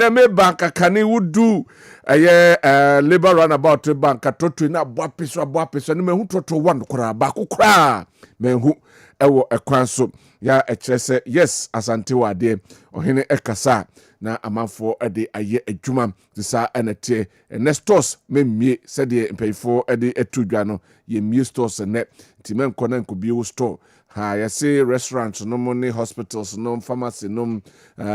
me banka kani wudu labor runabout banka toto na boapeso ne mehu toto one kura ba kokura mehu ewo ekwan so ya ekyerese yes asante wade ohene ekasa na amanfo de aye adwuma disa enete nestos memie sede mpayfo de etudwa no ye mie stores ne timen kona nkobie store ha yase restaurants no money hospitals no pharmacy no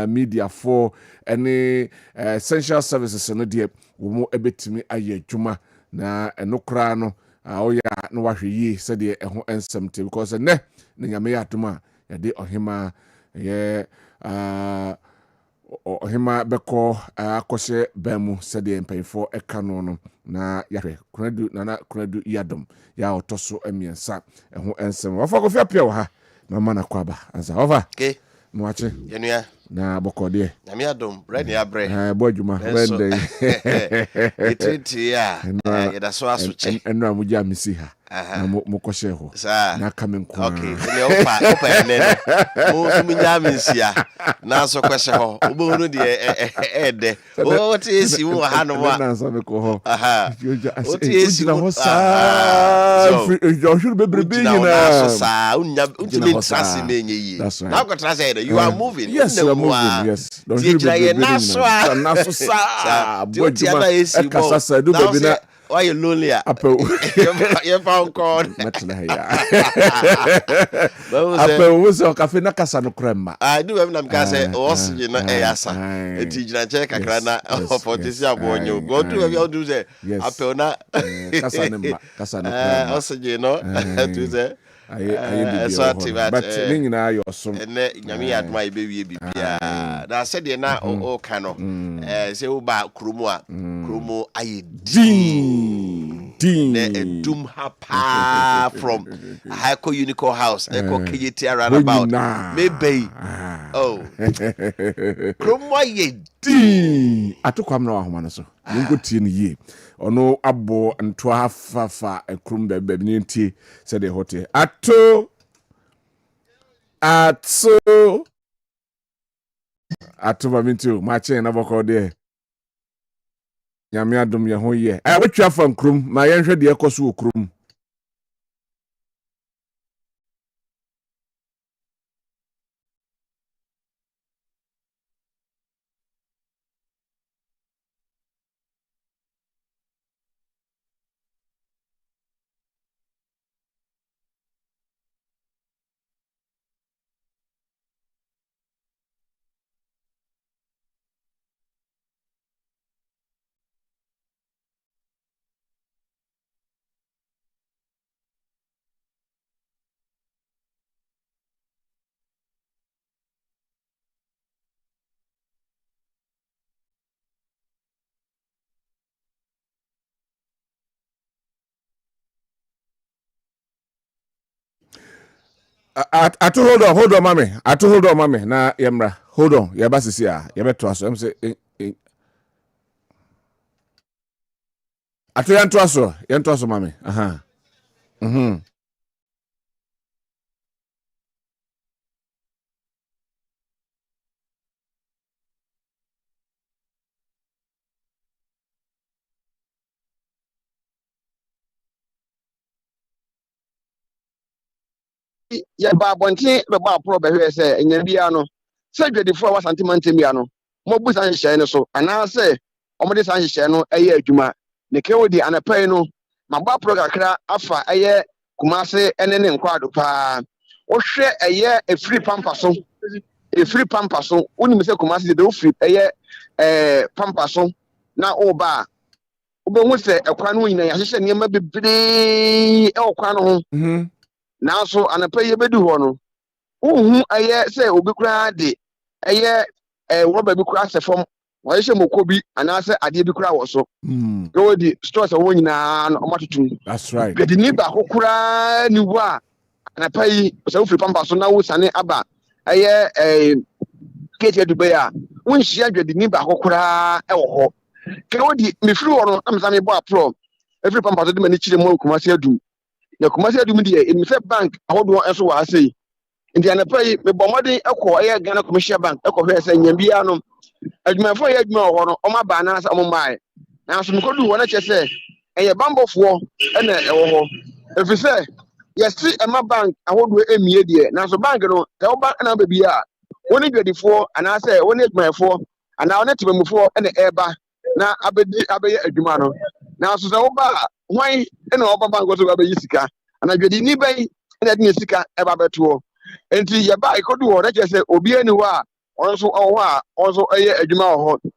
media for any essential services no de wo mo ebetimi aye adwuma na enokra no oya no wahwe yi sede eho ensemte because ne nyame ya atuma ya de ohima ye ohima beko akose bemu sede mpayfo ekano no na yahwe kunadu yadom ya otoso emiensa eho ensem wafa kofia pia wa ha na mana kwaba anza over okay mwache yenua na bokode na me adom ready abre boadwuma wende etiti ya yeda so asoche enra muja misi ha na mukoshe ho na kamenku okay le opa enene mo muja misi ya na so kwese ho obo de ede o ti esi wo ha no wa na so me ko ho o ti esi ho sa yo should be bring na so sa unya ultimate trust me nyi na ko trust you are moving yes you are moving yes don't you be na so sa boadwuma ekasa sa do be na why you lonely? You found corn. Apple was a cafe na kasa no krema. I do have them kasa was you know yasa. Etijina check akrana for this year bonyo. Go to have you do say Apple na kasa no also you know to say but ning na your son ene nyame adma ibewie bibia na said na o kano say wo ba kromo aye din na edum hapa from Hako Unicorn House eko kejeti around about maybe kromo aye din atokwam na wahoma no so ngo tie ne ye ono abo nto afafa ekrum bebe ni nti said the hotel ato mamintu mache na bokode nyame adom ye ho ye wetwa fa nkrum ma yenhwe de ekoso okrum hold on mami hold on mami na yemra hold on ya basisi a ya beto aso em say yanto aso mami aha ya ba bonti be ba pro be hwe se enya bia no se dwedifo wa santimantemi ano mo bu san hye ne so ana se omode san hye no eye adwuma ne kewodi anapai no ma ba pro kakra afa eye kumase ene ne nkwado pa wo hwe eye efiri pampaso woni se kumase de wo firi eye pampaso na oba obo se ekwa no nyina ya hye niam bebre e okwa no ho na so anapai ye bedu ho no uhu aye se obi kura de aye roba bi kura se fom wa hye mokobi ana se ade bi kura wo so go di stores wo nyina no omatutum that's right gedi ni ba kokura ni wo a anapai se wo firi pampa so na wo sane aba aye kete dubai a won hia gedi ni ba kokura e wo ho ke wo di me firi wo no am sa me bo apro every pampa so de mani chire mo kuma se adum ya kumasi adum die emife bank ahodo enso wa asei ndi anapai me bomode ekọ eye Ghana Commercial Bank ekọ hwe ese nyambia no adwumafo yɛ adwuma wɔ hɔ no ɔma ba na sa ɔmo mae na so mkodu wɔ na kyɛ sɛ ɛyɛ bambɔfoɔ ɛna ɛwɔ hɔ efisɛ yɛsi ɛma bank ahodoɔ emie deɛ na so bank no sɛ ɔba na ba bi a wɔne dwadifoɔ anaasɛ wɔne adwumayɛfoɔ anaa wɔne temamufoɔ ɛna ɛba na abɛyɛ adwuma no na so sɛ ɔba hwan ɛna ɔba bank so abɛyi sika ana dwadini bɛyi ɛna de sika ɛba bɛtoɔ enti yɛba ikodu wɔ na kyɛ sɛ obi ani hɔ a ɔno so ɔwɔ hɔ a ɔno so ɛyɛ adwuma wɔ hɔ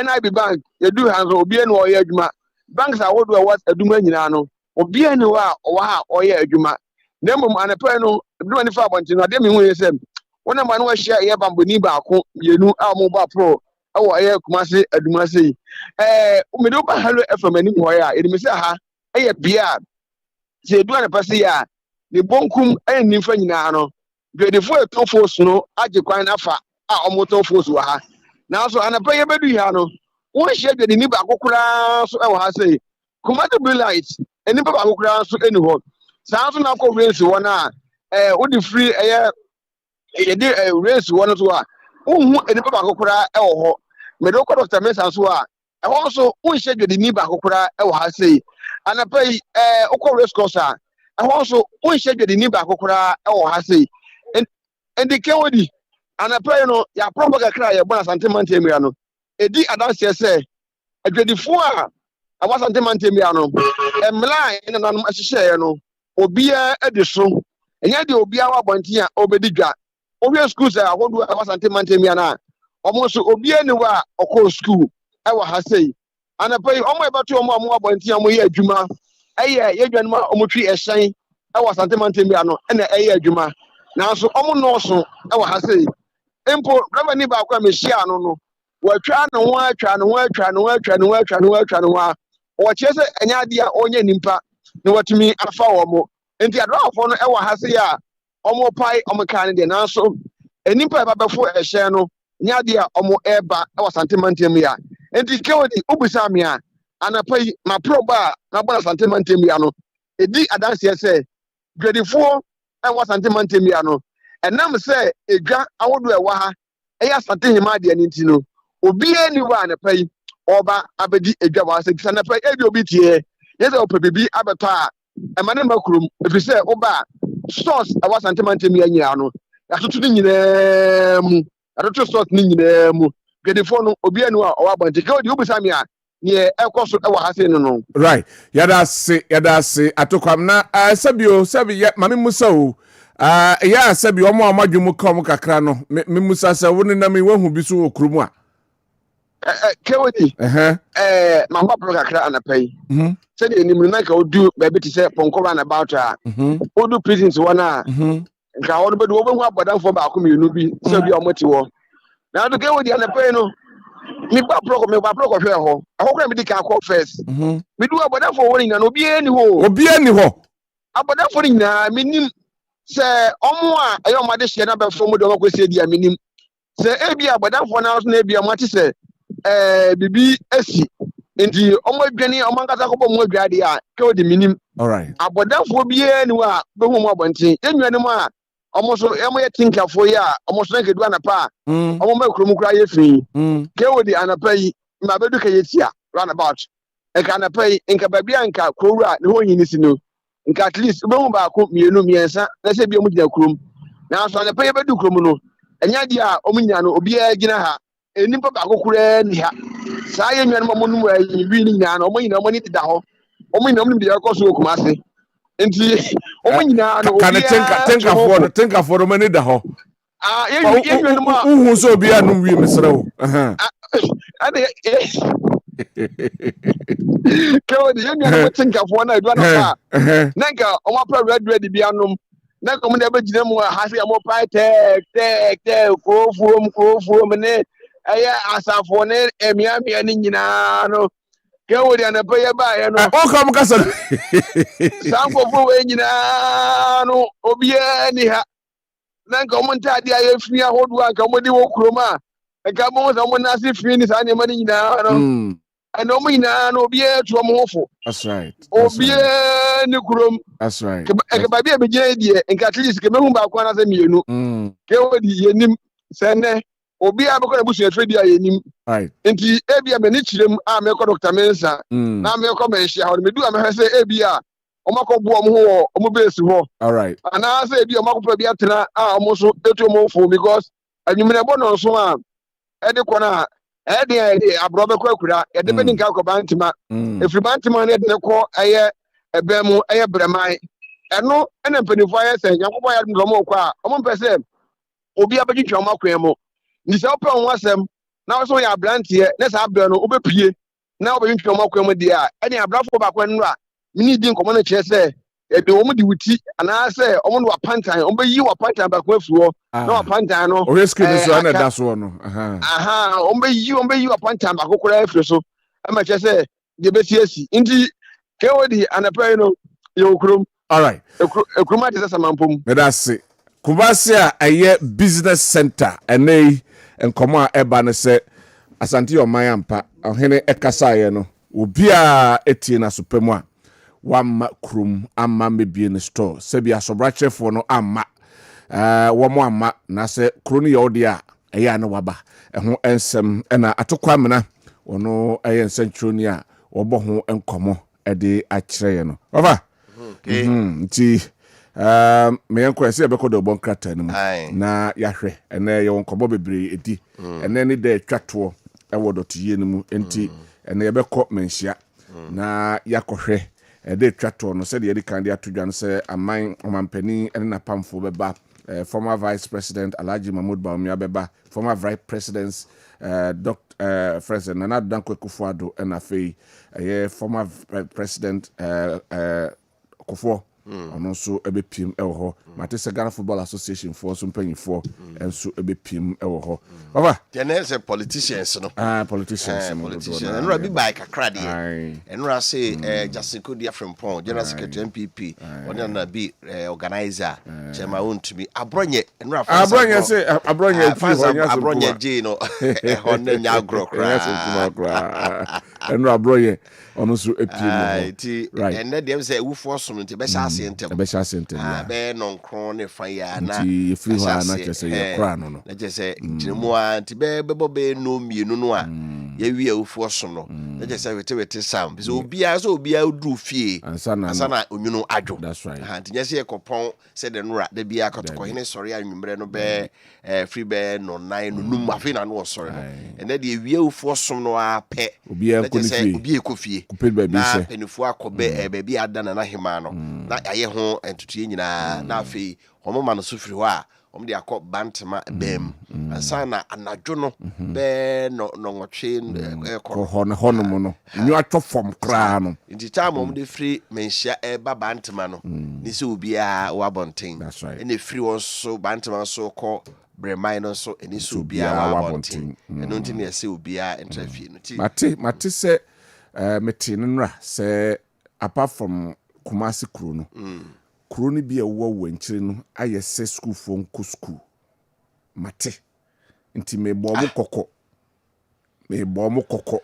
NIB bank yɛdu ha nso obi ani ɔyɛ adwuma banks ahodoɔ ɛwɔ adwuma nyinaa no obi ani hɔ a ɔwɔ ha ɔyɛ adwuma na mmom anapɛ no ebiduma nifa abɔnten no adeɛ mi hu yɛ sɛ wɔn ma no wɔahyia ɛyɛ bamboni baako mmienu a wɔn bɔ aporo ɛwɔ ɛyɛ kumase adwuma se yi mmiri ba halo FM anim hɔ yɛ a edim sɛ ha ɛyɛ bea sɛ edu anapɛ se yɛ a ne bonkum ɛyɛ nifa nyinaa no dwadifo ɛtɔn fos no agye kwan afa a wɔn tɔn fos wɔ ha nanso anapɛ yɛ bɛdu ha no wɔn hyia dwadini baako koraa so ɛwɔ ha se yi kumase blue light enipa baako koraa so ɛni hɔ saa nso na akɔ race wɔ na wodi free ɛyɛ yɛde race wɔ no so a wohu enipa baako koraa ɛwɔ hɔ mede wokɔ Dr. Mesa so a ɛhɔ nso wonhyɛ dwadini baako koraa ɛwɔ ha sei anapa yi wokɔ race course a ɛhɔ nso wonhyɛ dwadini baako koraa ɛwɔ ha sei ɛndi kɛwodi anapa yi no yɛaprɔbɔ kakra a yɛbɔ na Asante Mantemia no ɛdi adanseɛ sɛ adwadifoɔ a ɛwɔ Asante Mantemia no mmela a ɛnananom ahyehyɛeɛ no obiara adi so ɛnyɛ deɛ obiara wɔ abɔnten a ɔbɛdi dwa obiara schools a ahodoɔ ɛwɔ Asante Mantemia no a ɔmo nso obiara ni hɔ a ɔkɔɔ school ɛwɔ ha sei anapa yi ɔmo ɛbɛto ɔmo a ɔmo abɔnten a ɔmo yɛ adwuma ɛyɛ yɛdwa no a ɔmo twi ɛhyɛn ɛwɔ Asante Mantemia no ɛna ɛyɛ adwuma nanso ɔmo nɔɔso ɛwɔ ha sei mpo rɛbɛni baako a mehyia no no wɔatwa ne ho a wɔkyerɛ sɛ ɛnyɛ adeɛ a ɔnyɛ nimpa na wɔtumi afa wɔn nti adɔafoɔ no ɛwɔ ha sei a ɔmo pae ɔmo kaa ne deɛ nanso nimpa a ɛbɛbɛfo ɛhyɛn no nyɛ adeɛ a ɔmo ɛreba ɛwɔ Asante Mantemia nti kewodi ubisa me a anapa yi mapro ba na bɔ Asante Mantemia no edi adanseɛ sɛ dwadifoɔ ɛwɔ Asante Mantemia no ɛnam sɛ edwa ahodoɔ ɛwɔ ha ɛyɛ Asante hima adeɛ ne nti no obiara ni hɔ anapa yi ɔba abɛdi edwa wɔ ase kisa anapa ebi obi tie yɛsɛ ɔpɛ bibi abɛtɔ a ɛma ne ma kurom efisɛ ɔba stores ɛwɔ Asante Mantemia nyinaa no yɛatoto ne nyinaa mu yɛatoto stores ne nyinaa mu dwadifoɔ no obiara ni hɔ a ɔwɔ abɔnten kawodi ubisa me a neɛ ɛkɔ so ɛwɔ ha sei no right yɛda ase atokwam na sɛbi yɛ mame musa o ɛyɛ sɛbi ɔmo a madwemu ka ɔmo kakra no me musa sɛ wo ne nam wahu bi so wɔ kurom a kewodi mamba pro kakra anapa yi sɛdeɛ nim na nka wodu baabi te sɛ pɔnkɔ run about a wodu prisons wɔ no a nka wɔn bɛdu wɔbɛhu abɔdanfoɔ baako mmienu bi sɛ bi a wɔte hɔ na ado kewodi anapa yi no me ba pro hwɛ hɔ akɔkora me di ka akɔ first me du abɔdanfoɔ wɔ nyinaa no obiara ni hɔ abɔdanfoɔ nyinaa menim sɛ ɔmo a ɛyɛ ɔmo ade hyɛ na bɛfɔ mo de ɔmo akɔsie di a menim sɛ ebi abɔdanfoɔ na so na ebi ɔmo ate sɛ bibi asi nti ɔmo adwane ɔmo ankasa kɔbɔ mo adwade a kewodi menim abɔdanfoɔ biara ni hɔ a bɛhu mo abɔnten enwua ne mu a ɔmo so ɔmo yɛ tinkafoɔ yi a ɔmo so na nkedu anapa a ɔmo ma kurom kura yɛ fi kewodi anapa yi ma bɛdu ka yɛ tia roundabout nka anapa yi nka baabi a nka kurowura ne ho nyini si no nka at least wobɛhu baako mmienu mmiɛnsa na sɛ bi ɔmo gyina kurom nanso anapa yi bɛdu kurom no ɛnyɛ deɛ a ɔmo nyina no obiara gyina ha nipa baako koraa ni ha saa yɛ nnuanom ɔmo nom ayi bi ne nyinaa no ɔmo nyinaa ɔmo ni deda hɔ ɔmo nyinaa ɔmo nim deɛ ɛkɔ so wɔ Kumase nti ɔmo nyinaa no obiara tenkafoɔ no mani da hɔ yɛ nnuanom a uhu sɛ obiara nom wie mesrɛ wo kewodi yɛ nnuanom tenkafoɔ no aduane pa na nka ɔmo apɛ red bi anom na nka ɔmo na ɛbɛgyina mu a ha sɛ ɔmo pae tɛɛk kurofuom ne ɛyɛ asafoɔ ne mmeammea ne nyinaa no kewodi anapa yɛ baayɛ no ɔka mo kasa saa nkɔfoɔ wɔ nyinaa no obiara ni ha na nka ɔmo ntaade a yɛfi ahodoɔ a nka ɔmo de wɔ kurom a nka ɔmo sɛ ɔmo nase fi ne saa nneɛma no nyinaa no ɛna ɔmo nyinaa no obiara tu ɔmo ho fo obiara ne kurom ɛka baabi a bɛgyina deɛ nka at least kɛmɛhu baako anasɛ mmienu kewodi yɛnim sɛ nnɛ obi a bɛkɔ na busu efre dia yenim right nti ebi a me ni kyerem a me kɔ Dr. Mensa na me kɔ menhia ho me du a me hwɛ sɛ ebi a ɔmakɔ bu ɔmo ho ɔmo base ho all right ana sɛ ebi ɔmakɔ pa bi atena a ɔmo so etu ɔmo fo because anwumene bɔ no so a ɛde kɔ na ɛde abrɔ bɛkɔ akura ɛde bɛ ninka kɔ bantima efiri bantima ne de kɔ ɛyɛ ɛbɛn mu ɛyɛ brɛman ɛno ɛna mpanimfo ayɛ sɛ nyankopɔ yɛ de ɔmo kɔ a ɔmo mpɛ sɛ obi abɛtwitwa ɔmo akwan mu ni sɛ ɔpɛ ɔmo asɛm na ɔso yɛ abranteɛ na saa abɛn no wobɛpie na wobɛtwitwa ɔmo akwan mu deɛ a ɛne abrafo baako no a mini di nkɔmɔ no kyerɛ sɛ ɛde ɔmo de wuti anaasɛ ɔmo no wapantan ɔmo bɛyi wapantan baako afiri hɔ na wapantan no o rescue no so ana da so no ɔmo bɛyi wapantan baako koraa afiri so ɛma kyerɛ sɛ deɛ bɛsi asi nti kɛwodi anapɛ no yɛ okurom all right okurom ate sɛ samampom medase Kumasi a ɛyɛ business center ɛnɛ nkɔmɔ a ɛba no sɛ asante ɔman ampa ɔhene ɛkasaeɛ no obi a etie na so pɛ mu a wama krum ama mebie ne store sɛbi asobrakyerɛfoɔ no amma wɔn amma na sɛ kuro no yɛ ɔde a ɛyɛ ano waba ɛho nsɛm ɛna atokwa amena ɔno ɛyɛ nsɛnkyerɛni a wɔbɔ ho nkɔmɔ ɛde akyerɛ yɛ no ɔfa nti me yanko ɛsɛ yɛbɛkɔ de ɔbɔ nkrataa no mu na yɛahwɛ ɛnɛ yɛwɔ nkɔmmɔ bebree ɛdi ɛnɛ ne da atwatoɔ ɛwɔ dɔteyie no mu nti ɛnɛ yɛbɛkɔ manhyia na yɛakɔhwɛ ɛde atwatoɔ no sɛdeɛ yɛde kan de ato dwa no sɛ ɔmampanin ne napamfoɔ bɛba former vice president Alhaji Mahmoud Bawumia bɛba former vice president President Nana Dankwa Kufuado ɛna afei former president Kufuor ɔno nso ɛbɛpiem ɛwɔ hɔ mate sɛ Ghana Football Association foɔ nso mpanyinfoɔ nso ɛbɛpiem ɛwɔ hɔ baba yɛne sɛ politicians no politicians ɛnora bi bae kakra deɛ ɛnora sɛ Justin Kodi Afrempong general secretary MPP ɔne na bi organizer chairman wontumi abrɔnyɛ ɛnora abrɔnyɛ sɛ abrɔnyɛ gye no ɛhɔ ne nya agorɔ koraa ɛnora abrɔnyɛ ɔno nso ɛpiem nti ɛnɛ deɛ sɛ ɛwufoɔ so no nti bɛhyɛ ase ntɛm bɛyɛ nɔnkron ne fa yɛ na ɛfiri hɔ a na kyɛ sɛ yɛkora no no na kyɛ sɛ gyinamu a nti bɛbɔ bɛyɛ no mmienu no a yɛwie awufoɔ so no na kyɛ sɛ wetewete sam sɛ obiara woduru fie ansa na onwunu adwo nti nyɛ sɛ yɛkɔpɔn sɛ de nora da biara kɔtɔkɔhene sɔre anwummerɛ no bɛɛ firi bɛɛ nɔnan no num afei na no wɔsɔre no ɛnɛ deɛ wie awufoɔ som no a pɛ na kyɛ sɛ obiara kɔ fie na panifoɔ akɔ baabi ada na nahema no na ayɛ ho ntotoyɛ nyinaa na afei ɔmoma no so firi hɔ a ɔmo de akɔ bantama bɛm ansa na anadwo no bɛɛ nɔnwɔtwe hɔ no mu no nyo atɔ fam koraa no nti time ɔmo de firi menhyia ɛba bantama no ne sɛ obiara wabɔnten ɛna firi wɔn so bantama so kɔ brɛman no nso ɛne sɛ obiara wabɔnten ɛno nti ne yɛsɛ obiara ntra fie no ti mate sɛ mete no nra sɛ apart from Kumasi kuro no kuro no bi a wɔ nkyire no ayɛ sɛ schoolfoɔ nkɔ school mate nti mebɔ mo kɔkɔ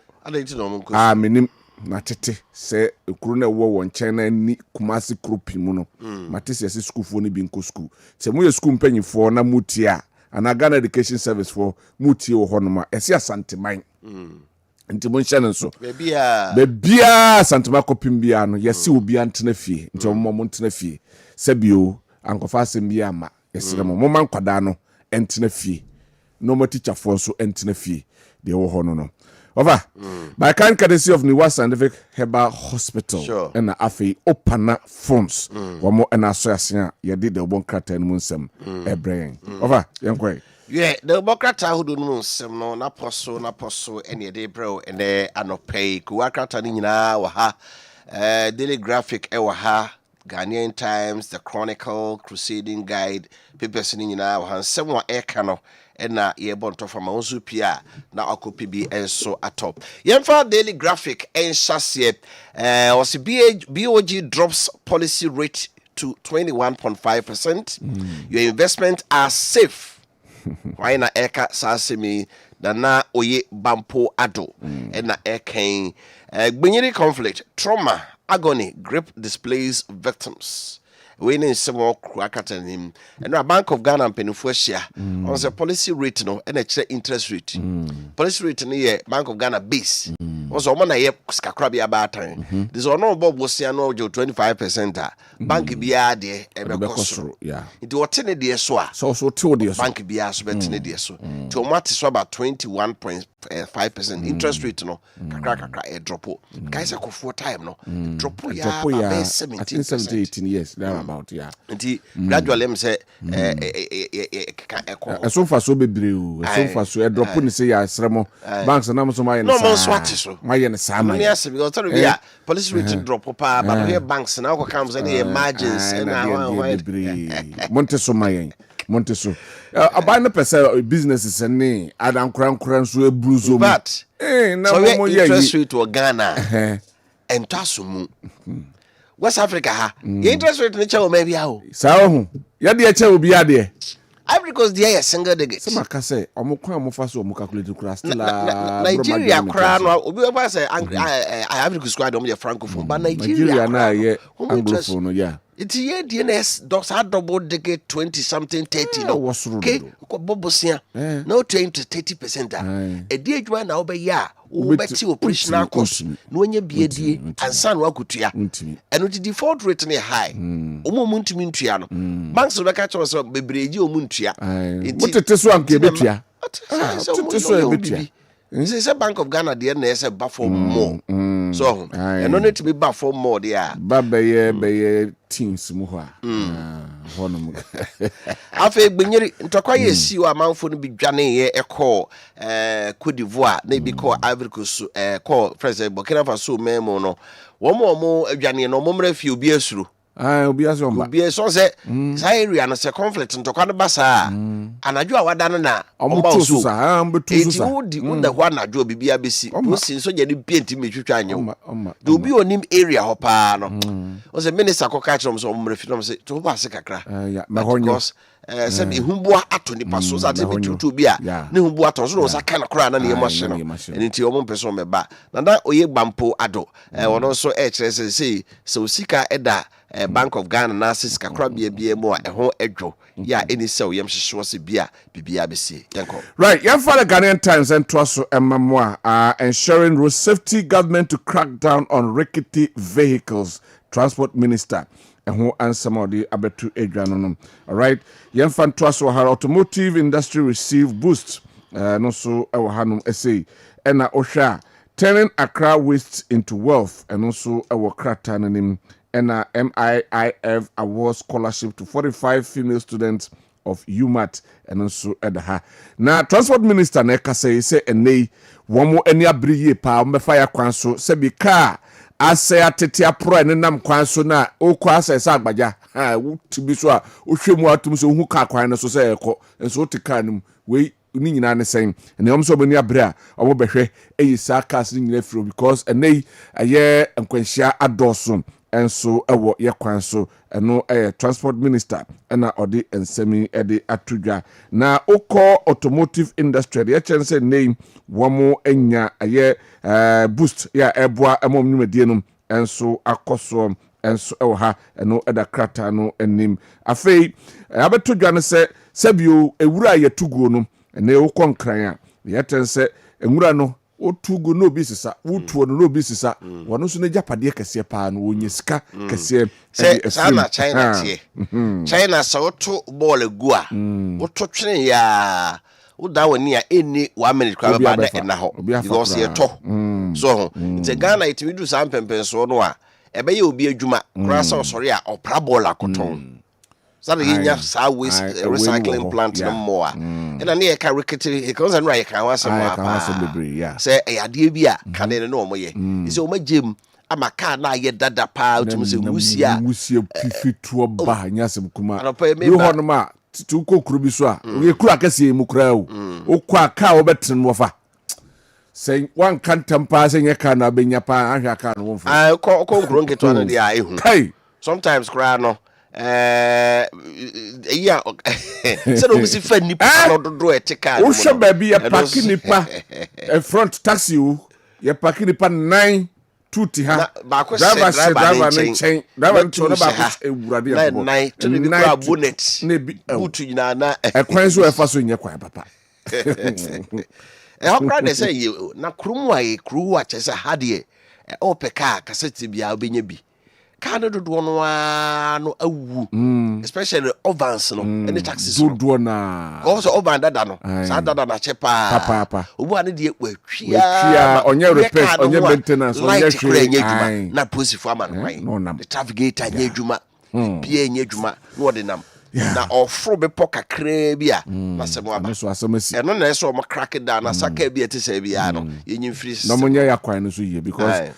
menim na tete sɛ kuro no ɛwɔ nkyɛn na ni Kumasi kuro pi mu no mate sɛ yɛsɛ schoolfoɔ no bi nkɔ school sɛ moyɛ school mpanyinfoɔ na motie a ana Ghana Education Service for motie wɔ hɔ no ma ɛsɛ asanteman nti mo nhyɛ no nso bebia santoma kopim bia no yɛse obi antena fie nti mo ntena fie sɛbio ankɔfa asɛm bia ama yɛsere mo man kwada no entena fie no mo teacherfoɔ nso entena fie deɛ wɔ hɔ no over by kind courtesy of Niwa Scientific Herbal Hospital and afei opana phones wɔn ɛna aso asen a yɛde de obon krata no mu nsɛm ɛbrɛn over yɛnkɔ the bokrata who don't know some no na poso any day bro and there anopay kuwakrata ni nyina wa ha Daily Graphic e wa ha Ghanaian Times, The Chronicle, Crusading Guide, papers ni nyina wa ha nsɛm wa eka no na ye bonto fama onzu pia na akopi bi enso atop yemfa Daily Graphic en chassie was BOG drops policy rate to 21.5%. Your investment are safe. Why na eka sasemi na oye bampo ado na eka gbenyere conflict trauma agony grip displays victims we ne nsemo akata nim eno Bank of Ghana mpenifo ahia on say policy rate no e na kire interest rate policy rate no ye Bank of Ghana base on so na ye skakra bia ba atan this ono bobo sia no jo 25% a bank bia de e be kosoro it wote ne de so a so te de so bank bia so bet ne de so to mate so about 21.5% interest rate no kakra e drop guys a for time no drop ya ba 17 years there about nti gradually em say so far so bebre o so far so e drop ni say ya sremo banks na mo so maye no mo swat so maye ne sama me yes because tell me ya policy rate drop pa but here banks na ko comes any margins na monte so maye monte so abai na pese businesses ne adankran so ebruzo but na so mo ye interest rate to Ghana entasumu West Africa ha interest rate ne chewo maybe how sa ho ya de chewo bia de because there is single digit se maka say omukwan omufa so calculate kura still Nigeria kura no obi we say Africa squad om francophone but Nigeria na ye anglophone no yeah it's here DNS docs are double digit 20 something 30 no okay ko bobosia no 20 to 30% e di adwa na obeya obeti operational cost no onye biedie ansa no akutua eno the default rate ne high omo ntumi ntua no banks be ka cho so bebreji omo ntua mutete so anke betua mutete so betua say Bank of Ghana the na say ba for more so eno need to be ba for more there ba be teams mu ho a honum afa gbenyeri ntokwa ye si o amanfo no bi dwane ye ekọ Cote d'Ivoire na bi call Ivory Coast call president Burkina Faso memo no wo mo adwane no mo mra fi obi asuro obi asomba obi so say area no say conflict ntokwa no basa anadwo awada no na omba osu ambetu so udi unda ho anadwo bibia besi o sin so je ni paint metwitwa anyo de obi onim area ho pa no o say minister ko ka kire so mo mra fi no say to ba se kakra because said ihumboa ato nipa so za te betutu bi a ne humboa to so no sa kana kra na ne yemo hye no enti omo peso meba na da oye gbampo ado wono so kire say so sika eda Bank of Ghana na sika kra bia mo a ho edwo ya eni se oyem hyehye se bia bibia besi yanko right yan for the Ghanaian Times and trust emamwa ensuring road safety government to crack down on rickety vehicles transport minister who answer the abetu edwanon all right yan fan trust our automotive industry receive boost no so e hanum essay na ohwa turning Accra waste into wealth and also our kratanim and MIIF award scholarship to 45 female students of UMAT and also Edaha. Now transport minister neka say ene womo eni abriye pa mbefa kwanso se bi car ase atete apro ene nam kwanso na okwa ase agbaja ha wuti so a ohwemu atum so hu ka kwan no so se ekọ enso tika nim we ni nyina ne sen ene omso bani abre a obo behwe eyi sakas ni nyina firo because ene aye nkwanhia adoso enso ewo ye kwan so eno transport minister na odi ensemi edi atudwa na okọ automotive industry ye chense name womo enya aye boost ya eboa emom nyumedie no enso akoso enso ewo ha eno eda krata no enim afei abetudwa ne se sebio ewura ye tuguo no ene okọ nkran a ye chense enwura no otugo no bi sisa wutuo no bi sisa wono so ne japade kese pa no wonye sika kese sana China tie China so to ball egu a woto twene ya woda woni a eni 1 minute kwa ba da na ho because ye to so it's a Ghana it we do some pempenso no a ebe ye obi adwuma krasa osori a opra ball akoton Sada yinya sa waste recycling plant no more. And an ear caricate he comes and right can was say a idea be a can no more ye. Is o my gym ama car na ye dada pa to say wusia pifi to ba nyasem kuma. You hono ma to kokuru bi so a we kura kase mu kura o kwa ka wo betin wofa. Say one can tempa say ye can na benya pa ahwa ka no wonfa. Ah ko nkuro nketo na dia ehu. Sometimes cry no yeah so no si fa nipa no dodo etika wo hwe ba bi ya park nipa front taxi wo ya park nipa 9 tuti ha baako driver se driver ne ne chain driver to no baako ewurade ya yabo nine to ne bi bonnet ne bi butu nyina na ekwan so efa so nye kwan papa hokra de say na krum wa ye kru wa chese ha de o peka kasete bia obenya bi ka no dodo no no awu especially ovans no any taxes dodo na also ovan dada no sa dada na chepa papa obu ane de kwatwia onye repair onye maintenance onye hwe na posifo ama no the navigator nya adwuma bia nya adwuma no de nam na ofro be po kakra bia na semo aba so asemasi eno na eso mo crack down na saka bia te se bia no yenyi free no mo nya yakwan no so yie because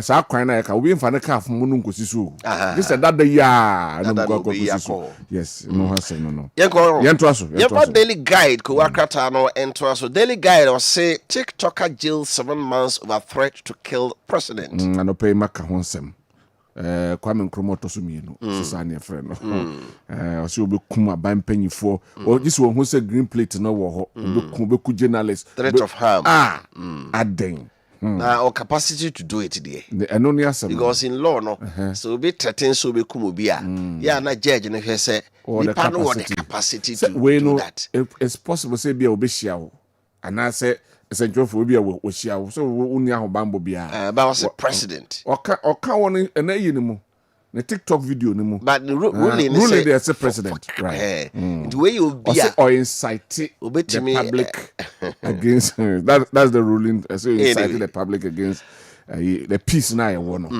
sa kwan na ka obi mfa ne ka afom no nkosi so this is that ya no go kosi so yes no hasem no yento aso daily guide ko wakrata no ento aso daily guide or say TikToker jailed 7 months over threat to kill president no pay maka ho nsem Kwame Nkrumah to so mienu sisa ne friend no o se obekum aban panyifo o this one who say green plate no wo ho obeku journalist threat of harm aden na or capacity to do it there eno ne asem because in law no so be threaten so obekum obi a ya na judge no hwe say nipa no the capacity to do that it's possible say bia obehia wo ana say essential bia wo hia wo so uni ahobambo bia ba was president oka won na yi ni mu na TikTok video ni mu but the ruling they say president right the way you be or incite the public against that's the ruling so incite the public against the peace na you want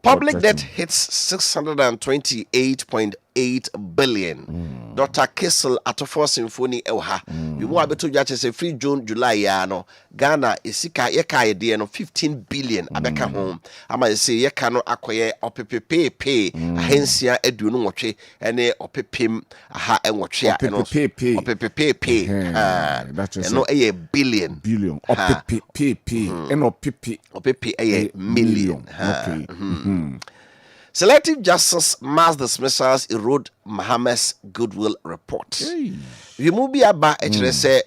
public debt hits 628.8 billion. Dr. Kessel Atofo Symphony Elha. You want to just say free June, July, no. Ghana is sika yeka idea no 15 billion abeka home. Ama say yeka no akoye opepepe ahensia eduno nwotwe ene opepem aha enwotwe a no opepepe no a billion opepepe eno opepe a million. Okay. Selective justice mass dismissals erode Mohammed's goodwill report. Remove aba echere say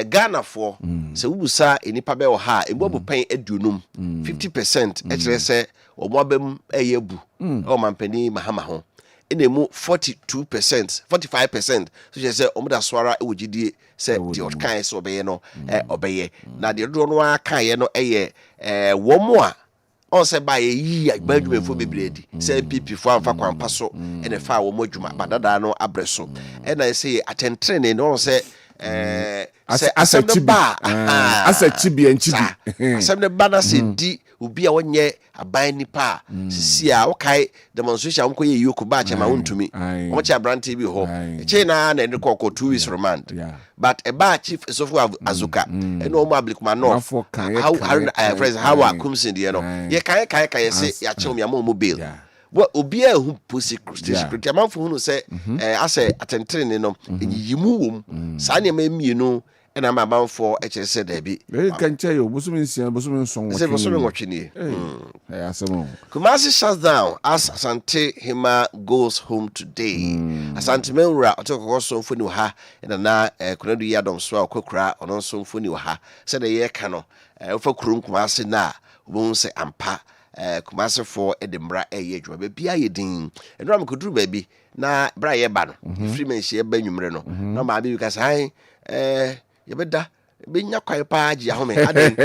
Ghana for se wubusa enipa be wo ha ebobu pen adunum 50% echere say omobem eyebu o mampani mahama ho enemu 42% 45% so je say omoda swara ewogidie say the otkan so obeye no obeye na de do no aka ye no eye womo a on se ba yi agbadwumefo bebredi se pipi fo amfa kwampa so ene fa wo modwuma badada no abreso ena se atentrene no se asem ne ba asachibi asem ne ba na se di obi a wonye aban nipa sisi a wokai demonstration am koye yoku ba chema wontumi o cha brand bi ho che na ne kokko 2 weeks remand but a ba chief sofu azuka eno mo ablikuma no how friends how akumsin de no ye kai se ya che o mo bail what obi a hu security amanfo hu no se ase atentrene no yimu wom sa ne ma mienu na ma banfo eche se da bi kan che yo bosumin sia bosumin son se bosumin wotwini asemo Kumasi shuts down as Asante Hima goes home today. Asante Menra otoko so mfoni wa ha na kunadu ya dom so akokura ono so mfoni wa ha se de ye ka no ofa kurum Kumasi na obon se ampa Kumasi for Edinburgh eye adwuma be bia ye din eno am koduru ba bi na bra ye ba no freeman she ba nwumre no na ma bi ka sai yebeda be nya kwai pa agi ahome aden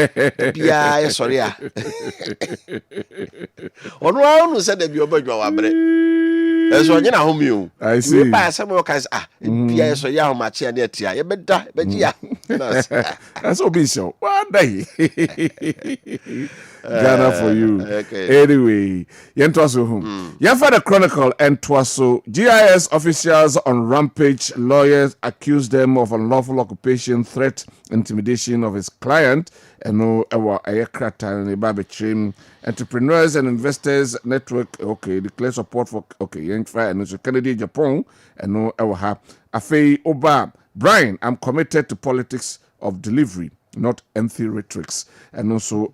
bia ye sori a onu anu se da bi obadwa wa bre eso nyina ahome o we pa se mo ka bia ye sori ahoma che na atia yebeda beji ya that's obisho one day Ghana for you. Okay. Anyway, Yentwaso home. For the Chronicle and Twaso GIS officials on rampage. Lawyers accuse them of unlawful occupation, threat, intimidation of his client. And no, aircraft and a entrepreneurs and investors network. Okay, declare support for Yentwa and also Kennedy Japan. And no, Afei Oba Brian. I'm committed to politics of delivery, not empty rhetorics. And also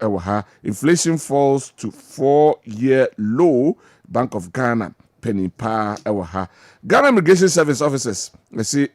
inflation falls to 4-year low. Bank of Ghana penny pa Ghana Immigration Service officers let's see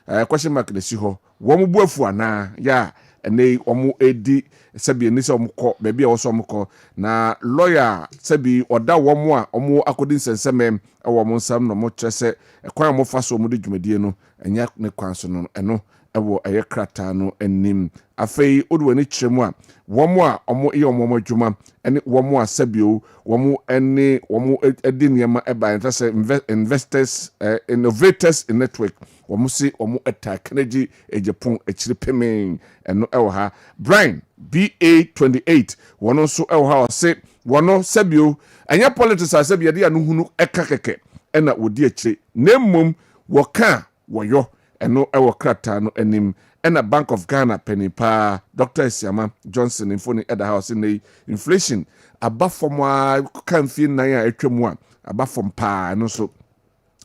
a question mark the siho womu buafu ana ya ene omo edi sebi ni se omo ko bebi a oso omo ko na lawyer sebi oda womo a omo akodi nsensem ewo mo nsam no mo kyerese ekwan mo fa so mo de dwumadie no enya ne kwan so no eno ewo eye krata no enim afei odwo ni kyeremu a womo a omo ye omo adwuma ene womo a sebio womo ene womo edi niema eba ntase investors innovators in network womo si womo attack energy ejepon akiri pemen eno ewo ha Brian BA28 wono so ewo ha ose wono sebio anya politics a sebia de anu hunu eka keke ena wodi akiri nemmom woka woyo eno ewo krata no enim ena Bank of Ghana penipa Dr. Esiama Johnson infoni at the house in inflation abafom a kan fi nan a atwam a abafom pa no so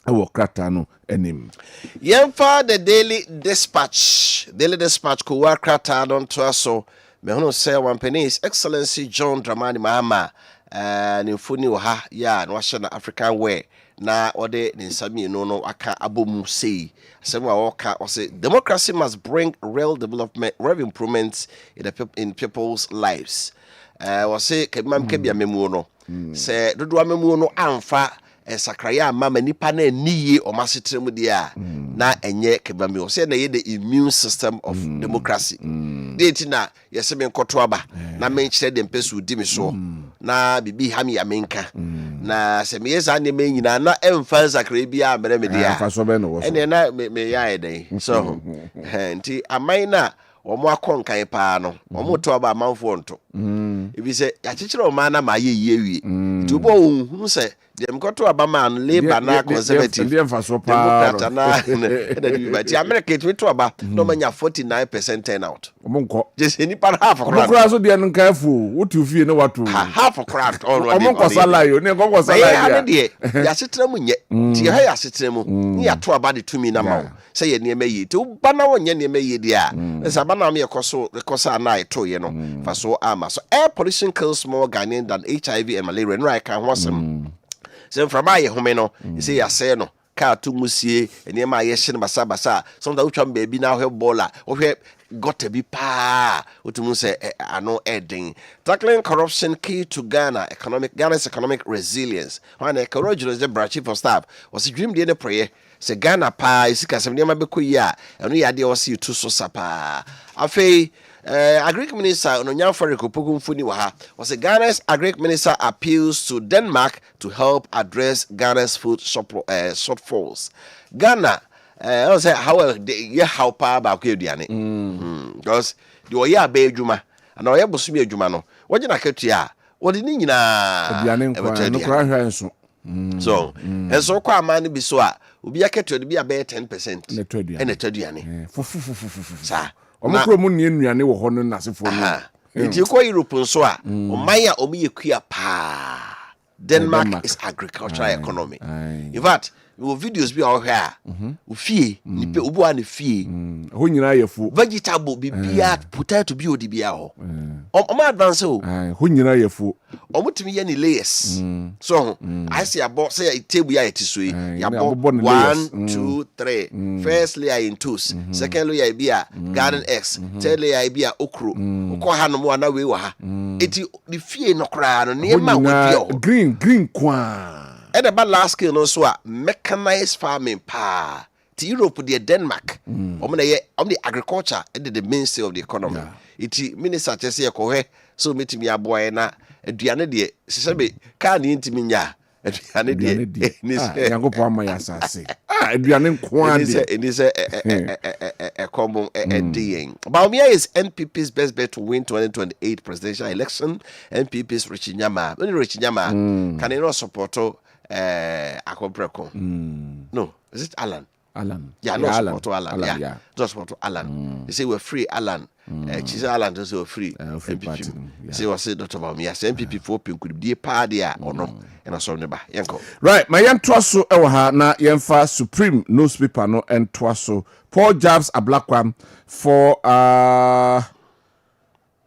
ewo krata no enim yemfa the daily dispatch ko wa krata don to so me hono say one penny His Excellency John Dramani Mahama ni infoni wo ha ya no ahye na African way na ode ni nsami no aka abomu sei asem wa woka o say democracy must bring real development, real improvements in people's lives. O say kemam kebia memu no say dodo amemu no amfa sakraya mama nipa na niye o masetrem dia na enye kebam o say na ye the immune system of democracy. Date na yese me nkoto aba na men kire de mpesu di me so na bibi ha me amenka na se me yesa ne me nyina na emfa sakra bia mere me dia ene na me ya eden so nti amai na omo akonkan pa no omo to aba amanfo nto ebi se ya kikire o ma na ma ye wie nti obo hu se dem koto aba man labor na conservative democrat na the America to to aba no manya 49% turnout omonko just any part half of crowd omonko so de no kafu wotu fie ne watu half of crowd already omonko salayo ne konko salayo ya setra mu nye ti ha ya setra mu ni ya to aba de tumi na ma say ye ne mayi ti ba na wonye ne mayi dia esa ba na me koso na ito ye no fa so ama so air pollution kills more Ghanaians than HIV and malaria no I can wasem so from my home no say ya say no ka to musie ene ma ye hye basa some da utwam baby na hwe bola wo hwe got be pa utumu say ano eden tackling corruption key to Ghana's economic resilience when a courageous the chief of staff was dream the prayer say Ghana pa isika sem ne ma be koyi a eno ya de was you to so sapa afei Agric Minister Ononyanfa Rekopoku Mfuni Waha was a Ghana's Agric Minister appeals to Denmark to help address Ghana's food shortfalls. Ghana, I was say how how power about Kudiane because the Oya Bay Juma and Oya Bosumi Jumano. What did I get ya? What did you so and so kwa mani biswa ubi aketo de bia be 10% and a tediane sa omukro mu ne nuane wo ho no nasefo no nti ko Europe nso a omanya omiyekua pa Denmark is agricultural economy. In fact, we videos be out here. Ufie, nipe ubu ane fie. Ho nyina yefu. Vegetable bibia potato bi odibia ho. Oma advance ho. Ho nyina yefu. Omutimi ye ni layers. So, I see about say table ya etiso yi. Ya bo 1 2 3. First layer in twos. Second layer be a garden eggs. Third layer be a okro. Ukọ ha no mo na we wa ha. Eti the fie no kra no ne ma we green kwa. And about last scale no so mechanized farming pa to Europe the Denmark the agriculture and the mainstay of the economy. It minister just say ko he so metimi aboy na aduane de se be ka ne ntimi nya aduane de ni se yankopon ma ya sase aduane nko ade ni se common ending. Baumia is NPP's best bet to win 2028 presidential election. NPP's Richinyama can you not support Akobreko? No, is it Alan? Yeah, no support to Alan. Yeah, just support to Alan. They say we're free, Alan. She's Alan does we're free. MPP. Say was it Dr. Baumia? MPP for pink could be a party or no? And I saw never. Yanko. Right, my young twasso ewaha na yemfa Supreme newspaper no and twasso. Paul Jobs a black one for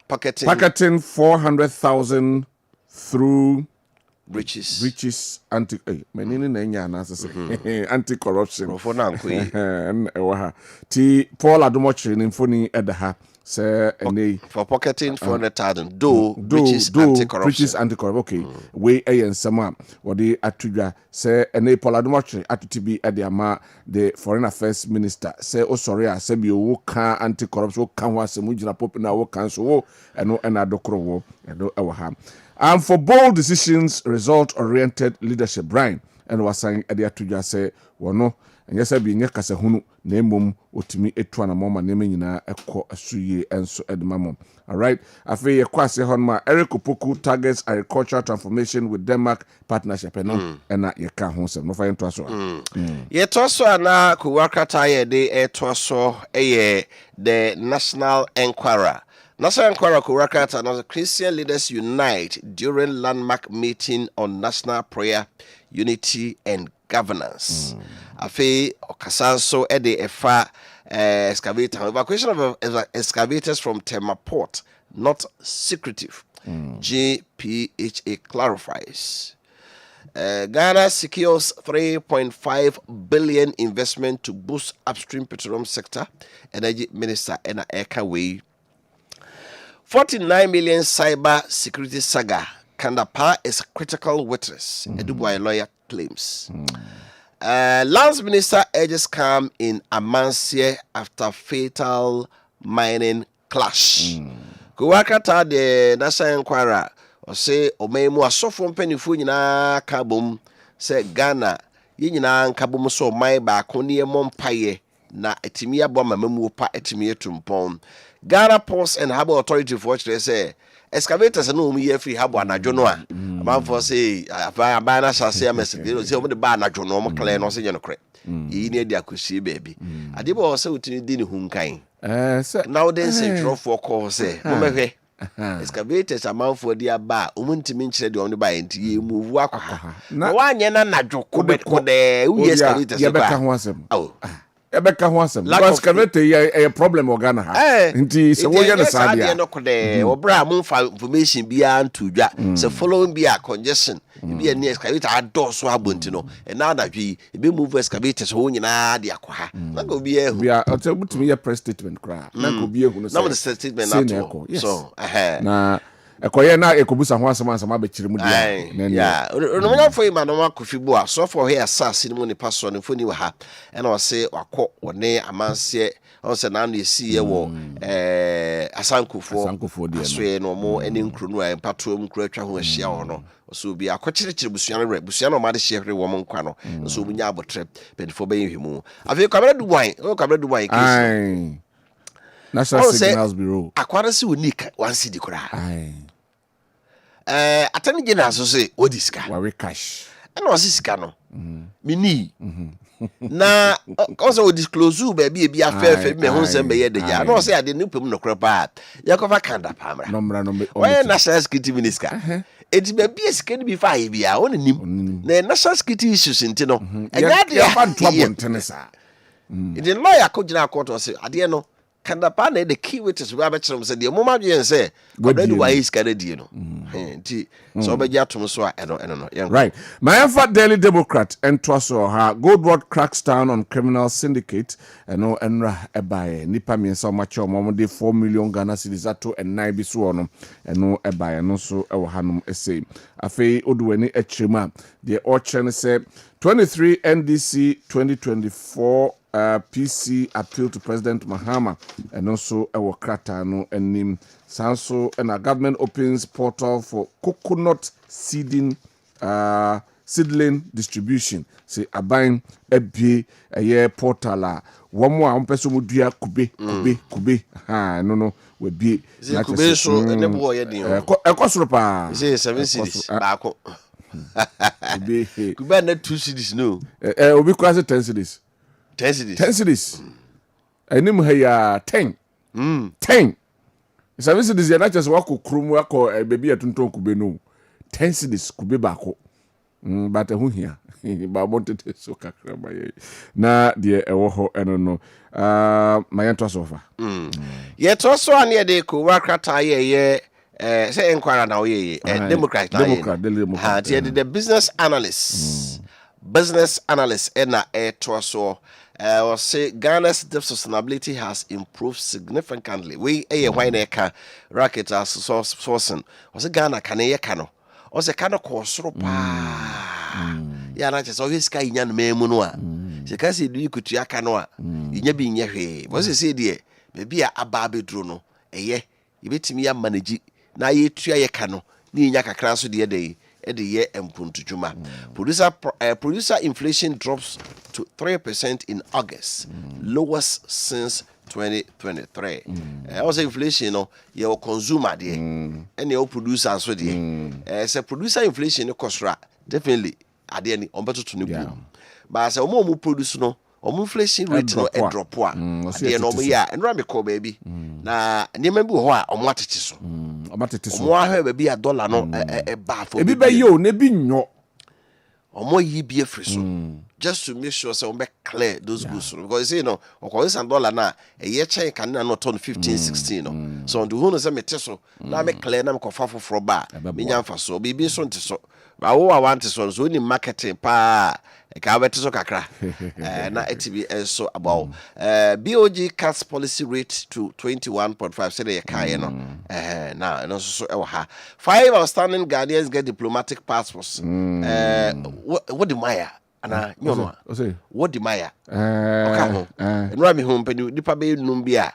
pocketing 400,000 through riches anti anti-corruption. Ti Paul Adomochi in phone at the ha say any for pocketing 400,000 though preaches anti-corruption. Okay, we and some what they attribute say any Poladomotry attitude at the ama the foreign affairs minister say oh sorry I say you can anti-corruption can was some mujina popular wo cancel and no adokro and no our and for bold decisions result oriented leadership Brian and was saying at the attribute say no and yes, I be near Casahunu, name otimi etwana mama name nyina ekọ asuye enso edmamom. All right. Afi yekwase honma Eric Opoku targets agricultural transformation with Denmark partnership and na yeka ho sem no fa yento aso. Ye to so na kuwakata ye de to so the National Enquirer. National Enquirer kuwakata na Christian Leaders Unite during landmark meeting on national prayer, unity and governance. Afi okasanso ede efa excavator evacuation of excavators from Tema Port not secretive. GPHA clarifies. Ghana secures 3.5 billion investment to boost upstream petroleum sector. Energy Minister Ena Ekaway. 49 million cyber security saga. Kandapa is a critical witness. Eduboy lawyer claims. Lands Minister urges calm in Amansie after fatal mining clash. Kuwakata the National Enquirer or say Omemu asofo mpanifu nyina kabom say Ghana ye nyina kabom so mai ba koni mompaye na etimi abo mamamu pa etimi etumpon. Ghana Ports and Harbour Authority for say excavators no mu ye free habo anadwo no a manfo say aba na sase amesebe say omo de ba anadwo no omo kle no say ye no kre yi ne dia kosie baby ade bo say utini di ne hunkan now then say draw for call say mo mehwe excavators amanfo di aba omo ntimi nkyere de omo ba enti ye move akwa na wanye na anadwo kode u yes excavators ye beka ho asem ebeka ho asem because excavator a problem organ ha nti se wo ye na sadia no kode obra mo information bia ntudwa se following bia congestion bia ni excavator adoso abonti no e na adahwe e be move excavator so nyina de akwa na go bia hu bia o te butumi ye press statement kra na go bia hu no na mo statement na to so na ekoye na ekobusa ho asem abekire mu dia ya no mo for ima no makofi bo a so for here asase ni mo ni paso no foni wa ha e na o se wakọ one amanse on se na na esi ye wo asankofo dia so no mo eni nkru no empato nkru atwa ho ahia wo no so bi akọkyerekere busuan no ma de hye hwe wo mo nkwa no so bu nya abotre bedifo ben hwemu afi Kwabena Dubai case National Signals Bureau akwara si unika wan cedi kura atani gena so say odiska we cash na o sika no mini na also disclose baby e bia fair me ho nsem be ye de ja na o say ade ne pem no kura pa yakofa kanda pamra no why national security minister eti baby esika ni bi fa ye bia won nim na national security issues ntino enya de ya fa ntwa bontene sa edi lawyer ko gina court o say ade no kanda pa na the key witness we abekere say de moma dwen say Kwabena Dubai is kare die no nti so obeji atom so a eno no right my effort Daily Democrat ento so ha Goldwater cracks down on criminal syndicate eno enra ebae nipa miensa macho omo de 4 million Ghana cedis ato enai bi so no eno ebae no so ewo hanom ese afei oduani echirima de ochene say 23 NDC 2024 PC appeal to President Mahama and also our Kratano and Nim Sanso and our government opens portal for coconut seedling distribution. Say abine ebie a year portal one more person would be a kube no we be kube so ne boy yedi e kwasropa say 7 cities baako kube na 2 cities no obi kwase 10 cities 10 cities. Enim heya 10. 10. 7 cities ya na chese wako krum wako baby atunton kube no. 10 cities kube bako. But hu hia. Ba montete so kakra ba ye. Na de ewo ho eno no. Mayanto sofa. Ye to so ane de ko wakrata ye say enquire na ye Democrat Democrat the business analysts business analyst ena so was say Ghana's debt sustainability has improved significantly. We why neka racket as sourcing. Was a Ghana can ye cano. Was a cano course pa. Ya na just always sky yan memunua. She can see do you could yakanoa. You be in your way. Was it say dear? Maybe a baby drono. Ye, you bet me a manage. Na ye tria ye cano. Ni yaka crasso the day. The year and Puntujuma. Producer inflation drops to 3% in August, lowest since 2023. Also inflation, your consumer there, and your producer so there. As a producer inflation, cost definitely at the end on better to new. But as a more produce no. Inflation rate no e drop a de no ya enra me call baby na nyema bi ho a omatete so omo ahwe baby a dollar no e ba for ebi be yo na bi nyo omo yi bi afri so just to make sure say we clear those goods because you know $1 na e ye chen kan na no turn 15 16 no so on the who no say mete so na me clear na me kofa foforo ba me nyamfa so bibi so nte so ba wo wa want so so ni marketing pa ka beto so kakra na etb so about BOG cuts policy rate to 21.5 say they kai no na no so e ha 5 outstanding Ghanaians get diplomatic passports what the Maya ana nyono what the Maya okay ho enra me ho mpani dipa be num bia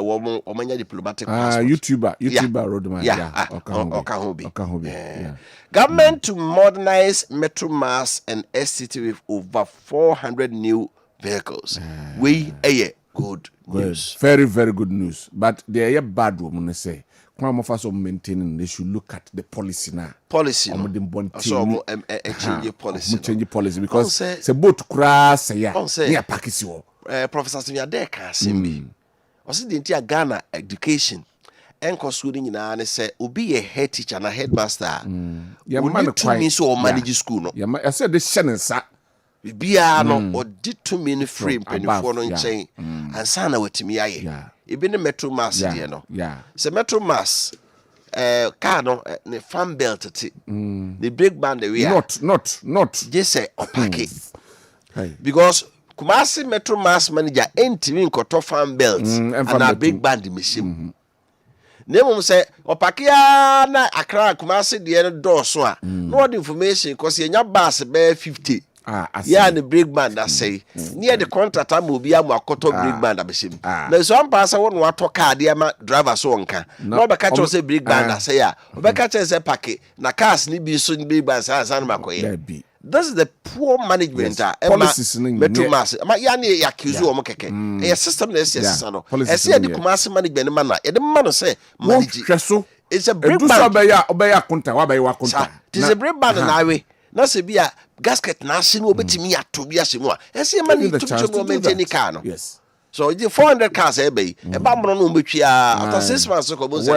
wo omanya diplomatic passports YouTuber road man okay ho bi government to modernize metro mass and SCT with over 400 new vehicles. We good news. Very, very good news. But they are bad woman say. Come of maintaining they should look at the policy now. Policy. So change policy because it's a boat crash near Pakistan. Professor Simiadeka Simbi. Was it the Ghana education? Enko school nyina ne say obi a head teacher na headmaster ya man to me so manage school no ya I said the shenensa bia no odi to me no frame penifo no nchen ansa na watimi aye e bi ne metro mass de no se metro mass car no ne fan belt ti the big band we are not just say opake because Kumasi metro mass manager entimi nkoto fan belt and a big band machine Nemo say opakia na Accra Kumasi de no doso a no information cause yenya bus be 50 yeah the break band that say near the contract am obi am akoto break band abeshim na so am pass won wato car de ma driver so nka no be catch say break band that say ya be catch say pack na cars ni bi so break band san makoye. This is the poor management policies metro mass ma ya na ya kizu o mo keke e system na yes no e say the Kumasi management man na e de man say manage it's a break band obeya konta wa wa konta it's a break band na we na se bia gasket na ase no obetimi ato bia se mu a e say man to to maintain car no yes so the 400 cars e be e ba mbro no betwi after 6 months ko bo say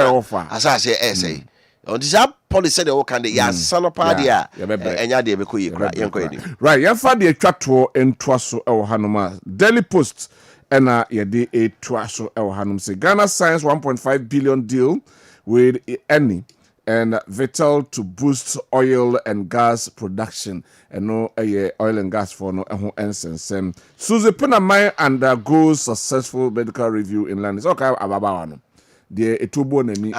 asase e say on this policy the work and the sano party enya de be ko yi kra yen ko yi right ya fa de atwato entwa so e wo hanoma Daily Post ena ye de etwa so e wo hanom say Ghana signs 1.5 billion deal with Eni and Vital to boost oil and gas production and no oil and gas for no ensensem Suzy Penamai undergoes successful medical review in London. Okay ababa no de etubo nani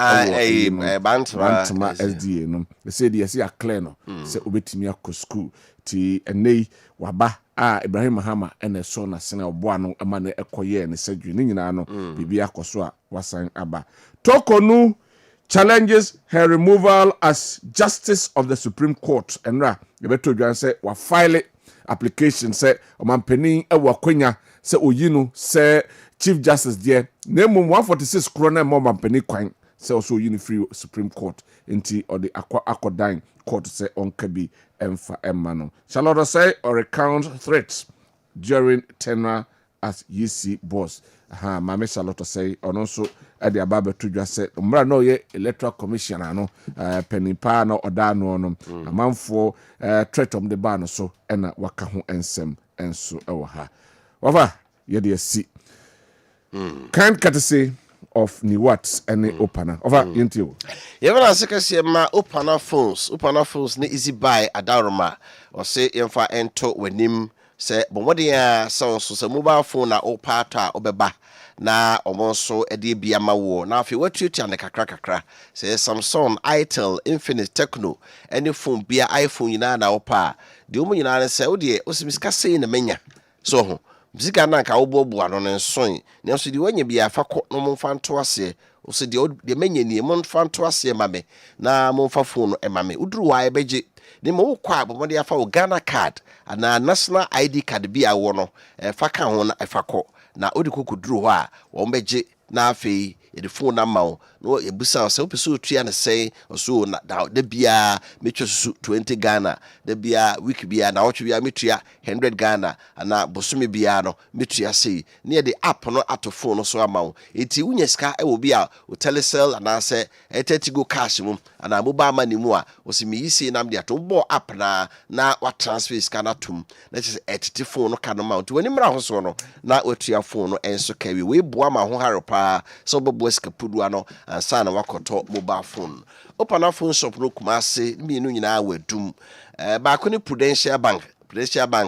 bantama SDA no say de say clear no say obetimi akọ school ti enei waba Ibrahim Mahama ene so na sene obo ano ama na ekoye ne surgery ni nyina no bibia akoso a wasan aba Tokonu challenges her removal as Justice of the Supreme Court. Enra, Yebeto Juan say, wa file application say, omampeni ewa kwenya say oyinu say Chief Justice there. Name 146 krona mo mampeni kwan say also free Supreme Court inti or the Akwadine Court say on Kabi emfa emano. Charlotte say or recount threats during tenure as UC boss. Mame Charlotte say on also at the ababa to just say umra no ye electoral commissioner no penipa no odano no amanfo threat the ban so ena waka ho ensem enso ewo ha wafa ye de si kind courtesy of Niwats and Opana. Over into Yevana sekasi ma Opana phones ni easy buy adaroma or say yemfa ento wenim say bomodia sounds so mobile phone na opata obeba na omonso ede bia mawo na afi watutu ane kakra say Samsung, Itel, Infinix, Tecno any phone bia iPhone nyina na opa de omo nyina say ode osimiska sei na menya so ho Zika na ka obobu ano ne nson ne nso de wanya bia fa kɔ no momfa nto ase o se de menya ni momfa nto ase mame na momfa phone e mame uduru wa e beje ne mo kwa abomode afa o Ghana card ana national ID card bia wo no fa ka ho na e fa kɔ na odi kokuduru hɔ a wo beje na afei the phone number no ebusa o se opeso otua ne sei so na da bia metwa susu 20 Ghana da bia week bia na otwe bia metua 100 Ghana ana bosome bia no metua sei ne the app no ato phone no so ama wo enti unya sika e wo bia o telecell ana se etati go cash mum ana mobile money mu a o se me yisi nam dia to bo app na wa transfer sika na tum na che etiti phone no ka no ma to wani mra ho so no na otua phone no enso kawi we boa ma ho haropa so boska pudu ano ansa na wakoto mobile phone Opana phone shop no Kumase mienu nyina wadum ba ko ni Prudential Bank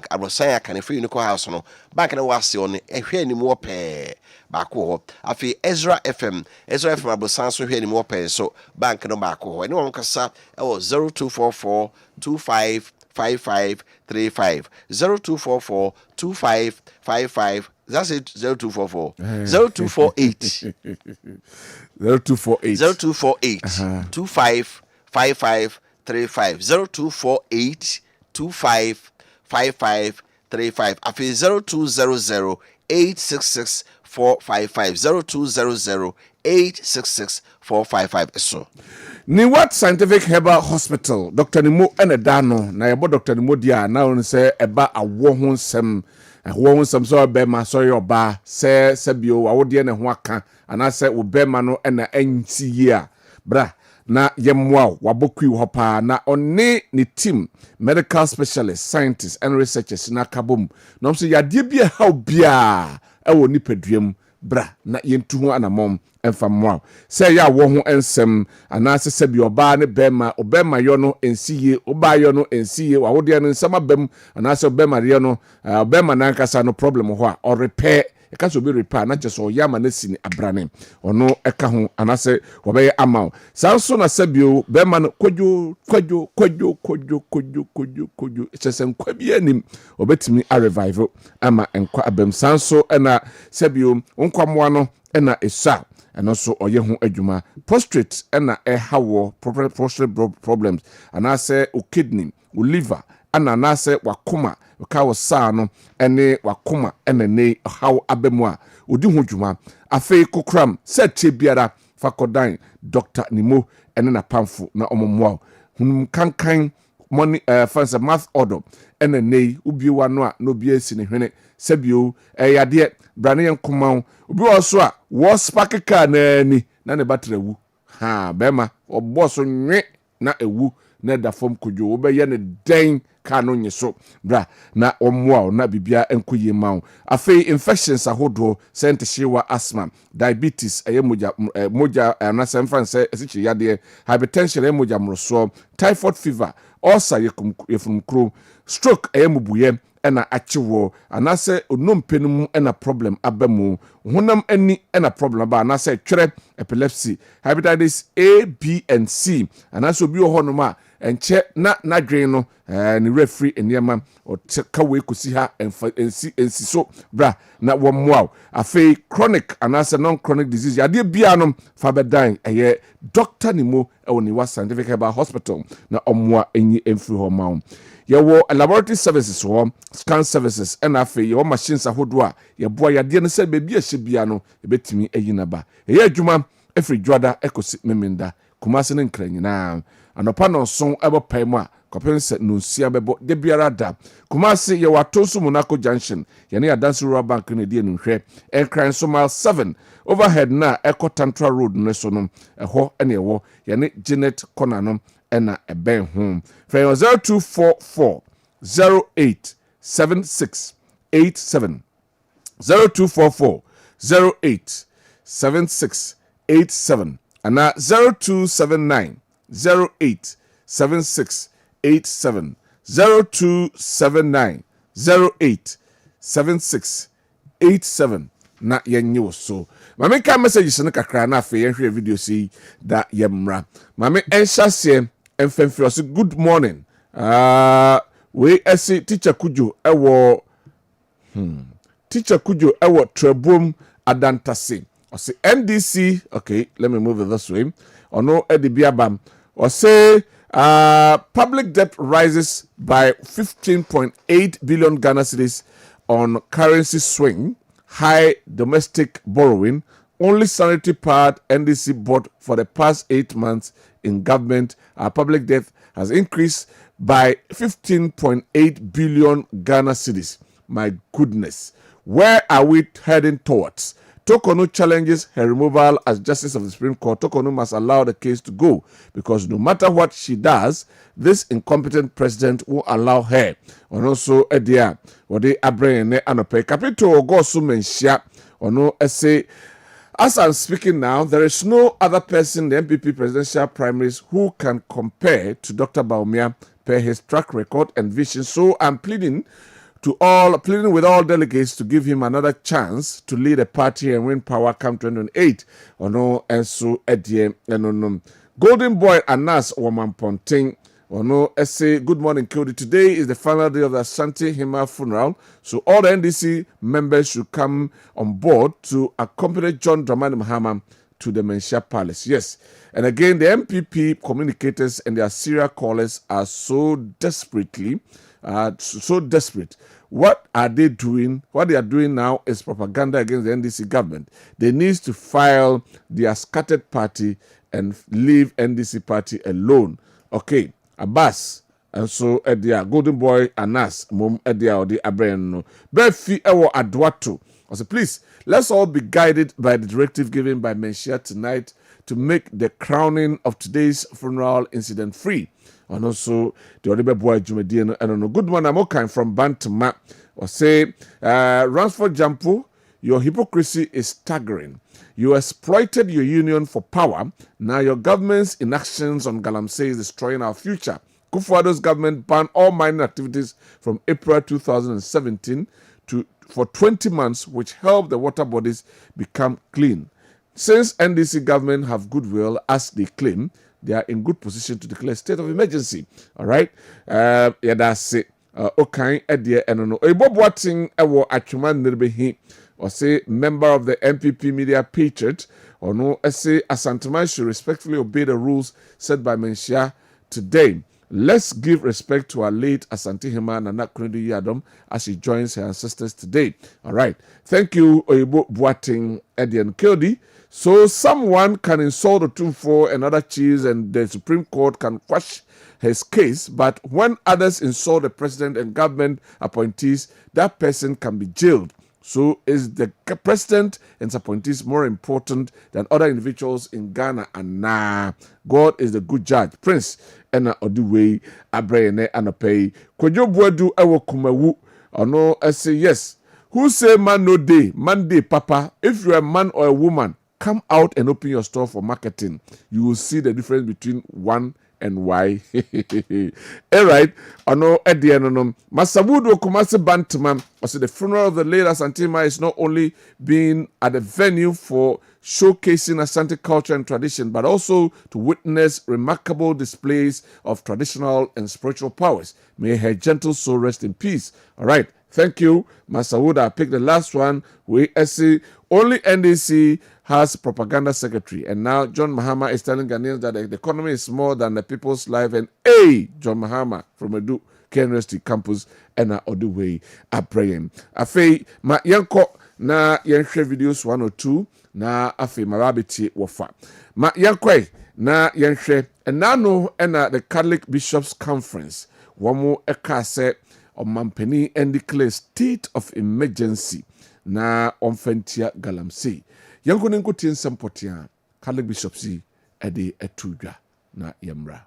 abrosan aka ne free unico house no bank na wase on ehwe ni mo pe ba ko ho afi Ezra FM abrosan so hwe ni mo pe so bank no ba ko ho ni won kasa e wo 0244 255535 0244 2555 that's it 0244 0248 0248 255535 0248 255535 afi 0200 866 455 0200 866 455 so Ni what scientific herbal hospital Dr. Nimo ene dano na yebo Dr. Nimo dia na on se eba awo ho nsem so be ma so yoba se bio awode ne ho aka ana se wo be ma no ena anti yia bra na yemwa wabokwi ho pa na oni ni team medical specialists scientists and researchers na kabom no so yade bia how bia ewo nipaduam bra na yentu ho anamom emfa mwa se ya wo ho ensem ana se bi oba ne bema obema yo no ensiye oba yo no ensiye wa wode no nsama bam ana se obema re no obema na nkasa no problem ho a or repair e ka so be repair na jeso yama na sini abrane ono eka ho ana se obeye ama sanso na se bio bema no kwadwo chesen kwabia nim obetimi a revival ama enkwa abam sanso na se bio nkwamwa no na esa and also oye ho adwuma prostate na hawo prostate problems and I say o kidney o liver and I say wakoma ka wo sa no ene wakoma ene ne hawo abemu a odi ho dwuma afei kokram set biara fakodan Dr. Nimo ene na pamfo na omomwa hunum kankan money fancy math order ene ne ubiewa no a no bia si ne hwene sabio yade brane yankoma obi oso a wo spark car na ni na ne battery wu ha bema oboso nwe na ewu na da fom kodwo wo be ye ne den ka no nyeso bra na omwa na bibia enkoye mawo afei infections ahodo sent shewa asthma diabetes moja na semfanse esichi yade hypertension moja mroso typhoid fever ulcer yefum kro stroke mubuye ena achiwo anase onompenum ena problem abamu honam ani ena problem ba anase twere epilepsy hepatitis A, B and C anase obi ohonoma enche na dwen no ni referee eniema o kawe kosi ha ensi so bra na womwa afei chronic anase non chronic disease ade bia no fa bedan eye Dr. Nimo ewoni wa scientific herbal hospital na omwa enyi emfiri ho mawo yewo laboratory services ho scan services and afei yewo machines ahodo a yeboa yade no se bebi ahye bia no ebetimi eyina ba eye adwuma efiri dwada ekosi memenda kumase ne nkra nyina anopa no son ebo paimu a kopense no nsia bebo de biara da kumase yewo atonso Monaco junction yene adansi rural bank ne die no hwe enkran so mile 7 overhead na Tantra road no so no eho ene ewo yene Janet corner no ena eben home for 0244 087687 0244 7687 and 0279 08 7687 0279 08 7687 na yenyo so mame ka messages no kakra na afi yenhwe video si da yemra mame enhyase emfemfiro good morning we esi teacher Kujo ewo teacher Kujo ewo trebom adantase or say NDC. Okay, let me move it this way. Or no Edibiabam. Or say public debt rises by 15.8 billion Ghana cedis on currency swing, high domestic borrowing, only sanitary pad NDC bought for the past 8 months in government. Our public debt has increased by 15.8 billion Ghana cedis. My goodness. Where are we heading towards? Tokonu challenges her removal as Justice of the Supreme Court. Tokonu must allow the case to go because no matter what she does, this incompetent president will allow her. And also, Edia, what they are bringing anope. Capito go sumenshia. Ono say, as I'm speaking now, there is no other person in the MPP presidential primaries who can compare to Dr. Bawumia per his track record and vision. So I'm pleading with all delegates to give him another chance to lead a party and win power come 2028. Ono enso edie enonom. Golden Boy Anas Wamamponting. Ono say good morning, Kodi. Today is the final day of the Ashanti Hima funeral, so all the NDC members should come on board to accompany John Dramani Mahama to the Menchia Palace. Yes, and again, the MPP communicators and their serial callers are so desperate. What are they doing? What they are doing now is propaganda against the NDC government. They need to file their scattered party and leave NDC party alone. Okay, Abbas. And so, Edia, Golden Boy, Anas, Mum, Edia, or the Abreno. Befi, Ewo, Adwato. I said, please, let's all be guided by the directive given by Menchia tonight to make the crowning of today's funeral incident free. And also, the other boy, Jumedian, and good one, I'm okay from Bantama. Or say, Ransford Jampo, your hypocrisy is staggering. You exploited your union for power. Now your government's inactions on Galamsey is destroying our future. Kufuor's government banned all mining activities from April 2017 for 20 months, which helped the water bodies become clean. Since NDC government have goodwill, as they claim, they are in good position to declare state of emergency. All right? Yeah, that's it. Okay, Edia, and no. Bob Watting, Ewo Achuman Nirbehi, or say member of the MPP Media Patriot, or no, say Asanteman should respectfully obey the rules set by Menchia today. Let's give respect to our late Asante Hima Nana Kundi Yadom as she joins her ancestors today. All right. Thank you, Oyibo Boating Edian Kodi. So someone can insult the 2-4 and other chiefs and the Supreme Court can quash his case, but when others insult the president and government appointees, that person can be jailed. So is the president and appointees more important than other individuals in Ghana? And nah, God is the good judge. Prince Ena Oduwei Abrene Anopei Kwadwo Buadu Ewo Kumawu. Ono say yes. Who say man no day? Man day, Papa. If you're a man or a woman, come out and open your store for marketing. You will see the difference between one and why. All right. Ono Edianonom. Masabudu Kumasi Bantman. I said the funeral of the late Asante Hima is not only being at a venue for showcasing Asante culture and tradition, but also to witness remarkable displays of traditional and spiritual powers. May her gentle soul rest in peace. All right. Thank you, Masawood. I picked the last one. We see only NDC has propaganda secretary, and now John Mahama is telling Ghanaians that the economy is more than the people's life. And John Mahama from Edu University campus, and Oduwei Abraham. Afei ma yanko na yenhwe videos 102 na afei marabiti wofa. Ma yankwe na yenhwe enano ena the Catholic Bishops Conference. Wamo eka se Omampeni and declare state of emergency na omfentia Galamsey. Yanko nenko tien sampotia Catholic Bishops ede etudwa na yemra.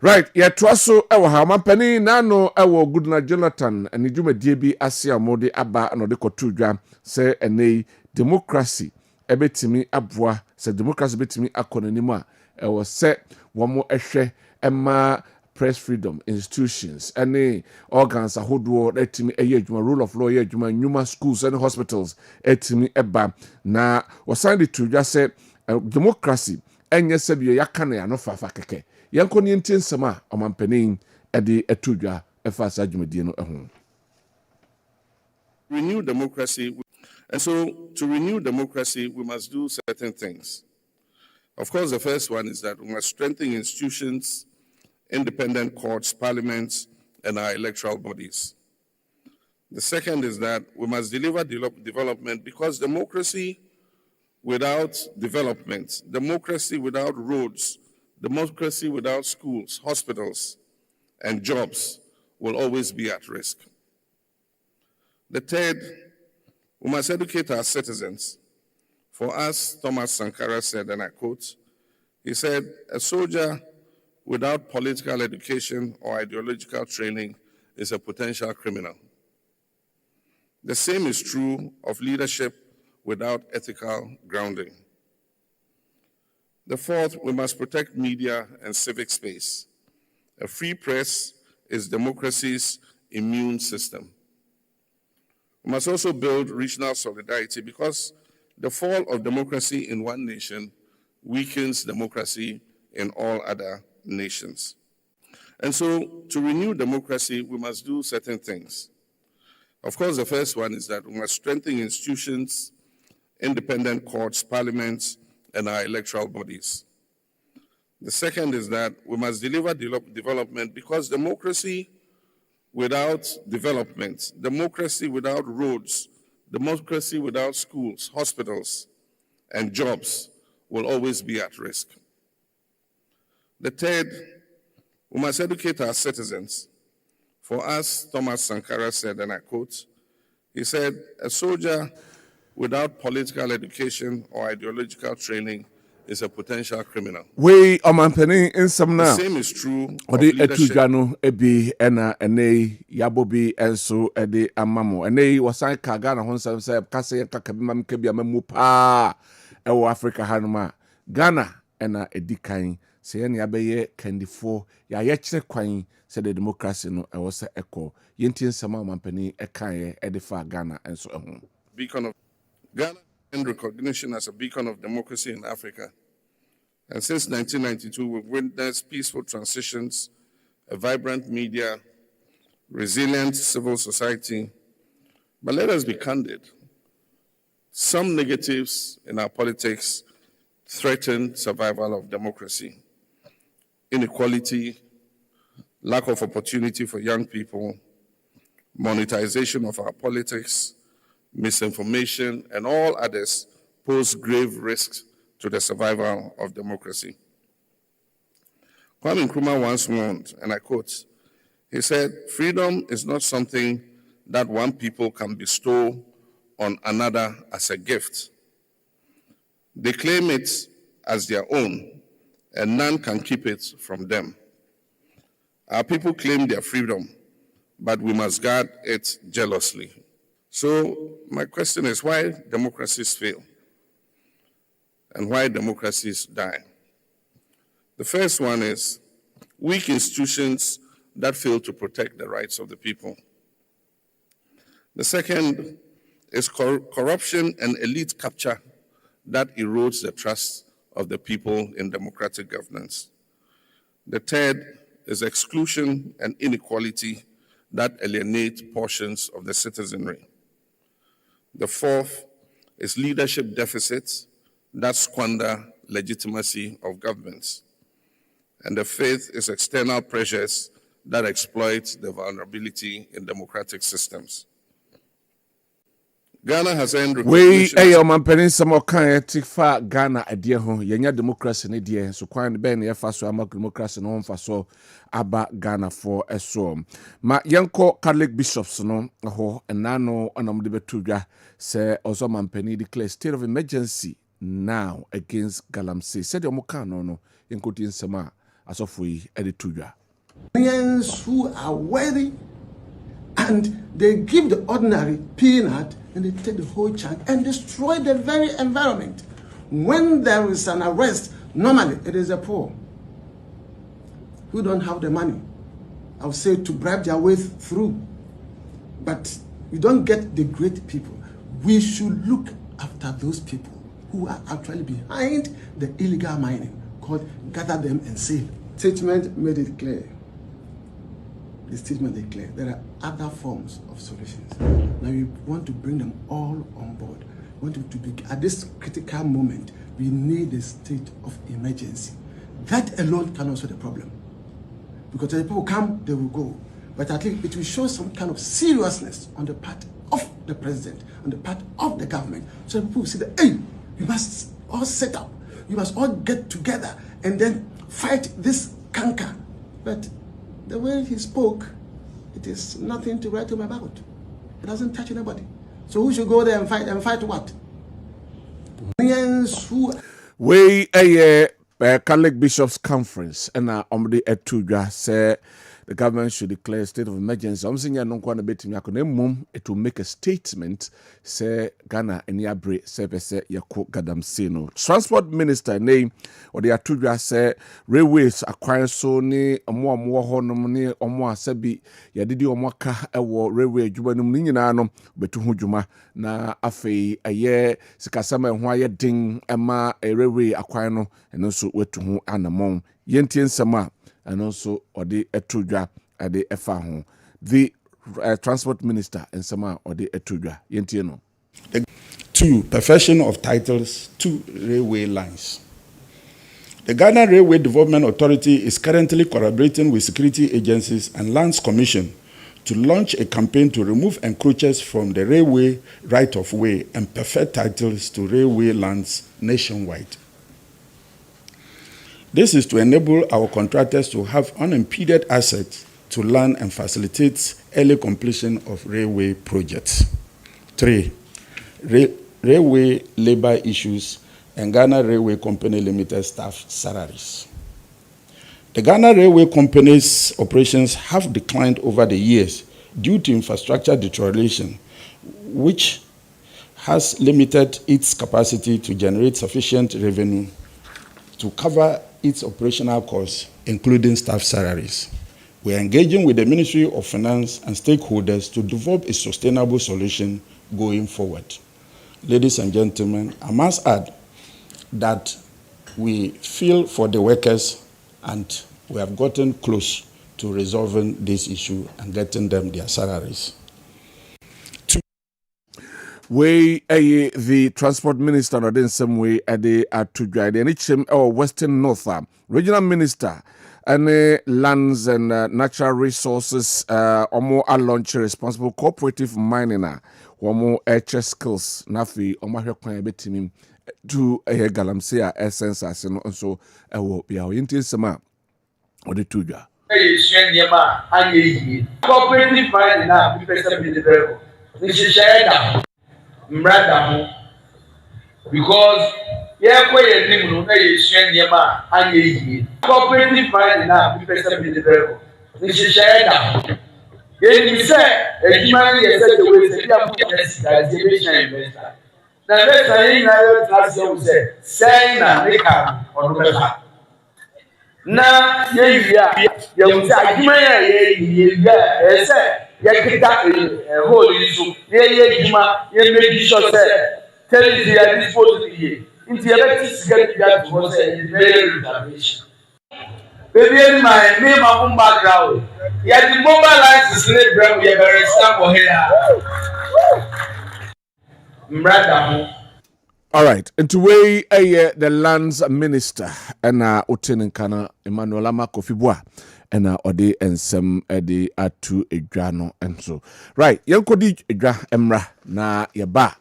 Right, yɛ toa so ɛwɔ ha mampani nano ɛwɔ Goodluck Jonathan ɛne dwumadie bi ase a mode aba na ɔde kɔto dwa sɛ ɛnɛ democracy ɛbɛtumi aboa sɛ democracy bɛtumi akɔ n'anim a ɛwɔ sɛ wɔn ɛhwɛ ɛma press freedom institutions ɛne organs ahodoɔ ɛtumi ɛyɛ adwuma rule of law ɛyɛ adwuma nnwuma schools ɛne hospitals ɛtumi ɛba na wɔsan de to dwa sɛ democracy ɛnyɛ sɛ bi yɛaka no ano fafa kɛkɛ yɛnkɔ ne yɛntie nsɛm a ɔmampanin ɛde ɛto dwa ɛfa saa dwumadie no ɛho. Renew democracy. And so, to renew democracy, we must do certain things. Of course, the first one is that we must strengthen institutions, independent courts, parliaments, and our electoral bodies. The second is that we must deliver development, because democracy without development, democracy without roads, democracy without schools, hospitals, and jobs will always be at risk. The third, we must educate our citizens. For us, Thomas Sankara said, and I quote, he said, "A soldier without political education or ideological training is a potential criminal." The same is true of leadership without ethical grounding. The fourth, we must protect media and civic space. A free press is democracy's immune system. We must also build regional solidarity, because the fall of democracy in one nation weakens democracy in all other nations. And so, to renew democracy, we must do certain things. Of course, the first one is that we must strengthen institutions, independent courts, parliaments, and our electoral bodies. The second is that we must deliver development, because democracy without development, democracy without roads, democracy without schools, hospitals, and jobs will always be at risk. The third, we must educate our citizens. For us, Thomas Sankara said, and I quote, he said, "A soldier without political education or ideological training is a potential criminal." We ɔmampanin nsɛm na The same is true of ɔde ɛto leadership. dwa no ebi ɛna ɛnɛ yabɔ bi ɛnso ɛde ama mo ɛnɛ wɔsan ka Ghana ho nsɛm sɛ kasa yɛ kaka bi mam kabi amamu paa ɛwɔ Africa hanom a Ghana ɛna ɛdi kan sɛ yɛn yabɛyɛ kandifoɔ yɛayɛ kyerɛ kwan sɛ the democracy no ɛwɔ sɛ ɛkɔ yɛntie nsɛm a ɔmampanin ɛkaeɛ ɛde fa Ghana ɛnso ɛho. Beacon of Ghana and recognition as a beacon of democracy in Africa. And since 1992, we've witnessed peaceful transitions, a vibrant media, resilient civil society. But let us be candid. Some negatives in our politics threaten survival of democracy. Inequality, lack of opportunity for young people, monetization of our politics, misinformation, and all others pose grave risks to the survival of democracy. Kwame Nkrumah once warned, and I quote, he said, "Freedom is not something that one people can bestow on another as a gift. They claim it as their own, and none can keep it from them. Our people claim their freedom, but we must guard it jealously." So my question is, why democracies fail and why democracies die? The first one is weak institutions that fail to protect the rights of the people. The second is corruption and elite capture that erodes the trust of the people in democratic governance. The third is exclusion and inequality that alienate portions of the citizenry. The fourth is leadership deficits that squander legitimacy of governments. And the fifth is external pressures that exploit the vulnerability in democratic systems. Ghana has earned We recognition. ɔmampanin nsɛm ɔkaeɛ te fa Ghana ɛdeɛ ho yɛnya democracy ne deɛ so kwan bɛn ne yɛfa so ama democracy no mfa so aba Ghana for ɛso ma yɛnkɔ Catholic bishops no ho ɛna no ɔnam de bɛto dwa sɛ ɔsɔ ɔmampanin declare state of emergency now against Galamsey. Said ɔmo kan no yɛnkɔti nsɛm a asofo yi ede tudwa. Ghanaians who are worthy and they give the ordinary peanut and they take the whole chunk and destroy the very environment. When there is an arrest, normally it is the poor who don't have the money, I would say, to bribe their way through. But we don't get the great people. We should look after those people who are actually behind the illegal mining, called gather them and sell. Statement made it clear. The statement declared there are other forms of solutions. Now we want to bring them all on board. We want to be at this critical moment. We need a state of emergency. That alone cannot solve the problem. Because the people come, they will go. But at least it will show some kind of seriousness on the part of the president, on the part of the government. So people will see that, hey, we must all set up. We must all get together and then fight this canker. But the way he spoke, it is nothing to write home about. It doesn't touch anybody. So who should go there and fight? And fight what? We a Catholic Bishops Conference and omde etudwa say the government should declare a state of emergency. I'm saying no kwa na betimi akona mum it will make a statement say Ghana eni abre say pese yako gadamse no. Transport Minister name or the atudwa say railways acquire so ni omo ho no ni omo asabi yadidi omo ka ewo railway djuma no ni nyina no betu ho djuma na afei aye sikasama ho aye din ema railway acquire no eno so wetu ho anamon yentie nsema and also odi etudwa ade efa ho the transport minister nsema odi etudwa yentie no. 2. Perfection of titles to railway lines. The Ghana Railway Development Authority is currently collaborating with security agencies and Lands Commission to launch a campaign to remove encroachers from the railway right-of-way and perfect titles to railway lands nationwide. This is to enable our contractors to have unimpeded access to land and facilitate early completion of railway projects. 3. Railway labor issues and Ghana Railway Company Limited staff salaries. The Ghana Railway Company's operations have declined over the years due to infrastructure deterioration, which has limited its capacity to generate sufficient revenue to cover its operational costs, including staff salaries. We are engaging with the Ministry of Finance and stakeholders to develop a sustainable solution going forward. Ladies and gentlemen, I must add that we feel for the workers and we have gotten close to resolving this issue and getting them their salaries. We the transport minister no den some way ade atudwa de chem Western North regional minister and lands and natural resources omo a launch responsible cooperative mining omo HS skills nafi omo hwe kwan betimi to galamse a essence ase no so ewo bia oyinti sema ode tudwa cooperative mining na people be develop we should share that mradamu because ye dim no na ye sua niema anye yi cooperative mining na people be develop we should share that ye ni say ejima ni ye say the way say ya put yes guys ye be share investor na investor yin na yo class you say na nika onubeka na ye wia ye mu say ejima ye wia say yakita whole issue ye juma ye make sure say tell you the dispose here into electric get that was a very reservation baby my name and background ya the mobile lines is late brand we very sample here mradamu. All right, and to way the lands minister and Otenenkana Emmanuel Amakofibwa and ode ensem ede atu edwano enso right yankodi edwa emra na yeba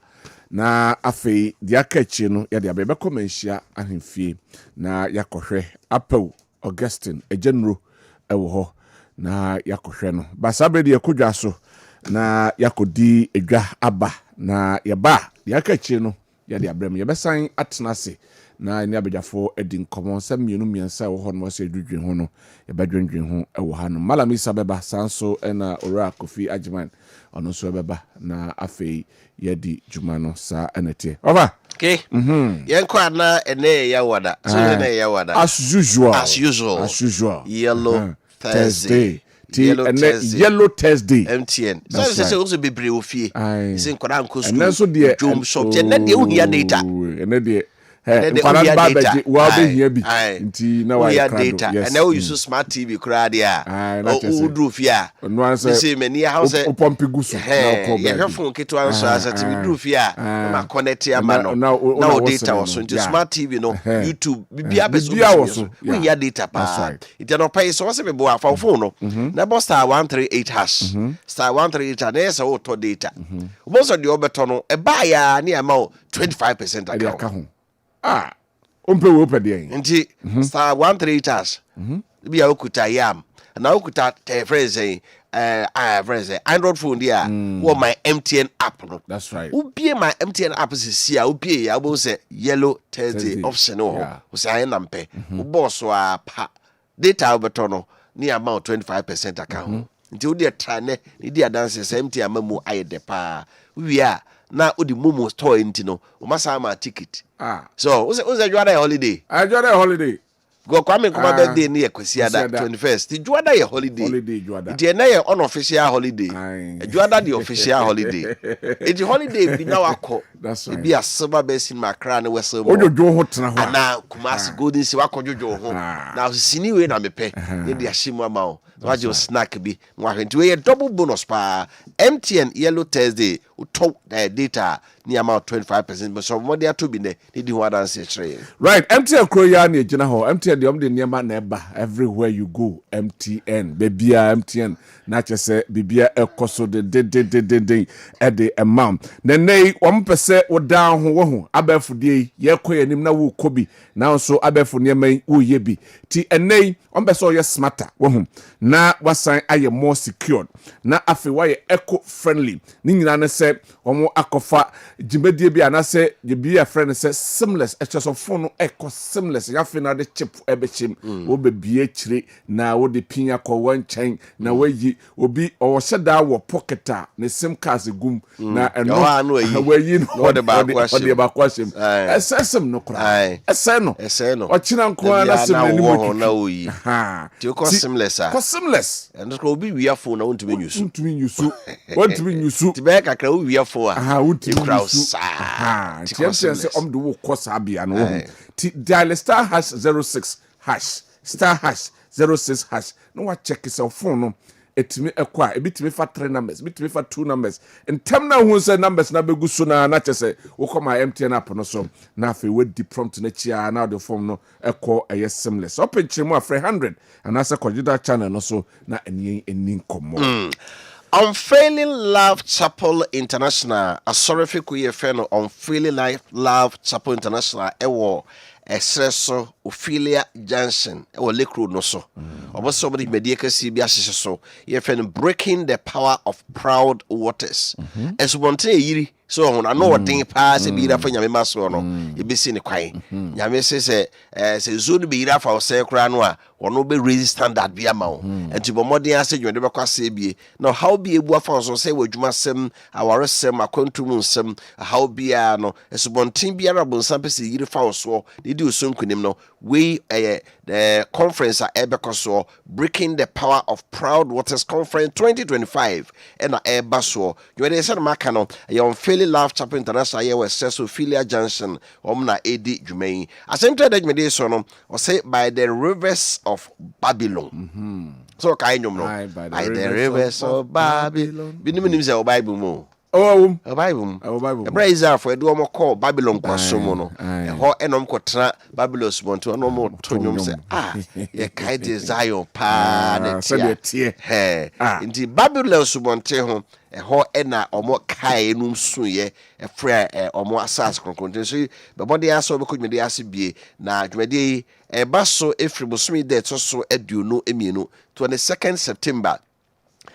na afei dia kachi no ya dia bebe komenhia ahemfie na yakohwe apew Augustine ejenro ewo ho na yakohwe no basabe de yakodwa so na yakodi edwa aba na yeba dia kachi no ya dia brem yebesan atenase na ni abejafo edi nkomo se mienu miensa wo ho no se dwudwen ho no e badwendwen ho e wo ha no Malamisa beba sanso na ora Kofi Agyeman ono so beba na afei yedi juma no sa enete over okay yenko na ene ya wada so ene ya wada as usual yellow Thursday yellow Thursday MTN so say also be bre ofie say nkora nko school and so de jom shop je na de ohia data and de nkora ba beji wa be hia bi nti na wa data and now use smart TV kura dia o do ofie a no say many house o pompi gusu na ko be hwefo keto anso asa TV do ofie a ma connect ya ma no na o data was so smart TV no YouTube bibia be so we ya data pa it no pay so say be bo afa phone no na bo star 138 hash star 138 na say o to data bo so de obeto no e ba ya na ma 25% account ompe wo pede yen nti star 138 hash bi ya okuta yam na okuta phrase phrase Android phone dia wo my MTN app no that's right ubie my MTN app si a ubie ya bo say yellow Thursday option no wo say na mpe wo boss wa pa data obeto no ni amount 25% account nti wo dia trane ni dia dance MTN amamu ayede pa wi a na odi momo store nti no o masa ma ticket so what's Juada holiday Juada holiday go Kwame kuma birthday ni Kwesi Ada 21st the Juada ye holiday Juada the na ye unofficial holiday Juada the official holiday the holiday bi na wako e bi aseba be sin makra na wese mo ojojo ho tena ho na Kumasi Golden si wako jojo ho na sini we na mepe ye de ahyimu ama o waje snack bi nwahwenti we double bonus pa MTN yellow Thursday to data ni amount 25% but so more to be ne di ho dance chere right MTN kroya na ejina ho MTN de omde niema na eba everywhere you go MTN bebia MTN na chese bibia ekoso de e de amount nenei ompese wo down ho wo ho abafudie ye koyanim na wo kobi na so abafu niema wo ye bi ti enei ompese o ye smarter wo ho na wasan aye more secured na afi wa ye eco friendly ni nyina ne se omo akofa jimedie bi anase ye bi ya friend se seamless extra phone eco seamless ya fi na de chip ebechim wo be bie chire na wo de pinya ko wanchen na wayi obi o sheda wo pocket a ne sim card gum na eno wayi no de ba kwashim esesem no kra ese no o china nko na sim na ni na oyi ti ko seamless and so obi wi phone na wontumi nyusu ti be kakra wo wi phone a ti se omdo wo kosa bia no ti dial star hash 06 hash star hash 06 hash no wa check yourself phone no etimi ekwa ebitimi fa 3 numbers ebitimi fa 2 numbers entem na hu se numbers na begu so na chese wo koma MTN app no so na afi we di prompt na chia na the form no ekọ eye seamless open chimo afre 100 and asa kojida channel no so na eni komo Unfailing Love Chapel International asorifi ku ye fe no Unfailing Love Chapel International ewo Esreso Ophelia Junction ewo Lake Road no so oboso body mediaka si bi ahye so ye fe no Breaking the Power of Proud Waters esubonte yiri so na no odin pa se bi rafa nyame maso no e be si ne kwan nyame se zone bi rafa o se kra no a ono be raise standard bi ama o enti bo modern ase dwede be kwase bie no how bi ebu afa so se wadwuma sem aware sem akwantum sem how bia no esubonten bi ara bon sam pese yiri fa so di osonkunim no we the conference a ebekoso Breaking the Power of Proud Waters Conference 2025 and ebaso you dey say maka no your Unfailing Love Chapel International ye was Ophelia Junction omna edi dwumayi asentwe da dwumade so no o say by the rivers of Babylon so kai nyom no by the rivers of Babylon binim say Bible mo Bible Bible for do mo call Babylon kwasomo no ho enom kotra Babylon subonto no mo tonyom say ye kai desire pa na tie inti Babylon subonte ho ho ena omo kai num suye frɛ omo asas konkron so bebode aso be kodwede ase bie na dwede eba so efribosumi de to so aduonu emienu 22nd September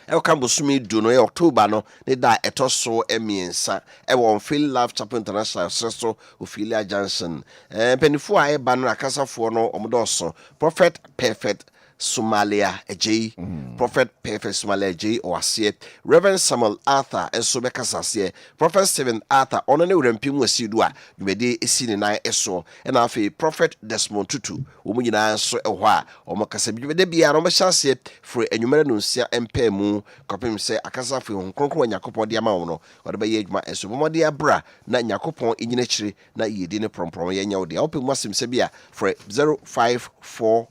ɛwɔ bosome du no October no ne da ɛtɔ so emiensa ɛwɔ Feel Love Chapel International so Ophelia Johnson penifo a ɛba no akasafoɔ no ɔmodɔso Prophet Perfect Somalia Ejay, Prophet Perfect Somalia Ejay Owasie, Reverend Samuel Arthur enso bekasasie, Prophet Stephen Arthur ono ne urempim wasidua, yumede esini na eso, and afi Prophet Desmond Tutu, omu nyina so ɛhɔ a ɔmo kasa bi yumede bia no bɛhyase for enwumere no nsia empa mu kopim se akasa fi honkronkron Yakopɔn de ama wo no, ɔde bɛyɛ adwuma enso bomode abra na Yakopɔn enyina kyire na yedi ne promprom yɛ nya wo de. Opim wasem se bia for 054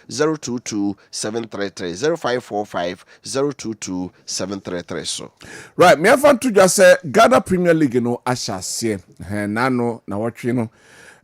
022 733 0545 022 733 so right me afan to just say Ghana Premier League no ahyase nano na watwe no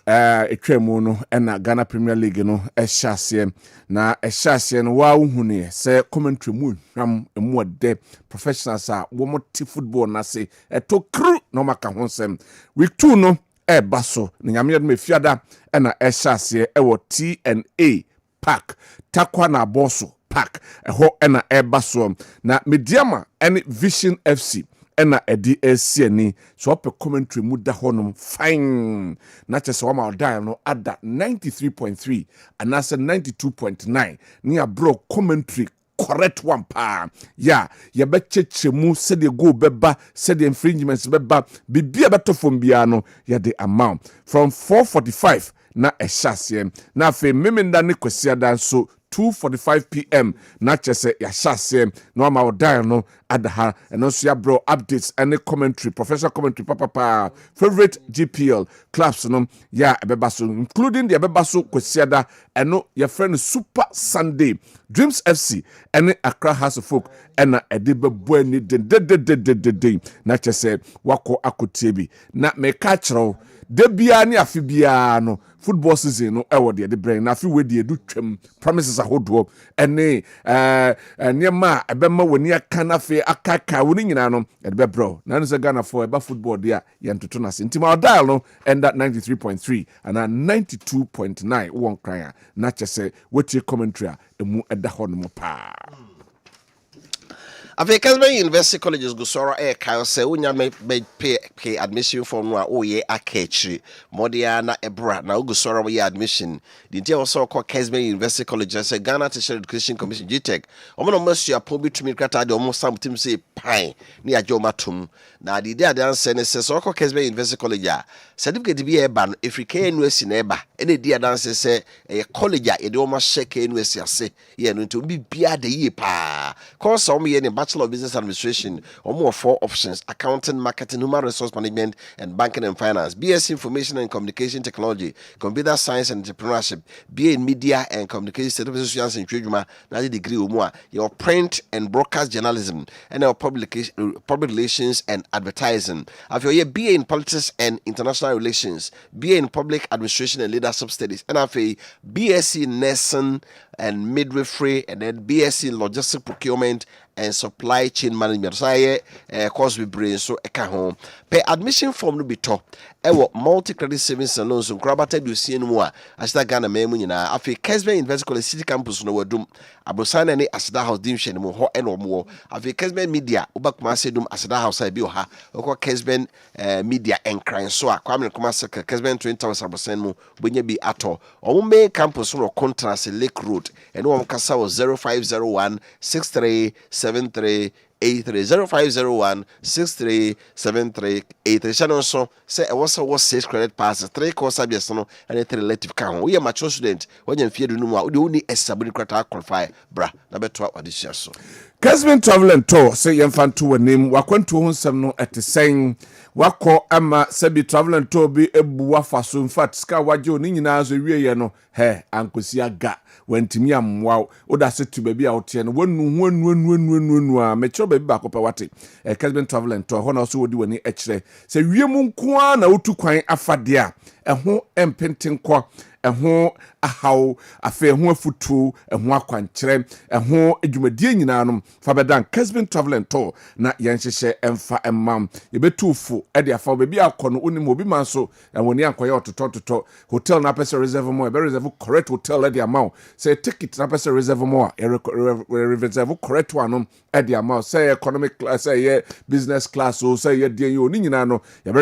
etwemu no na Ghana Premier League no ahyase na ahyase no wa uhune say commentary mu hwam emu ode professionals a wo moti football na se eto kru no maka ho nsem week 2 no baso na nyame yedme fiada na ahyase ewo TNA Park Takwa na Boso Park eho ena baso na Mediama ene Vision FC ena edi esiani so ope commentary mu da honom fine na chese wa ma dial no ada 93.3 and asa 92.9 near bro commentary correct one pa ya be chechemu said the go beba said the infringements beba bibia beto from biano ya the amount from 4:45 na ehasiem na afi memenda ne kwasiada so 2:45 p.m. na chese ya hyasiem no ma dial no adaha and also ya bro updates and commentary professional commentary papa favorite GPL clubs no ya ebebaso including the ebebaso kwasiada eno your friend Super Sunday Dreams FC and Accra House of Folk and edibe boani de na chese wako akotiebi na me kachro de bia ne afibia no football season no ewo de brain na afi we de edu twam promises ahodo ene niema ebema woni aka na afi akaka woni nyina no ebe bro na no se Ghana for eba football dia ye ntoto na se ntima dial no and that 93.3 and 92.9 won kran na chese wetie commentary emu eda ho no pa Afi Kessben University Colleges go soro ka say unya me pay admission form no a oye akechiri modia na ebra na go soro ye admission the ntia also call Kessben University Colleges say Ghana Tertiary Education Commission GTEC omo no masu apo bitumi krata de omo samtim say pan ni ajo matum na the day adan say ne say so call Kessben University College a certificate bi e ba no Africa University na e ba e de dia adan say e college a e de omo shake University ase ye no nti obi bia de ye pa course omo ye ne Bachelor of Business Administration, or more 4 options: accounting, marketing, human resource management, and banking and finance. BS Information and Communication Technology, computer science and entrepreneurship. BA in media and communication, statistics and trade. Another degree or more. Your print and broadcast journalism, and our public relations and advertising. After your BA in politics and international relations, BA in public administration and leadership studies, and after BSc in nursing and midwifery, and then BSc in logistic procurement and supply chain management. So course we bring so eka home pay admission form no be top multi credit savings and loans so grabata do see no more as that Ghana memu nyina afi Kessben University College City Campus no wadum abosana ne asda house dim hye no ho eno mo afi Kessben Media ubakuma sedum asda house bi oha okọ Kessben Media enkran so akwame kuma se Kessben 20% mu bonya bi ato omo main campus no contrast Lake Road and one kasa 0501 63 73 0501 63 73 83 channel so say e was 6 credit passes 3 course subjects no and 3 relative can we mature student when you fear no mu we only established criteria qualify bra na beto addition so Kessben Travel and Tour say yemfa to name wakwantu ho nsem no etesen wako ama sebi Travel and Tour bi ebu wafa so in fact ska waje oni nyina so wieye no he ankosi aga wantimi amwa oda setu baby a wote no wonu a mecho baby ba kopa wate Kessben Travel and Tour ho na so wodi wani ekire se wiemu nko a na wotu kwan afade a ɛho empentenkɔ ɛho ahaw afa ɛho afutu ɛho akwankyerɛ ɛho adwumadie nyinaa no fa bɛdan Kessben Travel and Tour na yɛnhyehyɛ ɛmfa ɛmam yɛbɛtufo ɛde afa baabi akɔ no onim obi man so ɛwɔni ankɔyɛ ɔtotɔ hotel na pɛsɛ reserve mo ɛbɛ reserve correct hotel ɛde amount say ticket na pɛsɛ reserve mo a reserve correct one no the amount say economic class say business class so say ye dey you ni nyina no ye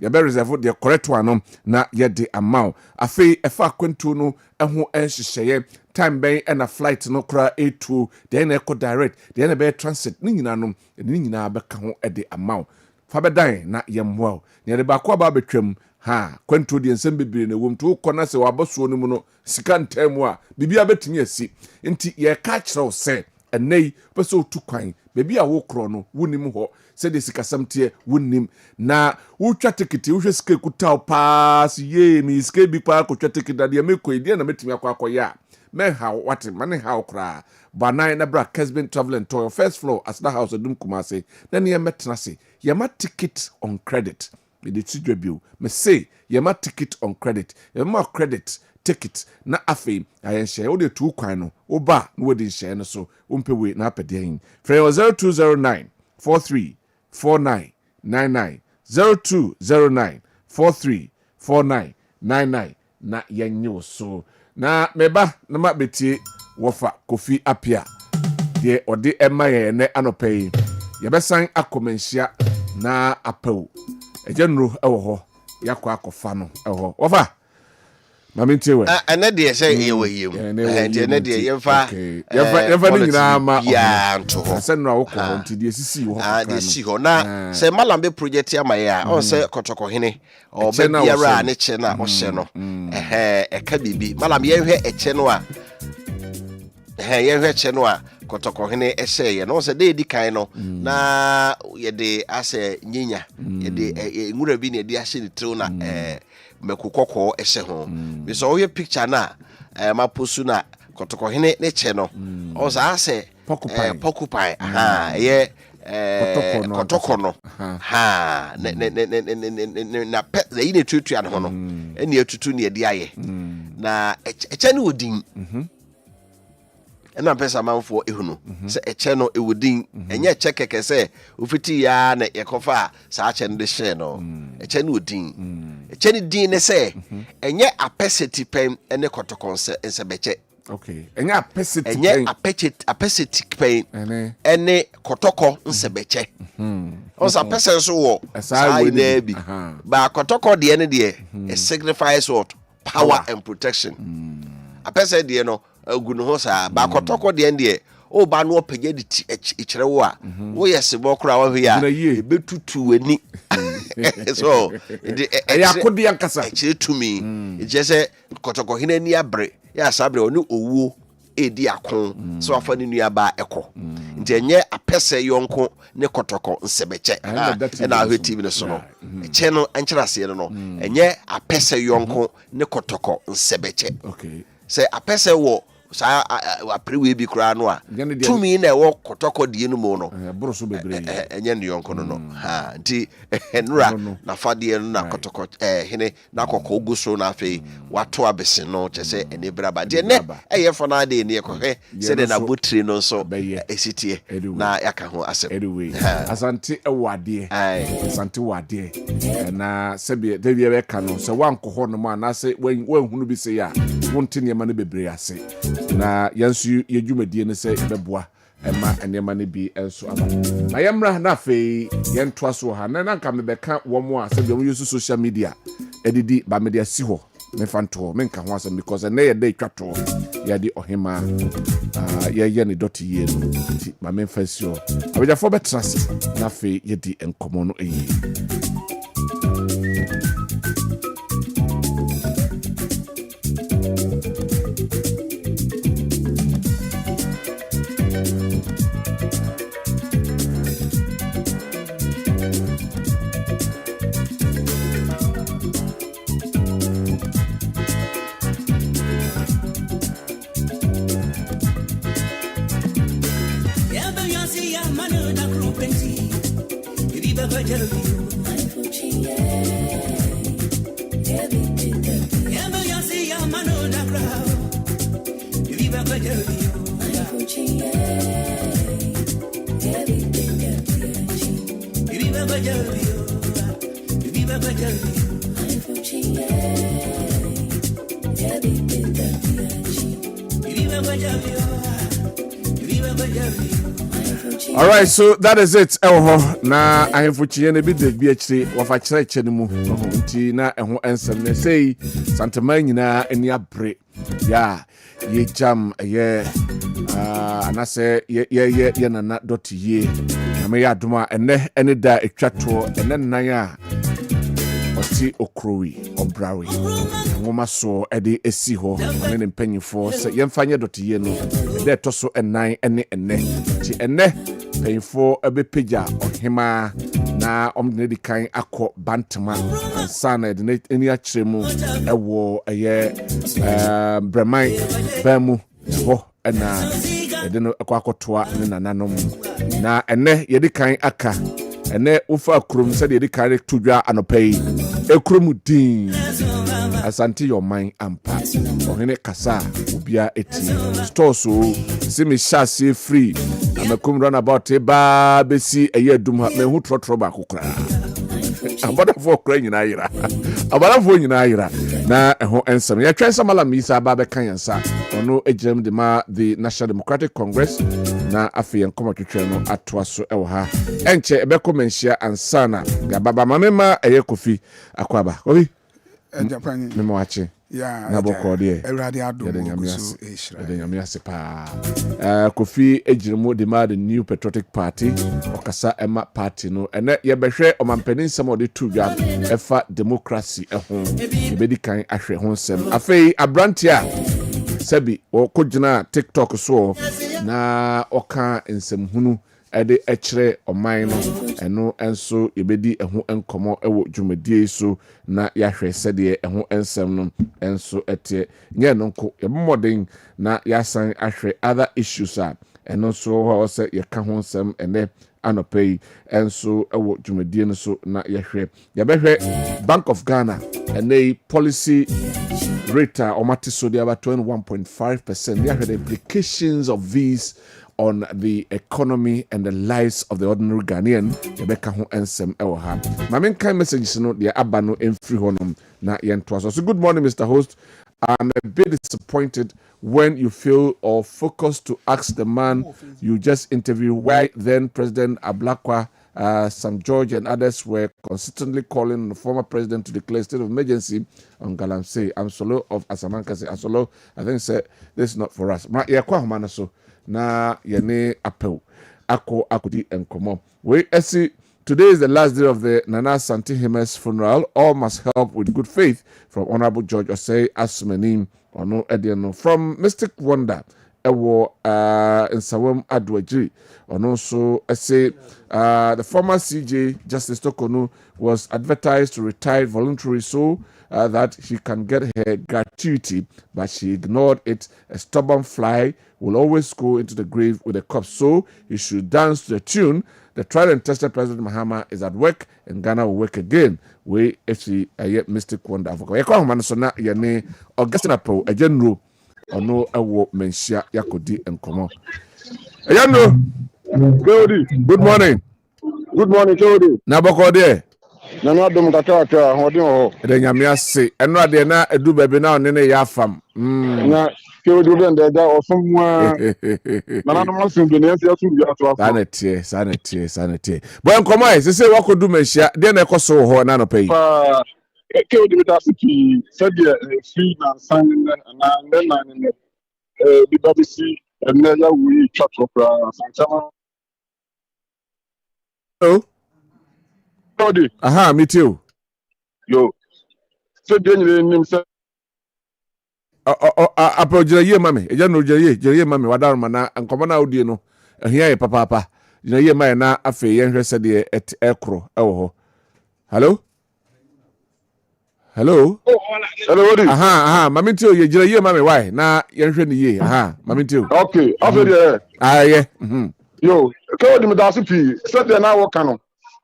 be reserve the correct one na ye the amount afei efa kwantu no ho enhyehyeye time ben and a flight no kra A2 then eco direct then be transit ni nyina be ka ho the amount fa be dan na ye mwa ne de ba kwa ba betwam ha kwantu de nsem bibire na wom to kona se waboso no mu no sika ntamu a bibia betumi asi nti ye ka kyerɛw se enei pese otu kwan bebi a wo kro no wonim ho se de sikasam tie wonim na wo twa ticket wo hwe sika kutaw pass ye mi sika bi pa ko twa ticket da de mekɔ edi na metumi akɔya me ha what mane ha okra banai na bra Kessben travel and tour first floor as the house adum kumase na ne metena se ye ma ticket on credit me de tidwabio me say ye ma ticket on credit ye ma credit ticket na afei ayen share wo de tu kwan no wo ba no wo de share no so wo mpewe na apede hin free 0209 434999 0209 434999 na yenyo so na meba na mabeti wofa Kofi Apia de ode ema ye ne anopai ye besan akomanhia na apew ejenru ewo ho yakwa akofa no ewo wofa mamintewe ana de say ye wayem ana de yemfa ni nyina ma ya nto sen na wokɔ nti de sisi wo ha de si ho na say malambe project amaye a on say kotoko hene o be biara ne che na o hye no eka bibi malam ye hwe eche no a ye hwe eche no a kotoko hene ehye ye no say de di kan no na ye de ase nyinya ye de ngura bi ne de ahye ni tru na mekukoko ehye ho bi so ye picture na maposu na kotoko hene ne che no o sa ase porcupine ye kotoko no ha na pet the ine tutu an ho no ene atutu ne de aye na eche ne odin ena pesa manfo ehunu se eche no ewodin enye eche keke se ofiti ya na yekofa sa ache no de hye no eche ne odin eche ne din ne se enye apesity pen ene kotoko nse beche. Okay. Enya apesity pain. Ene kotoko nsebeche. Osa person so wo. Sai na bi. Ba kotoko de ene de it signifies what? Power and protection. A person de no agunu ho sa ba kotoko de ene de o ba no pege de ikire wo a wo yese bo kra wo hwe a ebetutu wani. So ya kodi yankasa ikire to me. It just say kotoko hina ni abre. Ya sabre onu owo edi akon so afa ni nuaba eko nti enye apese yonko ne kotoko nsebeche na ahweti bi ne so no eche no enkyerase no enye apese yonko ne kotoko nsebeche. Okay, se apese wo sa aprewe bi kura no a tumi na ewo kotoko die no mo no boroso bebre enye ne yonko no ha nti enura na fade no na kotoko hene na kokko guso na afei wato abese no chese ene braba de ne eyefo na de ne ekohe se de na botire no so esitie na yaka ho asem asante ewade asante wade na sebe de bi be ka no se wankoho no ma na se wanhunu bi se ya wonte ne ma no bebre ase na yansu yedwumadie ne se beboa ema enema ne bi enso aba na yemra na fe yentoa so ha na nka mebeka womo a se bi use social media edidi ba media si ho me fanto me nka ho asem because na ye dey twato ye di ohema ye ne dot ye no ti ma me fasio abeja for betrust na fe ye di enkomo no eyi. Viva All right, so that is it. Na I have fuchi na bi de bi akire wa fa kire kire mu. Nti na eho ensem na sei Santa Manyina eni abre. Ya ye jam ye anase ye nana dot ye. Na me ya duma ene da etwato ene nan a oti okrowi obrawi. Ngoma so ede esi ho ene mpanyifo se yemfanye dot ye no de toso enan ene ti ene payfo abepeja ohima na omde di kan akọ bantama ansana de eni akyeremu ewo eye bremai bamu ho na de no akọ ne nananom na ene ye di kan aka ene ufa krum se de di kan tudwa anopai ekrum din asante your mind ampa ohene kasa obia eti store so simi shase free amakum run about ba besi eye dum ha me hu trotro ba kokra abada fo kra nyina yira abada fo nyina yira na eho ensem ya twensa mala misa ba be kan yansa ono ejirem de ma the National Democratic Congress na afi nkoma twetwe no atoa so ewo ha enche ebe komenhia ansana ga baba mamema eye kofi akwaba obi Japan memo ache ya na bokode Erade ado de nyamia sepa kofi ejiremu de ma the New Patriotic Party okasa ema party no ene ye behwe omampanin sem ode tudwa efa democracy ehon ebedi kan ahwe ho sem afei abrantia sabi okogina TikTok so na oka nsem hunu ede ekire oman no eno enso ebedi eho enkomo ewo dwumadie so na yahwe sede eho ensem no enso ete nye no nko emoden na yasan ahwe other issues a eno so ho se yeka ho nsem ene anopei enso ewo dwumadie no so na yahwe yabehwe Bank of Ghana ene policy rate omati so dey about 21.5%. There are the implications of these on the economy and the lives of the ordinary Ghanaian. Rebecca ho ensem ewo ha. Mamen kind messages no dey abano emfri honom na yentwa. So good morning, Mr. Host. I'm a bit disappointed when you feel or focus to ask the man you just interviewed why then President Ablakwa, St. George and others were consistently calling on the former president to declare state of emergency on Galamsey. I'm solo of Asamanka say Asolo. I think say this is not for us. Ma yakwa humana so na yene apel ako akudi enkomo. We see today is the last day of the Nana Santihimes funeral. All must help with good faith from Honorable George Osei Asumanim Ono Ediano from Mystic Wonder. Ewo in Sawam Adwajiri. And also, the former CJ, Justice Tokonu, was advertised to retire voluntarily so that she can get her gratuity, but she ignored it. A stubborn fly will always go into the grave with a corpse, so he should dance to the tune. The tried and tested President Mahama is at work, and Ghana will work again. We actually Mystic Wonder. Yane Augustine Apo, a general, or no, menshia yakodi and komo. Ayano. Good morning. Good morning, Jody. Nabokode. Nana dum kata hodin ho. De nyamia se. Eno ade na edu bebe na one ne yafam. Na Jody ben de da osomwa. Nana no masin de ne asu bi ato afọ. Sanete. Boy nkomo e se wakodu mehia de na ekoso ho na no pay. Jody bi da sipi said free na san na the BBC and then we chat up Hello. Jody. Aha, me too. Yo. So then you say apojira ye mame. Eja no jere mame wadar mana nkomo na odie no. Ehia ye papa. Jina ye mame na afe ye hwese de ekro ewo ho. Hello? Hello? Hello, Odi. Aha, mame too ye jere ye mame why? Na ye hwe ni ye. Aha, mame too. Okay, after there. Yeah. Yo, Jody me da sipi said there na work no.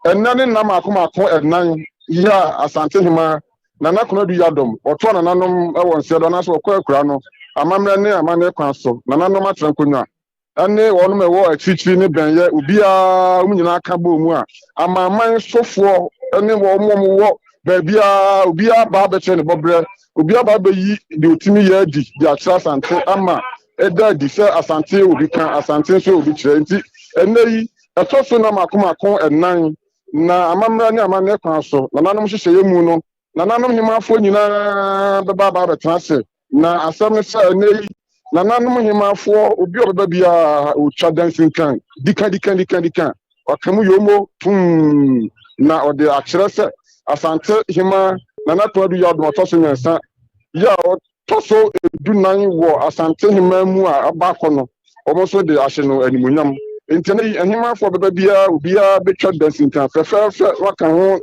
And none na makoma and nine ya asante hima na nakuna du yadom oto na nanom e won se do na so kwakura no amamre ne amane kwan so na nanom atrankonwa ane wonu me wo achichiri ne benye ubia umunyina aka bo mu a amaman sofo ane wo wo babia ubia ba be che ne bobre ubia ba be yi de otimi ya di di atra asante ama eda di se asante obi kan asante so obi kire nti enei etoso na makomako enan na amamra ni amane kwan so na nanom hyehyɛ mu no na nanom himafo nyina beba ba betrase na asɛm ne sɛ enei na nanom himafo obi obeba bia o twa dancing kan dika okamu yomo na ode akyerɛ sɛ asante hima na nato adu ya do toso nyansa ya toso edunan wo asante hima mu a abakɔ no omo so de ahye no animunyam ntene himafo beba bia obia betwa dancing kan fɛfɛɛfɛ waka ho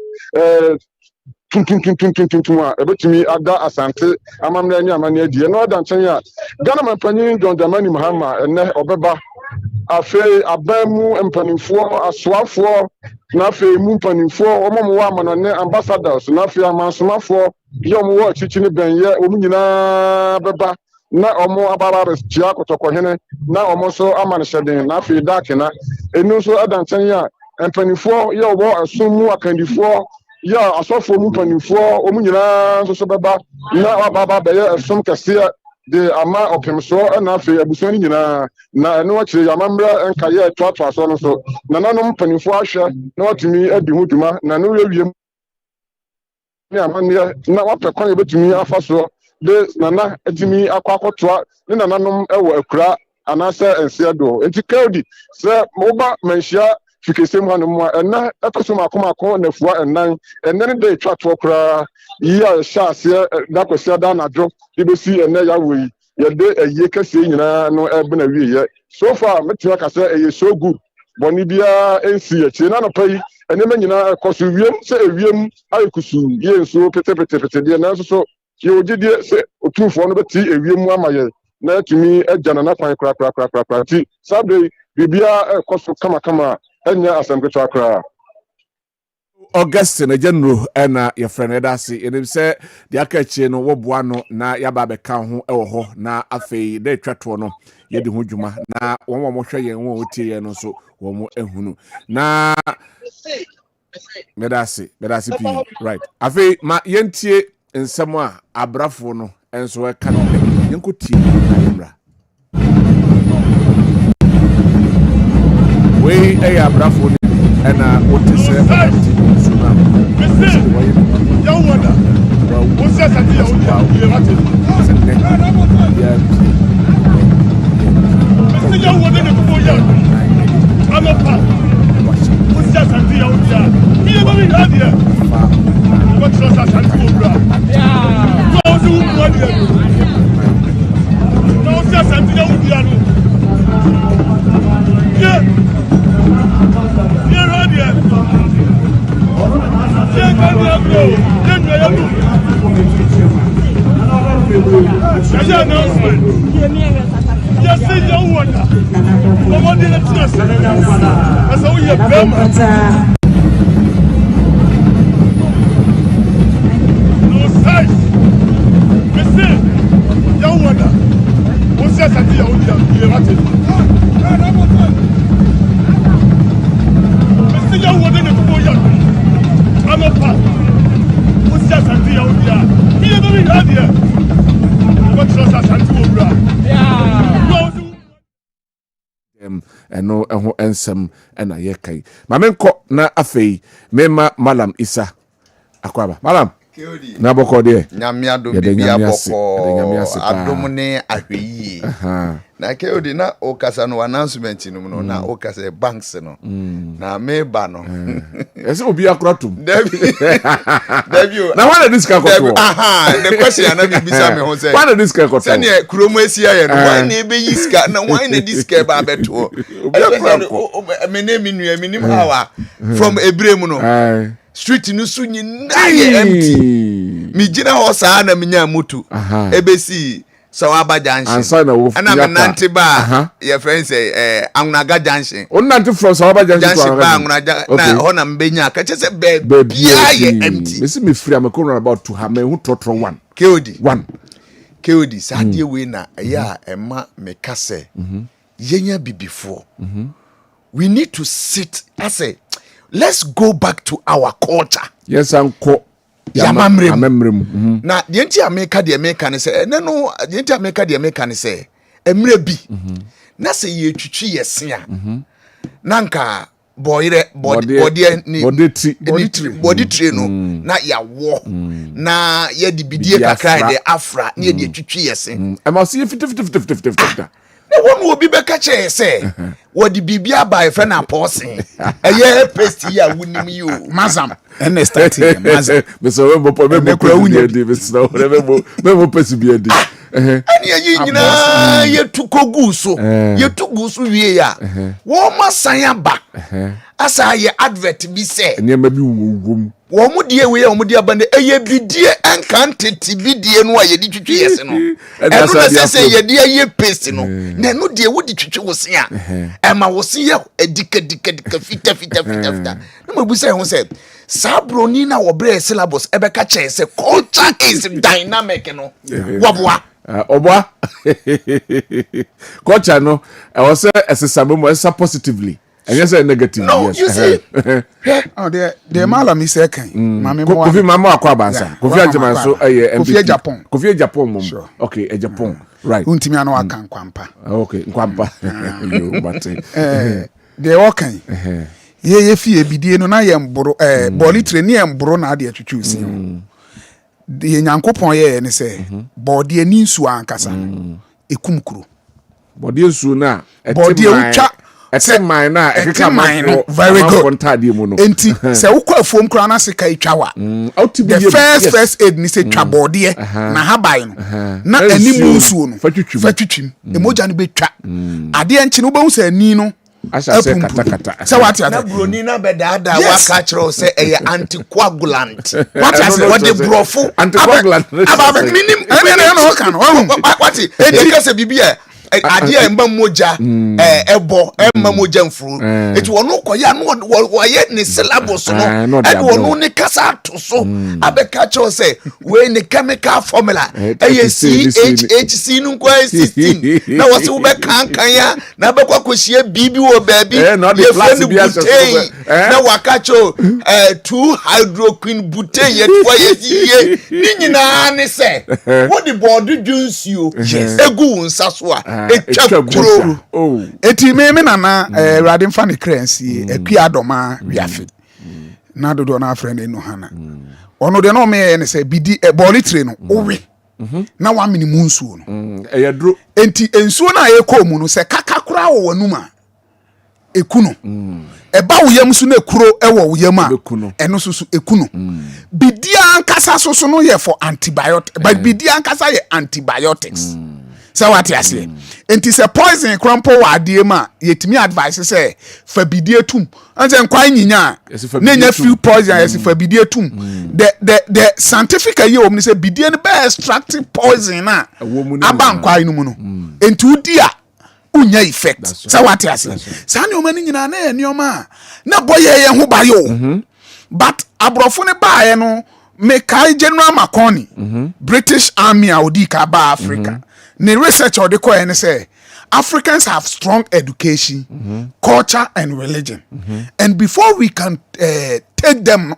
tuntum a ebetumi ada asante amamna ni amane adie no da nkyɛn a Ghana mampanyin John Dramani Mahama ene obeba afei abamu mpanimfoɔ asoafoɔ na afei mu mpanimfoɔ ɔmo wa amanane ambassadors na afei amansomafoɔ yɛ ɔmo wɔ akyikyini bɛnyɛ ɔmo nyinaa bɛba na ɔmo ababa tia kotɔkɔhene na ɔmo so amanhyɛden na afei daakena enu so ada nkyɛn a mpanimfoɔ yɛ ɔwɔ asom mu akandifoɔ yɛ asɔfoɔ mu mpanimfoɔ ɔmo nyinaa nso so bɛba na ababa bɛyɛ asom kɛseɛ de ama opemso na afei abusani nyina na eno akire yamamra enka ye toatoa so no so na nanom panifo ahwe na watumi adi ho dwuma na no wiem ne amane na wapekwan ebetumi afa so de nana atumi akwakotoa ne nananom ewo akura anase ense do enti kaudi se moba manhia fikesem hanom a ena ekosoma akomako na fuwa enan enen de twatoa kura ya shaase da kwese da nadwo ibesi ene ya wei yede eye kase nyina no ebe na wiye so far metia ka se eye so good boni bia ensi ya chi na no pai ene me nyina ekoso wiem se ewiem ayekusu ye nso pete de na so ye ogidie se otumfo no beti ewiem amaye na tumi agana na kwan kra ti sabe bibia ekoso kama enya asempetwa akra Augustine General na your friend Edasi enim say the akachi no woboa no na yaba beka ho ewo ho na afei de twato no ye de ho dwuma na won mo hwe yen won otie ye no so won mo ehunu na medasi pi right afei ma yentie nsem a abrafo no enso e ka no yenkotie na yemra we e abrafo ni na otise suna ya wona wo se sa ti ya o ye mate ya se ya wona ne ko ya amapa wo se sa ti ya o ya mi e ba mi ha dia wo se sa ti o bra ya so du wo dia no se sa ti ya o dia no ya eno eho ensem ena ye kai mamenko na afei mema malam isa akwaba malam na boko de nyamia do bibia boko adom ne ahweyi na keodi na okasa no announcement no na okasa banks no na meba no ese obi akrotum David na why this guy koto the question na bibisa me ho say why this guy koto say ne kromo asia ye no why na ebe yiska na why na this guy ba beto me name nua minim hawa from ebrem no street no so nyina ye empty mi gina ho saa na minya moto ebesi so abajanshi ana menante ba your friends say anunaga junction onante from so abajanshi to anunaga na ho na mbenya ka chese be bia ye empty me see me free am ko about to ha me hu trotro one KOD sadie we na ya ema me kase yenya bibifo we need to sit as a let's go back to our culture. Yes, uncle. Yamamrem. Na the entire America the American say no the entire America the American say emre bi. Na say ye twitwi yesia. nanka body tree no na ya wo na ye di bidie kakra de afra na ye di twitwi yese I must see 50 na won obi be ka che say wo di bibia by friend na pausing eye paste ya wunim yo mazam and start mazam me so we bopo me kura wunya di me so me bo paste bi adi ani yi nyina ye tukogu so wie ya wo masanya ba asa ye advert bi say ne ma bi wogum wo mu die we wo mu die ba ne eye bidie ankantete bidie no aye di twitwi yese no eno na se ye die ye paste no na no die wo di twitwi wo se a ema wo se ye edika fita na mabu say ho say sabroni na wo bre syllabus ebeka che say culture is dynamic no wabwa Oba culture no I was say esesabemo esa positively and yes negative. No, yes. You see. Oh, the malam is second. Kofi mama akwa bansa. Kofi ajama so Kofi Japan. Kofi Japan mom. Okay, Japan. Right. Untimi ano aka nkwampa. Okay, nkwampa. Yo but the okan. Ye fie bidie no na ye mboro boli treni ye mboro na ade atwitwu si. De nyankopon ye ne se body ani nsu ankasa. Ekumkuro. Body nsu na body utwa ese mine na ekeka mine very good enti se ukwa fom kra na se kai twawa the first aid ni se twa body na haban no na animu nsuo no fatwitwim emoja no betwa ade enchi no behu se ani no asha se kata se what na broni na bedada waka kiro se eye anticoagulant what you say what the brofo anticoagulant aba minim no kan what e ka se bibia adia emba moja ebo emma moja mfuru eti wono koya no woye ne syllabus no e wono ne kasa to so abeka cho say we ne chemical formula CHHC no kwa 16 na wose wo be kan ya na bekwa kwhie bibi wo baabi ye friend butane na wakacho 2 hydroquin butane ye kwa ye ni nyina ne say what the body juice you egu nsa so a etwa eti me nana rade mfa ne kransi akua adoma wiafe na dodo na friend eno hana ono de no me ne se bidi boli tre no owe na wa mini munsuo no eyadro enti ensuo na ayekọ mu no se kakakura wo wanuma ekuno eba wo yam su na ekuro ewo wo yam a eno susu ekuno bidia ankasa soso no ye for antibiotic but bidia ankasa ye antibiotics so what you say enti se poison crampo wa ade ma yetimi advice say fa bidie tum anze nkwan nyinya na nya few poison yes fa bidie tum the scientific aye omni say bidie no be extract poison na aba nkwan no mu no enti udi a unya effect so what you say sa ne omani nyina na enioma na boye ye ho bayo but abrofo ne baaye no mekai General Maakye British Army audi ka ba Africa the research or the coin say Africans have strong education, culture, and religion. And before we can take them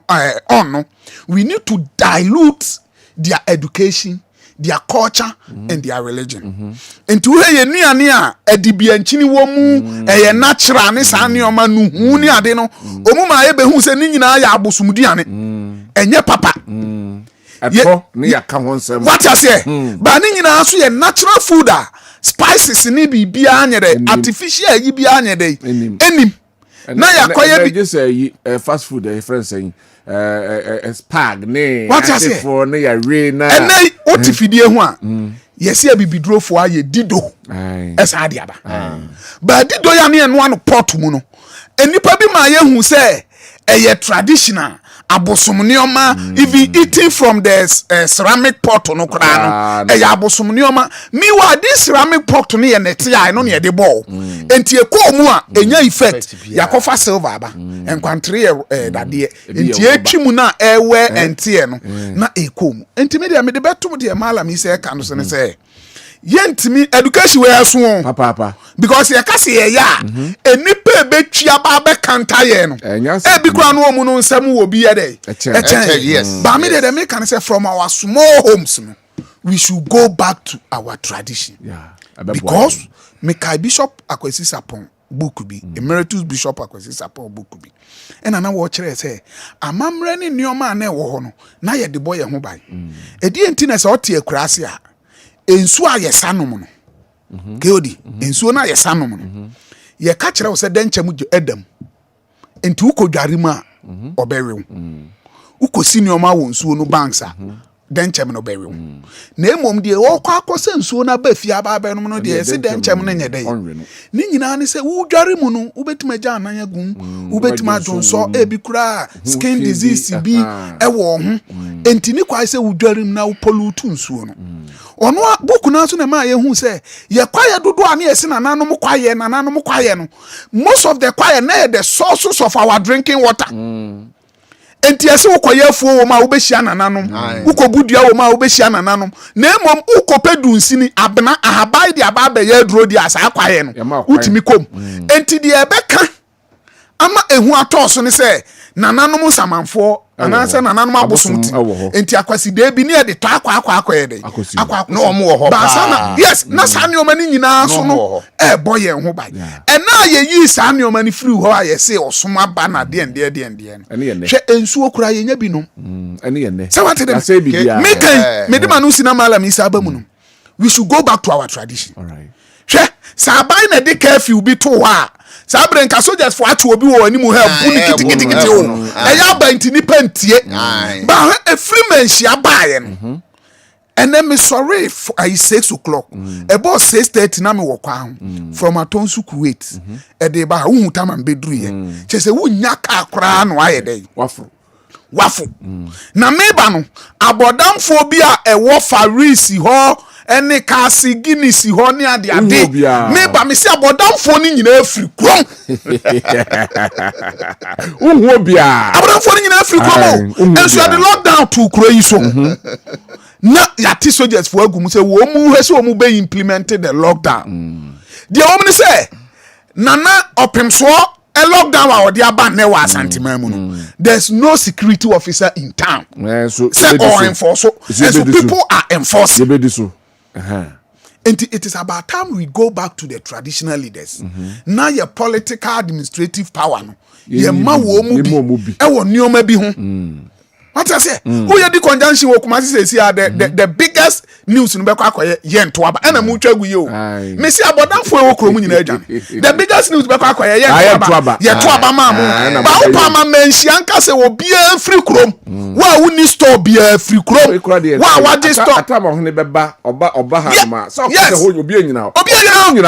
on, we need to dilute their education, their culture, and their religion. And to hear near edibianchini womu, a natural nisanioma nu ni adeno, omuma ebe who say nina ya abusumudiane, and ye papa. What I say, but nyina so ye natural food spices ni bibia anyere artificial yi bia anyere enim na yakoye bi just fast food friends saying spag ne for ne ya re na ene otifidie ho a yesi abibidrofo aye dido esa dia ba ba dido ya ne eno ano pot mu no enipa bi ma ye hu say eye traditional abosomnioma even eating from the ceramic pot no kra no abosomnioma meanwhile this ceramic pot no ye nete ya no ne de ball enti ekọ mu a enya effect yakofa silver ba enkwantre dade enti etwimu na ewe ente no na ekọ mu enti me de betum de malam ise ka no se ne se yentimi education we aso papa because ye kase ye ya enipa betwia ba be kanta ye no e bi kwa no omu no nsam wo bi ye dey yes ba me de me can say from our small homes no we should go back to our tradition because me kai Bishop Akwesi Sapon book bi Emeritus Bishop Akwesi Sapor book bi ena na wo kire say amamre ne nioma na ewo ho no na ye de boy ho bai edi enti na se ote akurase a ensu a ye sanom no keodi ensu na ye sanom no ye ka kire wo se denkyem edam enti ukodware mu a obewe ukosi nioma wo nsuo no banks a denkyem no bewe na emom de wo kwa akose nsuo na ba fie aba ba no de se denkyem no nyede ni nyina ne se wo dware mu no ubetima gya anan agum ubetima donso ebi kura skin disease bi ewo ho enti ni kwa se wo dware mu na wo pollute nsuo no ono boku na so na ma ye hu se ye kwaye dodo ani ese na nanom kwaye no most of the kwaye na the sources of our drinking water enti ese ukoye afuo wo ma obehia nananom ukobudua wo ma obehia nananom na emom ukopedu nsini abena ahabai de ababa ye duro di asa akwaye no utimi kom enti de ebeka ama ehu atoso ne se nananom samanfo ananse nananom abosomti enti akwasi de bi ne de to akwa ye de akwa no omo wo ho ba sana yes na sane omani nyina so no boye ho bai ena ye yi sane omani free ho aye se osoma ba na de no hwe ensu okura ye nya bi no ene ye ne se what dem me de manu sina mala mi sa ba mu no we should go back to our tradition all right hwe sa bai na de curfew bi to ha Sabren ka soldiers for atu obi wo animu help buni kitikiti wo eya ba ntini pantie ba e freemanshi abaye no ene me sorry for 6 o'clock about 6:30 na me wo kwa from Atonsu Kuwait e de ba hu tama mbedru ye chese wu nyaka akora no aye dey wafu na meba no abodamfo bi a ewo farisi ho ene kasi Guinness ho ne ade meba me se abodamfo ni nyina afiri krom unho bia abodamfo ni nyina afiri krom enso the lockdown to kuro yi so na yati soldiers for agum se wo mu hwe se wo mu be implement the lockdown de wo me se nana opemso a lockdown wa odi aba ne wa Asanteman mu no there's no security officer in town so or enforce so people are enforcing and it is about time we go back to the traditional leaders now your political administrative power no ye ma wo mu bi e wo nioma bi ho what I say who you di conjunction wo kuma say the biggest news no be kwa akoye ye nto aba na mu twa gu ye o me see abodamfo e wo kro mu nyina adwan the biggest news be kwa akoye ye nto aba ye to aba ma mu ba wo pa ma menshi anka se wo bia free krom wa wo ni store bia free krom wa je store atama ho ne beba oba ha ma so ko se ho obi anyina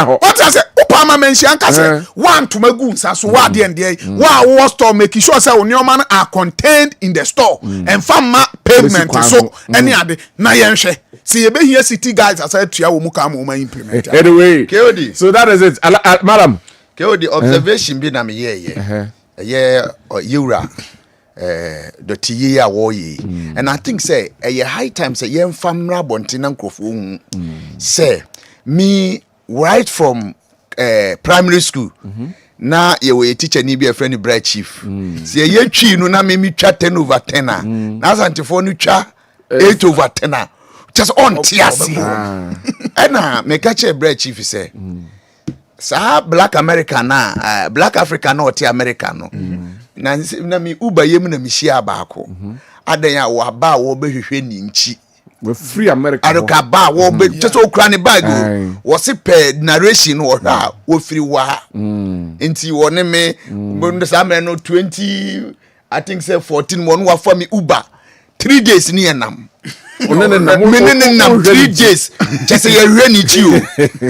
ho what I say pa ma menshi anka se wa ntoma gu nsa so wa de ndie wa store make sure say oni man are contained in the store and farmer payment so any ade na yenhwe see ye be here city guys as atua wo mu ka mo implement anyway KOD so that is it madam KOD observation bi na me ye yura the tiye awo ye and I think say a high time say yen famra bontina nkrofo hu say me right from primary school na ye we teacher ni bi a friend bright chief se ye twi no na me twa 10/10 na Asantefo no twa 8/10 just on tiasi na me ka che bright chief say sa black American na black African na oti American no na me uba yem na me hia baako adan ya wo ba wo behwehwe ni nchi we free America aruka ba wo be just okra ne bag wo se pe narration wo ha wo free wa enti wo ne me bo sa me no 20 I think say 14 one wa for me Uber 3 days ni enam menene nam 3 days just say you ni chi o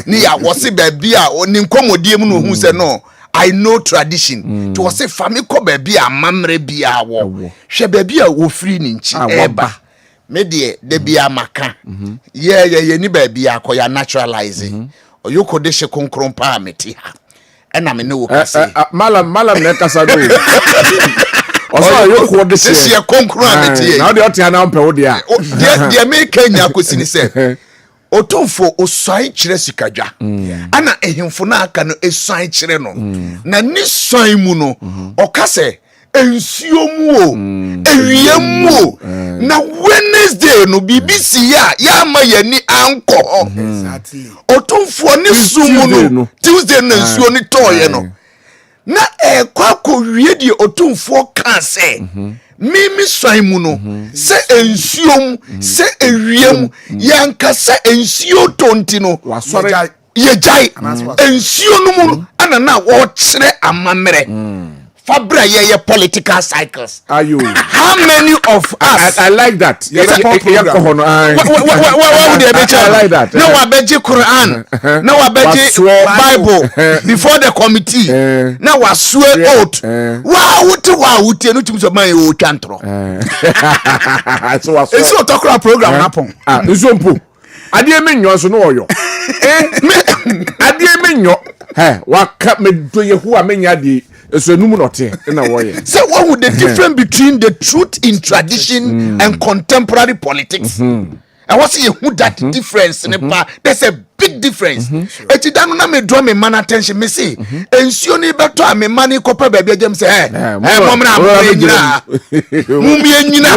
ni ya wo se ba bia oni nkomodie mu no hu se no I know tradition to wo se fami ko ba bia mamre bia wo hwe ba bia wo free ni nchi eba me de bia maka ye ni ba bia akoya naturalize oyoko de she konkron pa meti ha ena me ne wo kase malam na kasa do oso oyoko de she konkron meti na de otia na mpe wo dia de me Kenya kosini se otomfo osai kire sikadwa ana ehimfo na aka no esai kire no na ni san mu no okase ensuo mu o ewiem mu o na Wednesday no BBC ya ma yani anko Exactly. otumfo ne sumu no Tuesday na nsuo ni toye no na kwako wie die otumfo ka se mimi swan mu no se ensuom se ewiem yanka se ensuo tonti no wasore yejai ensuo no mu ana na wo kire amamere fabra ye political cycles. Are you? How many of us? I like that. I like that. No, I bet you Quran. No, I bet you Bible before the committee. Now I swear out. Wow, what you know to my old cantro. So it's not a program happen. It's one. I didn't mean you so no yo. I didn't mean you. Hey, what cut me do you who I mean yadi? So no not here in a way. So what would the difference between the truth in tradition and contemporary politics? And what's who that difference in the there's a big difference. Eti danu na me draw me man attention me say ensure ni beto me money kopa baby dem say hey mom na mumie nyina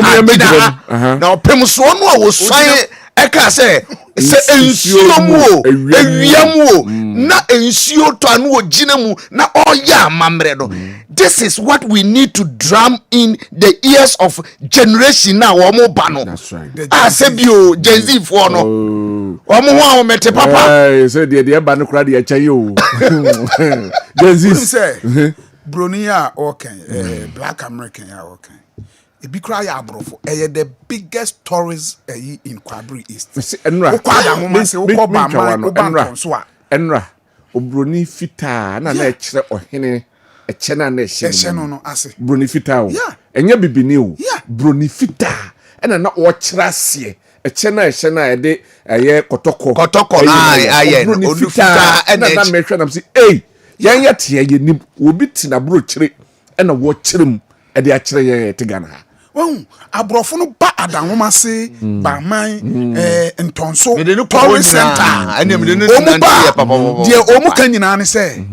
na opem so no a wo swan eka say ensuo mu o ewia mu o na ensuo to anu ogina mu na oya amamre no. This is what we need to drum in the ears of generation now omo ba no. Asebio Gen Z for no omo ho a mete papa say the ba no kra de achaye o Gen Z say Bronia okay black American ya okay ebi kra ya abrofo the biggest tourist in Kwabena East. Enra so enra obroni fita na na ekire ohene eche na ehye no ase broni fita o enya bibini o broni fita ena na o kire ase eche na ehye na ede kotoko na aye broni fita ena na mehwe na say yan ya tie ye nim obi tina bro kire ena wo kirem ede a kire ye tegana ha. Abrofo no ba adanwoma se ba man ntonso tourist center de omu kan nyina ne say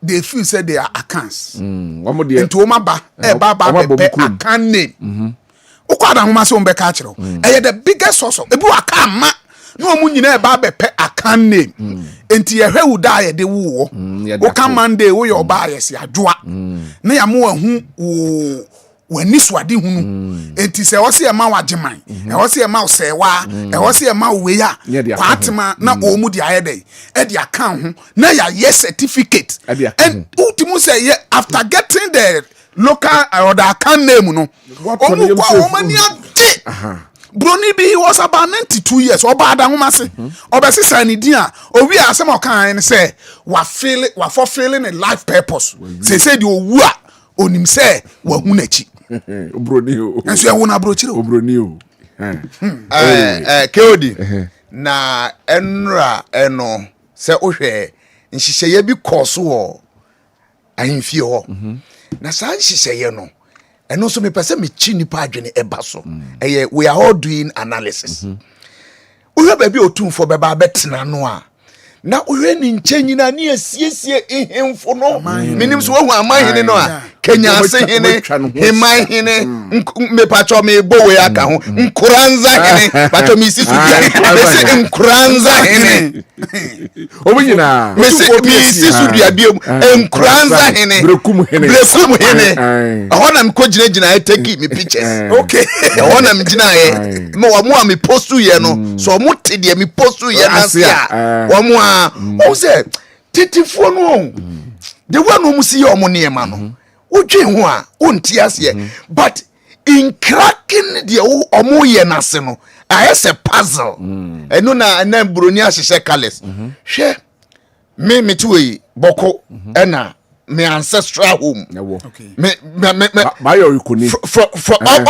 they feel say they are accounts nto oma ba be account name ukwa adanwoma se ombe ka kire the biggest source ebi waka ma no omu nyina be pe account name enti ye hwe da ye de wo wo kan Monday wo yo ba ye se adwoa na ya mo ahu wani swadi hunu enti se wo se e ma wageman e wo se e ma osewa e wo se e ma weya kwatema na omu di ayede e di account ho na ya yes certificate and ultimu say after getting the local or the account name no omu kwa omani ade Brony B was about 92 years oba adahoma se obese sanidi a owi asem okan say wa fulfilling a life purpose say the owu a onim say wa hunachi Obroni o. Enso e wona brochire o. Obroni o. Keodi na enra eno se ohwe nhihye bi koso wo ahemfie ho. Na sa nhihye no eno so me pese me chi nipa adwene eba so. We are all doing analysis. Ohwe ba bi otumfo beba betena no a na ohwe ni nchenyina ne asiesie ehemfo no minim so hu amahene no a Kenya se hene heman hene me pacho me bowe aka ho nkuranza hene pacho me sisu bia me nkuranza hene obunyina me sisu bia bia nkuranza hene brekum hene ahona me ko gina take me pictures okay ahona me gina ye me wa mo a me postu ye no so mo te de me postu ye na sia wa mo a o se titifo no de wa no mu si ye omo ne ma no Uji ho unti ase but in cracking the omo ye na se no a puzzle eno na broni ahye colors hwe me tuwe boko ena me ancestral home okay me mayo ikuni for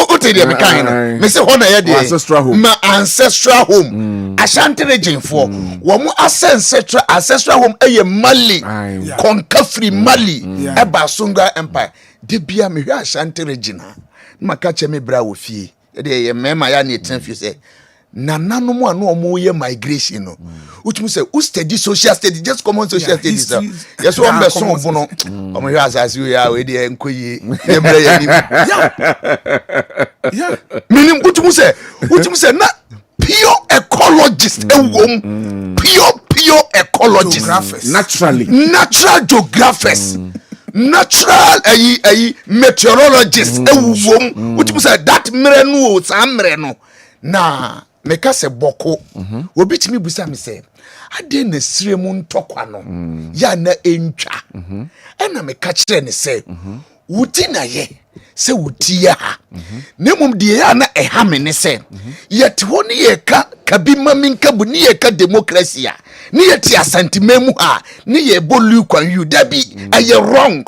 o te de me kan no me se ho na ye de my ancestral home Ashanti region for wo mu ancestral home eye Mali conquer free Mali eba Songhai empire de bia me hwe Ashanti region maka che me bra wo fie de ye mema ya na etin fie se na nanom anu omo ye migration no which means say who study social studies just common social studies yes one be so no omo hwe asase ya we de enkoyi nemre ya nim yeah minim which means say na pure ecologist ewom pure ecologist natural geographers natural meteorologist ewom which means that mrenu sa mrenu na meka se boko obi timi busa me se ade na siremu ntokwa no ya na entwa ena meka kire ne se wuti na ye se wuti ya ha nemum de ya na eha me ne se yete ho ne ye ka bi maminka bu ne ye ka democracy ne ye ti asantimemu ha ne ye bolu kwan you dabi aye wrong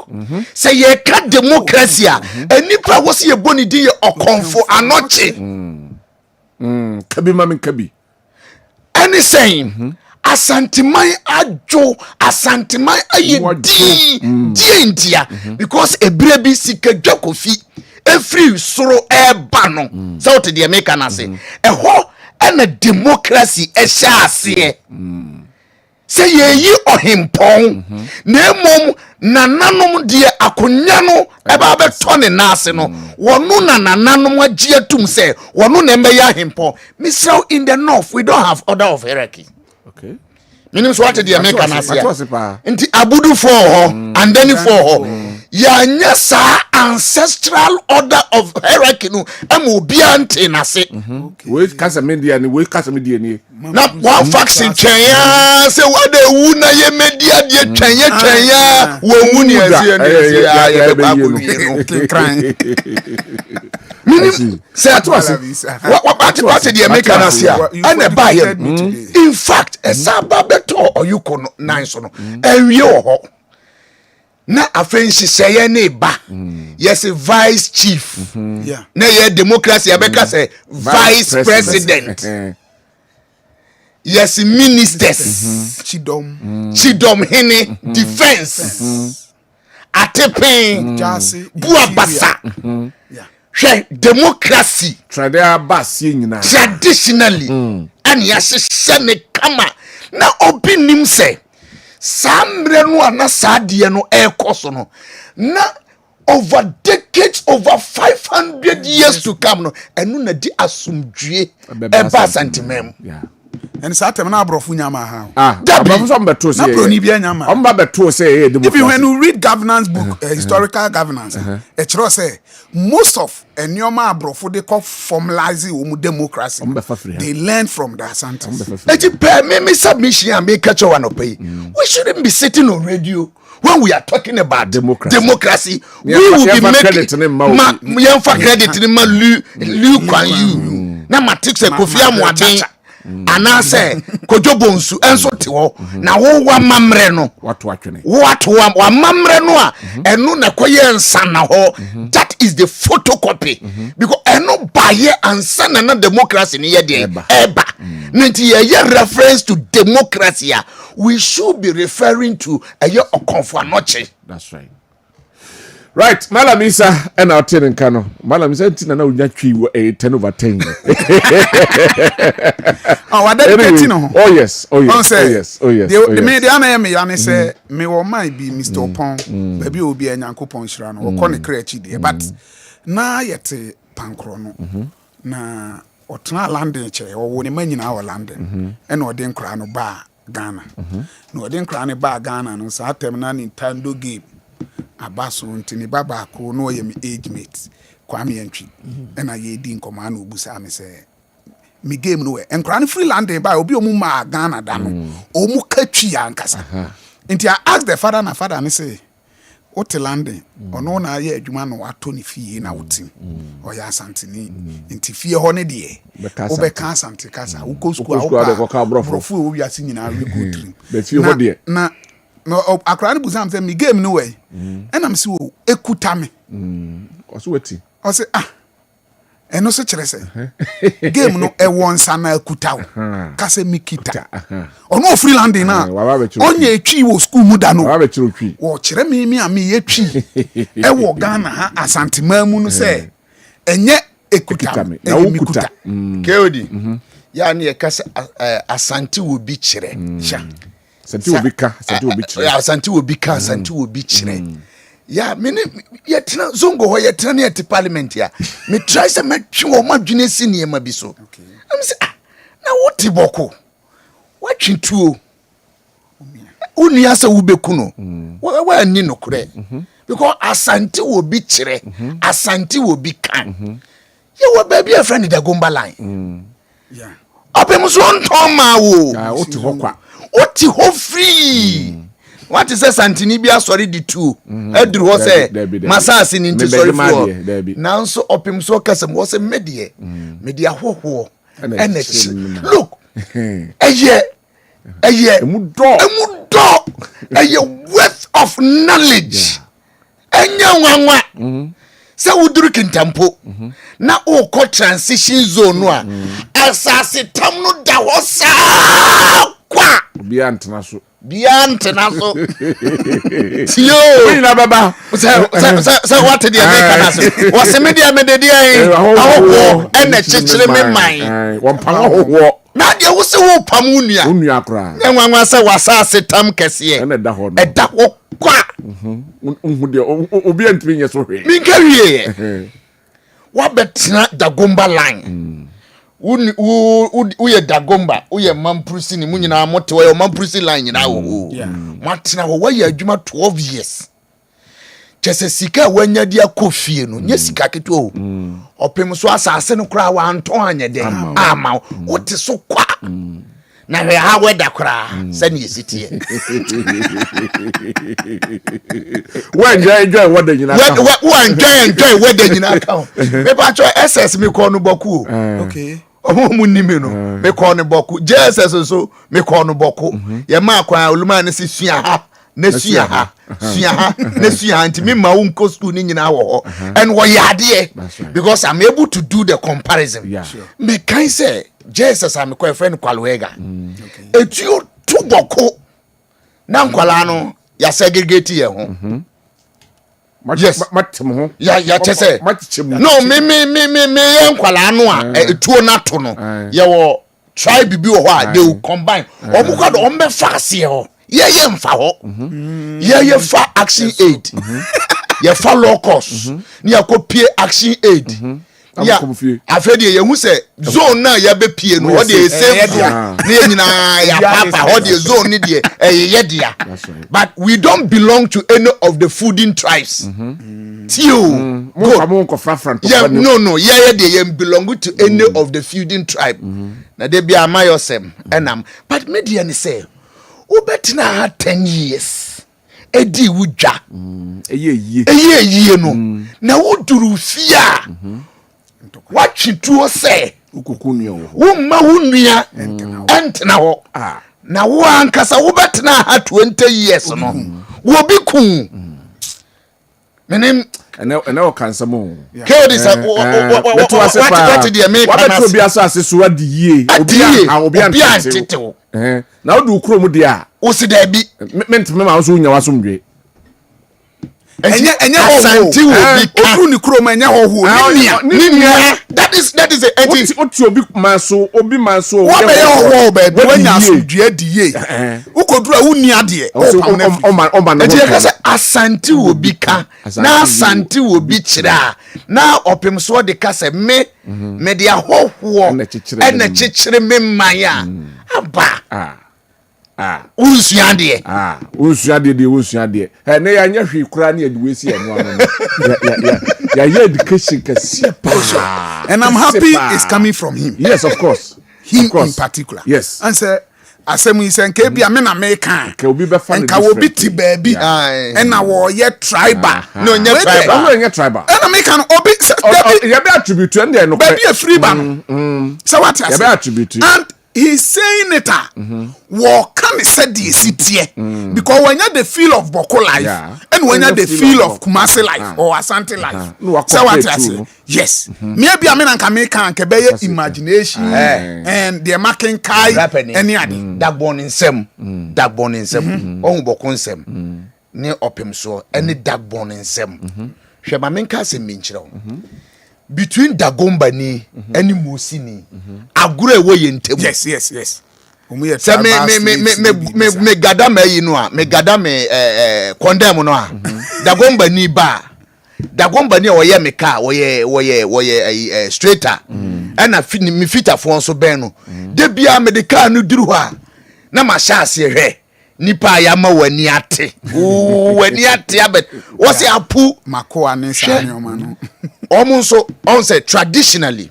se ye ka democracy enipa wo se ye boni di ye okonfo anoche kabi mamin kabi any saying asantimai ajo asantimai aye di india because ebrebi sikadwa kofi every soro eba no so to the american say eho na democracy e sha ase say ye ohimpon na mom nananom de akonya no eba beto ne nase no wonu nananom agye atum say wonu na embe ya himpon misrael in the north we don't have order of hierarchy. Okay. Meaning what the American has here. Inti abudu for ho and then for ho. Ya nyasa ancestral order of hierarchy no emu bia nte na se. We kasa media ni ni. Na one faction twenya say what the wu na ye media de twenya wo wu ni azie na ya be babu meaning say what the American has here and the buy in fact esaba beto oyuko no nice no enwie ho na afenshi seye ne ba yes vice chief na ye democracy abeka say vice president yes ministers chidom hene defense atepen buabasa hwe democracy traditionally and yasese ne kama na obi nim se samre no ana saade no ekoso no na over decades over 500 years to come no enu na di asumdue eba santimem and satem na abrofu nyama ha abrofu so mbeto se na broni bia nyama omba beto se even when you read governance book historical governance e chiro say most of enyoma abrofu they call formalize wo democracy they learn from the Ashantis. Me submission and make catch one pay. We shouldn't be sitting on radio when we are talking about democracy. We will be making credit in Lu Kwan Yu na matrix e Kofi Amuaden anase kojobonsu enso tewo na wo wa mamre no watu wa mamre no a enu na koye nsa na ho that is the photocopy because enu baye ansa na democracy ni ye de eba nti ye reference to democracy we should be referring to aye okonfo anoche. That's right. Right, Malam Isa and our ten in Kano. Malam Isa na unya twi 10/10. Oh yes. The media na me yan say me wo man be Mr. Opon. Baby obi Nyankopon hira no. Wo kɔ ne kra chi de but na yete pankro no. Na otna landing che wo ne manyina wo landing. And ode nkra no ba Ghana. Na ode nkra ne ba Ghana no sa atem na Nintendo game. Abaso ntini baba ko no ye me age mate Kwame Antwi na ye di nkoma na obusa me se me game no enkra ne free landing ba obi omu ma Ghana da no omu katwi ankasa nti I ask the father na father ne say what landing ono na ye adwuma no ato ne fie na wotim o ya asantini nti fie ho ne de obeka asante kasa wo ko school a brofu wo wiase nyina we go dream be fie ho de na no akra ne busa am say me game no way enam si wo ekuta me oso wati o say eno so kire say game no e won sa na ekuta wo ka say me kita ono free landing na onye etwi wo school mu da no wo kire me a me yetwi e wo Ghana ha Asante Mamu no say enye ekuta me Keodi ya ne kase asante wo bi kire Santi will be ka, Santi will be ya asante wo bi ka asante wo bi kire ya me ne ye tena zongo ho ye tena ne parliament ya me try say me twe o madwene si ne ma bi so am say na wo ti boko wa twintuo uni asa wo beku no wa ni no kure because asante wo bi kire asante wo bi kan ye wo ba bi a friend da gomba line Yeah. Apem so nton ma wo. oti ho kwa. Oti ho free. What is santini bi asori di two. Edru ho say masasi ni nti sorry for. Now so opem so kasem wo say medie. Media hoho. Energy. Look. Eye Emudo. Eye worth of knowledge. Enya nwanwa. Se wuduru kintampo na o ko transition zone no a asase tam no da ho sa kwa Bia antena so tio na baba se what the America na so was me dia awo ene chichire me man won pan hoho na dia wo se wo pam unua akra enwanwa se wasase tam kese ene da ho e da ho kwa de obi antimi nye so hwe mi kawie wa betina dagomba line uye dagomba uye mamprusi ni munyina amote wa mamprusi line nyina wo matina wo ya adwuma 12 years chese sika wanya dia kofie no nye sika keto o opem so asase no kra wa anton anyede ama wote so kwa na we ha weda kra sani yesitie enjoy weda nyina ka wa enjoy weda nyina ka me ba cho ss me ko no boku Okay. omo munime no me ko no boku jss so me ko no boku ye ma kwa oluma ne se sua ha na sua ha na sua nti me ma won school ni nyina wo and wo yade because I'm able to do the comparison me kan say Jesus am ko friend kwalwega etuo to boko na nkwala no ya segregate ye ho yes matem ho ya chese no me ye nkwala no a etuo na to no ye wo tribe bi wo ho a they will combine omuka do ombe fase ho ye mfa ho ye fa action aid ye fa low cost ni akopie action aid ya afedi ye hu se zone na ya be pie no ho de save dia na nyina ya papa ho de zone ni de ye dia but we don't belong to any of the fooding tribes tio no ye de belong to any of the feuding tribe na de bia amayosem enam but media ni say ubetina ha 10 years edi wudwa eye no na wuduru fia watchituo se ukukunyo wo ma wunua entena ho na wo ankasa wo betina ha 20 years no wo bi ku menem ene o kansamo kedi sa what the American wabeto bi asase so adie obi antete na wo du kuro mu dia wo se da bi mentime ma so nya wasomdwe enye asanti wo bi Oku ni kuro ma enye hoho ninia that is it oti obi manso wa be ye hoho ba bi wanya asudwe adie ukodura wuni ade o enti kase asanti wo bi ka na asanti wo bi kira na opem so de kase me de ahoho ene chichire me maya aba unsuade unsuade ne ya nya hwi kura ne yadi wesi eno ano ya education kasi pa and I'm happy it's coming from him. Yes, of course. In particular. Yes. And say asem yi say nke bia me na me kan ka obi be fa nka wo bi ti baabi and na wo ye tribal no nya tribal and na me kan obi ya be attribute and no baabi e free ban so what ya be attribute and he's saying it wo can said the sitie because when you the feel of Boko life and when you the feel of Kumasi life or Asante life so what I say yes maybe I mean can be imagination and the marking kai any that born in nsem ohun Boko nsem ne opem so any that born in nsem hwe ma menka se minchiro between Dagombani and Musini. Agure wo yentem. Yes. Se me gada me yinwa, me gada me condemn no a. Dagombani ba. Dagombani oye me car, oye straighter. Na me fita fo so ben no. De bia me de car no duru ha. Na ma sha ase hwe. Nipa ya ma wani ate. Wani ate abet. Wo se apu makoa ne sa ne oma no. Almost on say traditionally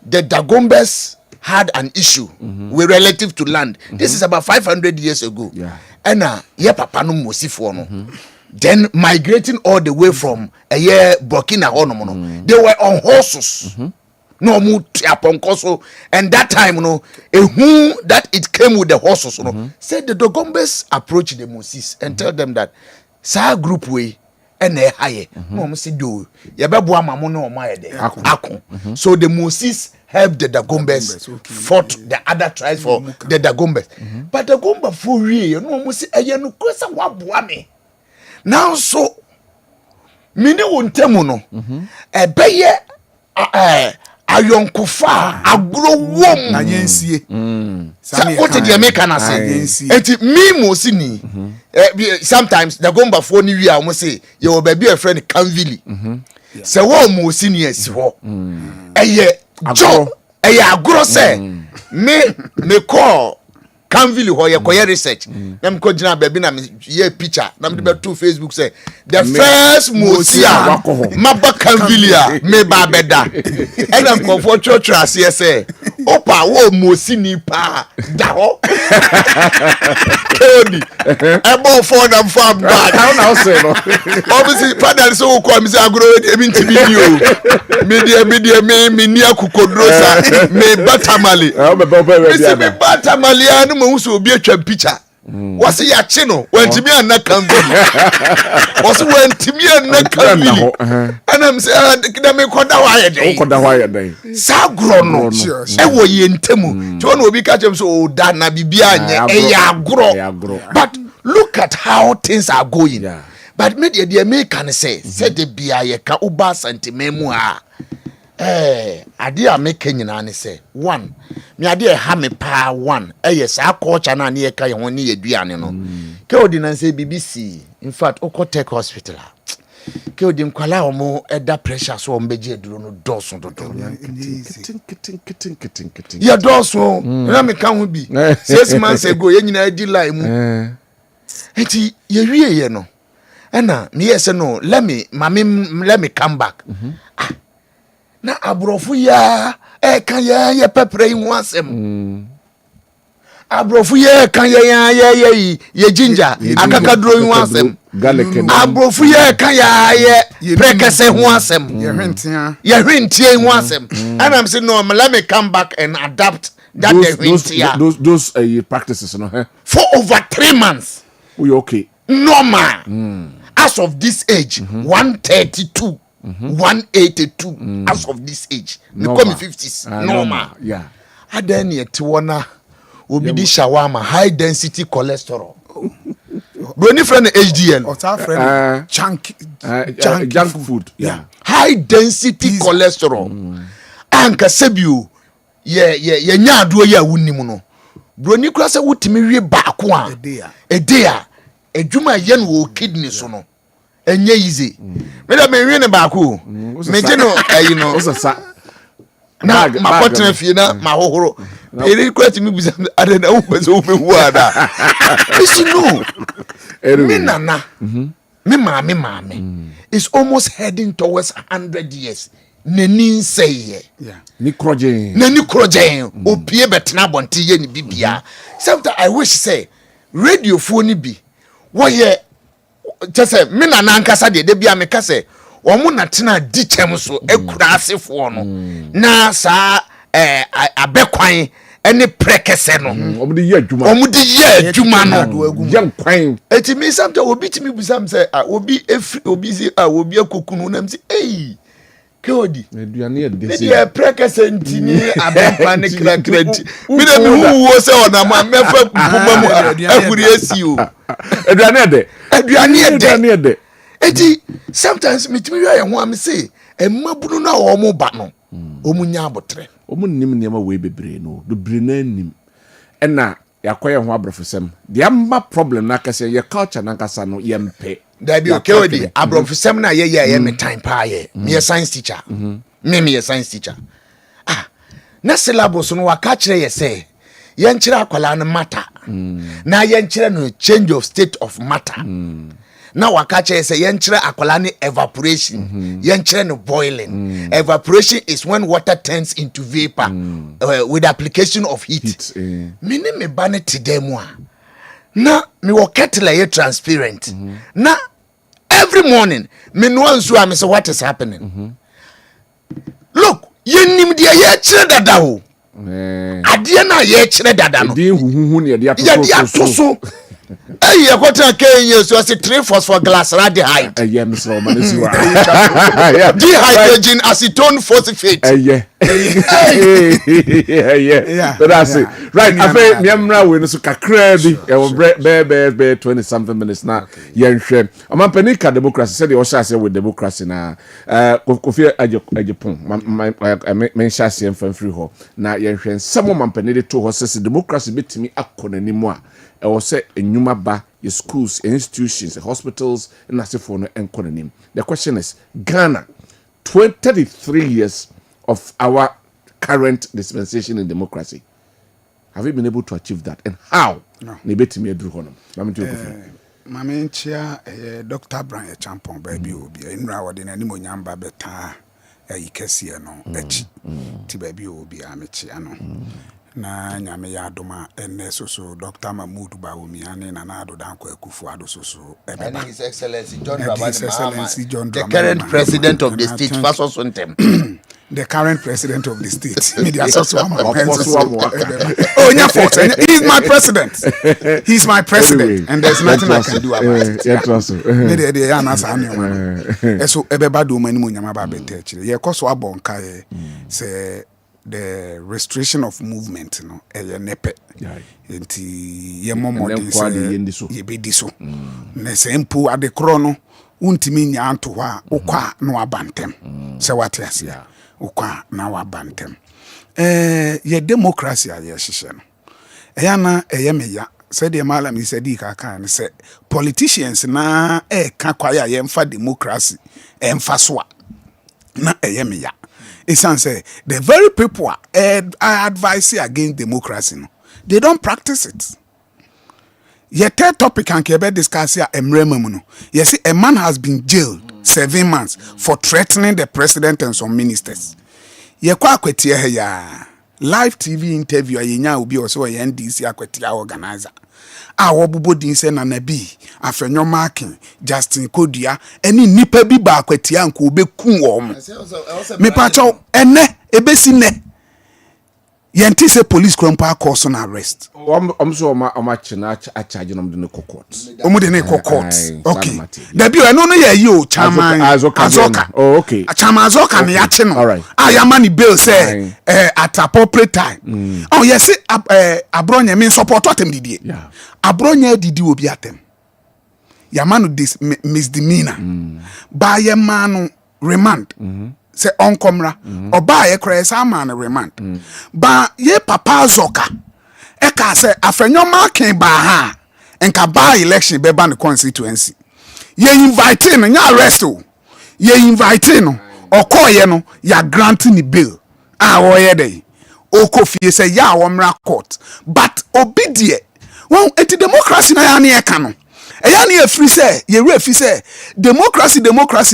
the Dagombes had an issue with relative to land. This is about 500 years ago. And ye papa no mosifo no. Then migrating all the way from Burkina Faso. They were on horses. No mu tiaponkoso, and that time no who that it came with the horses no said the Dagombes approach the Moses and tell them that sa group way and higher no say do ye be boa mamo no ma ye de akon. So the Moses helped the Dagombes fought the other tribes for the Dagombes, but the Dagomba for real no mo say eye no kwesa wa boa me now. So mini wontemu no ebeye ayonkofa agro wom na yensie what the make na say enti me Mosini sometimes the Gomba for ni wi a mo say ye wo ba bi a friend Canville se wo Mosini esi ho eye jo eye agro say me call Canville ho ye koye research na me ko gina ba bi na me ye picture na me be to Facebook say the first Mosia maba Canville a me ba beda e na comfort church ase say opa wo Mosini pa da ho Kodi ebo for them farm back how now say no obviously father so ko mi say agro e mi nti video me ni akukodrosa me batamali me batamali anu mo so obi atwa picture was ya che no wantimi anna Canville was wantimi anna Canville anam say na me koda wa ye den sagro no e wo ye ntemu ti won obi ka chem so da na bibia anye e ya agro. But look at how things are going. But me the American say the bia ye ka uba santimemu a ade a make nyina ne say one me ade ha me pa one yes a culture na ne ka ye ho ne yeduane no ke odi na say BBC in fact Okotech hospital ke odi nkwala omo eda pressure so ombeje eduro no doso dodo ya doso na me ka ho bi 6 months ago ye nyina di line mu enti ye wie ye no na me yes no let me come back na abrofu ya kan ya pepre yin wasem abrofu ya kan ya ginger akakadro yin wasem abrofu ya kan ya prekese hu wasem ya hwentia yin wasem and I'm saying no let me come back and adapt that those practices no for over 3 months we okay normal as of this age 132 182 as of this age me come 50s normal adan yet wona obi di shawarma high density cholesterol broni friend HDL or ta friend junk food high density cholesterol anka sebio ye nyaado ya wunnim no broni kura se wutimi wie baako a edea adwuma ye no wo kidney so no enye easy me da me wi ne baako me je no ayi no osasa na ma potena fie na ma hohoro eri kwati mi bisa ada na wo pese wo mewu ada isi no me nana me mama is almost heading towards 100 years nani say ni krojen opie betena bonte ye ni bibia sometimes I wish say radio phone bi wo ye just me na nankasa de bia me ka say omo na tena di chem so ekura asefo no na sa abekwan ene prekese no omo de ye adwuma no yan kwan eti me sometimes obi timi busam say obi say obi akokunu na me say Kodi eduane e de say prekese ntini abekwan ne krakranti me na me huwo say ona ma mefa puma mu ahuri esi o eduane e de eti sometimes me timi ya ho am say emabunu na omo ba no omu nya abotre omu nim niam we bebre no do bre na nim ena yakoye ho abrofosem de amba problem na kase ye culture na kasa no ye mpe da bi okay odi abrofosem na ye me time pa ye me science teacher me science teacher na syllabus no waka kire ye say yen kire akwala no matter na yen kire no change of state of matter na waka kire say yen kire akwala no evaporation yen kire no boiling evaporation is when water turns into vapor with application of heat me ne me ba ne tedemu a na me wo kettle ye transparent na every morning me no ansu am say what is happening look yenim de ye kire dada ho ade na ye kire dada no de huhuhu ne de atoso Hey, I got a Kenya, so I say 3-phosphor glass radihide. Yeah, Mr. Roman is dehydrogen acetone phosphate. Yeah. But that's it. Right, I think Miamra win so crazy. Be 20 something minutes now. Yeah, shame. I'm a penica democracy. Said the Osha with democracy now. Kofi Ajapon. My mention from free hall. Now, yeah, someone man penny to horses democracy bit me akon anymore. I was say enyuma ba your schools, institutions, hospitals, and as for no encononym. The question is Ghana, 33 years of our current dispensation in democracy. Have we been able to achieve that? And how? No. Mame chia Dr. Brian Champon baby obi enra wode na nimo nyamba beta Kessben no echi ti baby obi amechi ano na nyame ya adoma enne so Dr. Mahmoud Bawumia na na ado Dankwa Kufu ado so and His Excellency John Dramani, the current president of the state Faso Suntem. The current president of the state. He's my president. He's my president, anyway, and there's nothing I can do about it. So everybody many munyama ba betech. Ye koso abonka say the restriction of movement no nepe. Enti ye momodi say ye be diso. Ne se mpo ade kro no untimi nya anto ha okwa no abantem. Se what yes. Ukwa na wabantem ye democracy a ye hihye no na meya said the malam he said ka say politicians na ka kwaya ye mfa democracy emfa so na meya isan say the very people I advise against democracy no they don't practice it. Ye third topic can be discuss here no. You see a man has been jailed 7 months for threatening the president and some ministers. Ye kwa akwetie he ya live TV interview ayenya obi o so ye NDC akwetie organizer. A wobubo din se na nabi afenyo Maakye Justin Kodua eni nipa bi ba akwetie anko obeku wo mo. Me pacho ene ebesi ne yenti se police krompa cause on arrest. So ma china a charge no de court. Omo de court. Okay. Da bi no ye you chairman Azoka. Oh okay. Chairman Azoka ne ya che no. All right. Yamani bill say at appropriate time. Oh yes abronya me support atem didie. Yeah. Abronya didi obi atem. Yamanu this misdemeanor. Ba ye manu remand. Se onkomra oba ye kra sa man remand ba ye papa Azoka e ka se afenyo Maakye ba ha enka ba election be ba ne constituency ye invite no nya arrest o ye invite no okoye no ya grant ni bail wo ye dey okofie se ya wo mra court but obidie won eti democracy na ya ne e ka no e ya ne e free say ye refi say democracy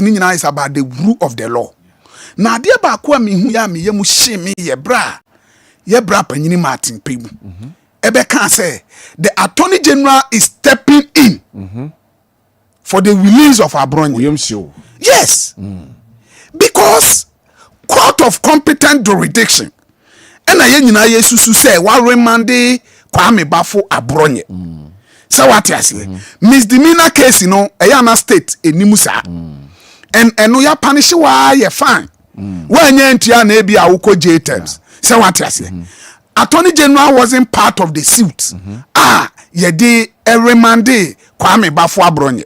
ni nyina is about the rule of the law. Na de ba ko mi hu ya me ye mu hye me ye bra panyini Martin Pemu ebe kan say the attorney general is stepping in for the release of Abronye. Yes. Because court of competent jurisdiction and na ye nyina ye susu say wa remande Kwame Bafo Abronye. So what you say misdemeanor case no Eyana state enimusa and no ya punish wa ye fine. When you enter na be awuko J terms. So what you say? Attorney General wasn't part of the suit. Ye de remande Kwame Bafo Abronye.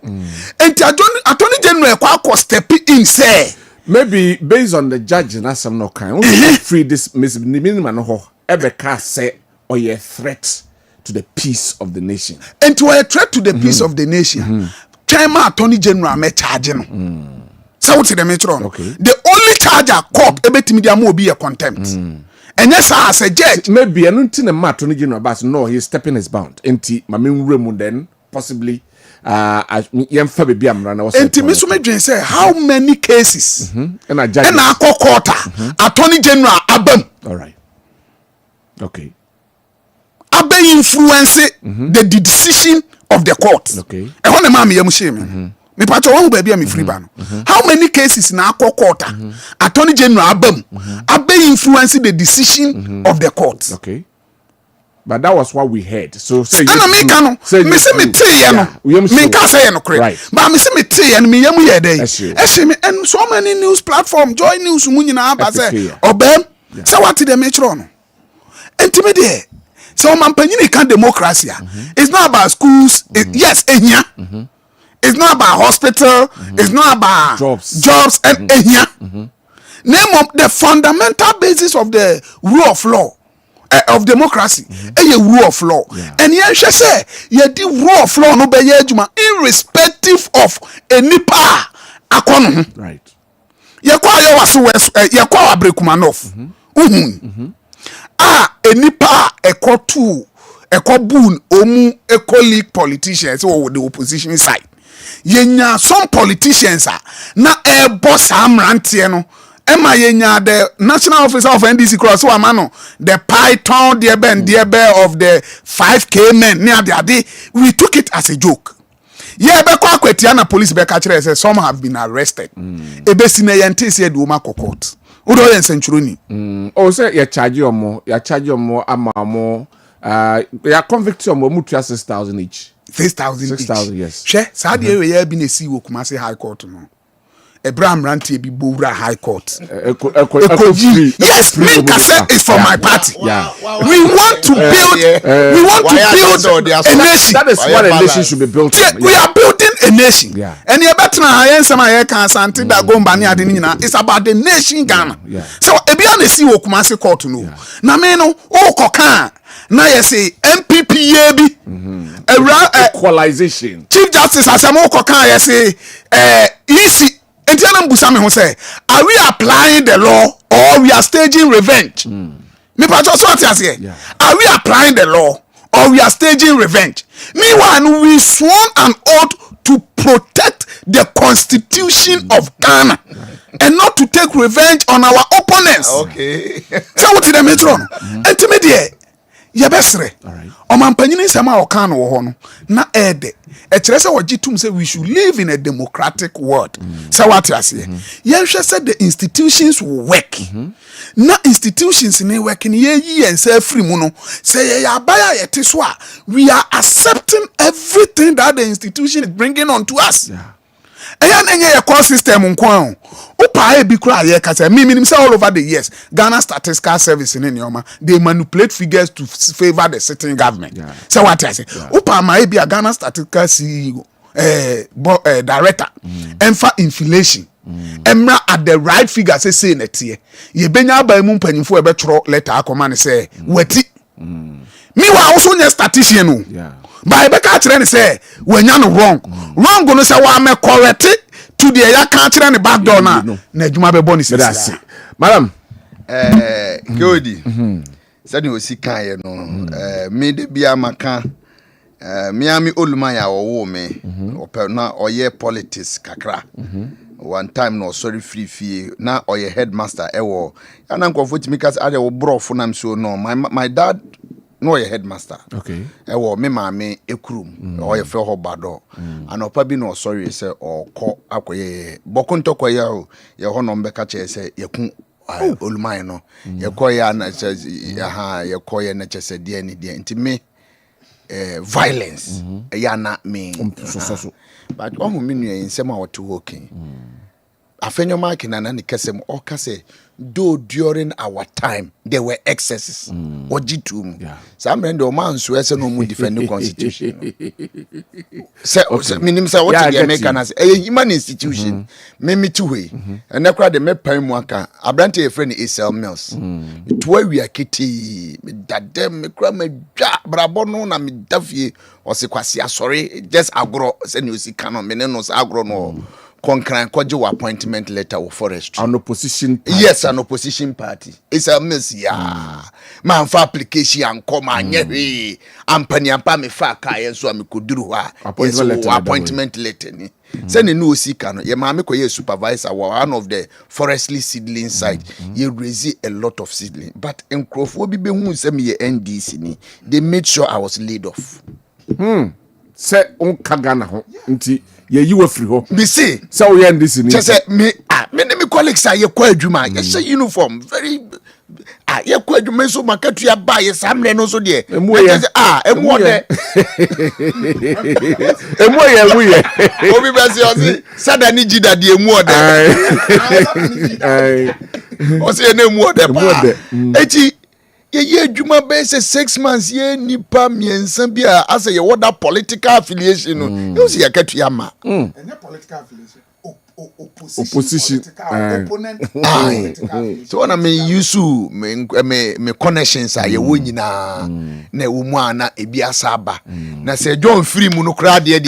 And Attorney General kwa step in say maybe based on the judge na some no kind free this minimum no ho ebeka say or a threat to the peace of the nation. And to a threat to the peace of the nation. Chairman Attorney General me charge no. So what the metro? Okay. The only charge a court ebetimi dia mo be a contempt. And yes, as a judge, maybe I don't think the Attorney General, but no, he's stepping his bound. Enti, Mamin Remu then possibly, Enti, Mr. Medrin say, how many cases? And a judge, and a court, Attorney General Abem. All right. Okay. Abem influence the decision of the court. Okay. And when the mammy yamushim. Me pato won baby am free ban. How many cases na court? Attorney General Abem influencing the decision of the court. Okay. But that was what we heard. So say you me kanu. Me say me tell you no. Me can say no correct. But me say me tell you me yamu ye dey. Me and so many news platform join news mu nyina ba say obem. Say what the metro no. Enti there. So man panyin kan democracy. It's not about schools. Yes, ehia. It's not about hospital. It's not about jobs and name of the fundamental basis of the rule of law of democracy. A rule of law. And here she say, the rule of law no be juma irrespective of any power. Right. Yakwa yo waso yakwa abrekumanov. Any power ekotu ekobun omu league politicians or the opposition side. Yenya some politicians na boss amrantie no ema yenya the national officer of NDC cross so amano the python the bear of the 5K men near the we took it as a joke. Yeah, be kwa kwetia na police be catch say some have been arrested. Ebesi na yente say do ma court. Udo yen centuroni. Oh say you charge omo amamo ya convict omo mutua 6,000 each. 6,000 yes. She saadi we ya bi na si wo Kumasi High Court no. Abraham Rantie bi Bowura High Court. Yes, me say is from my party. Yeah. We want to build a nation. That is what a nation should be built on. We are building a nation. Yeah. And you better na hayen sama ye kan santi da gomba ni ade ni nyina. It's about the nation Ghana. Yeah. So ebi na si wo Kumasi Court no. Na me no o kokan na ye say MPP ye bi equalization. Chief Justice asamo kokan ye say easy. Entiana Busame who say, are we applying the law or we are staging revenge? Me patrol what you say. Are we applying the law or we are staging revenge? Meanwhile, we sworn an oath to protect the constitution of Ghana and not to take revenge on our opponents. Okay. So what did the metro? Intimidate. Yabesre. Omampanyini sama okano wo ho no na ede e kire se wogitum say we should live in a democratic world. Say what you say. Yenhwe say the institutions will work. Na institutions ni work ni yi ense free mu no say ya baya yete so a we are accepting everything that the institution is bringing on to us. Eya nenye ye call system nkwan upa e bi kura ye kasa me say all over the years Ghana Statistical Service in Nioma they manipulate figures to favor the sitting government. So what I say upa ma e bi a Ghana Statistical CEO director emfa inflation emra at the right figure say na tie ye benya ba mu mpanyimfo e be tro letter akoma ne say wati me wa also nya statistician no by be ka kire ne say wanya no wrong no say wa me correct to the ya ka kire ne back door na adwuma be boni sisi madam Godi sani o sika ye no me de bia maka Miami Olumanya wo me ope na oye politics kakra one time no sorry free na oye headmaster ewo ana nkofo timikas ade wo brofo nam so no my dad no oye headmaster okay ewo me maame ekurum oye fe ho bado anopa bi no sorry say okọ akoye bokunto koye o ye ho no mbeka che say yeku Olumanya no ye koye na ye koye na chese de ni de ntimi violence yana me so but ohu minu yin sema what working afenyo Maakye na ni Kessem o ka say though during our time there were excesses. Some men do man so as no defend the constitution. Minim say what the American as a human institution. Me two way. And na kra de me pan mu aka. Abrante e friend is Mills. It where we are kitty me dadem me kra me dwa brabo no na me dafie o se kwase asori just agro say no si canon me no agro no. Concurrent kwaje appointment letter of forestry. An opposition party. Yes, an opposition party. It's a mess, yeah. Man for application and come and yewe. Ampani ampa me fa kaya so me kuduru ha. Appointment letter ni. Send no sika no. Ye maame ko ye supervisor one of the forestry seedling site. Ye raise a lot of seedling. But enkrofo bi be hu se me NDC ni. They made sure I was laid off. Say on kagana ho. Nti ye you free ho. Me say so we end this ni. Say me me colleagues are ye kwa adwuma. Ye say uniform very ye kwa adwuma so makatu ya ba ye samle no so de. Emu ye. Emu de. Emu ye. Obi be say osi sada ni jida de emu de. O say na emu de pa. Echi ye adwuma be say 6 months ye nipa miensa bia asa ye wada political affiliation no. You see yakatu ya ma. Political affiliation. Opposition opponent. So when I me use me connections are ye wo nyina na wo mu ana ebi asaba na se John free mu no kra de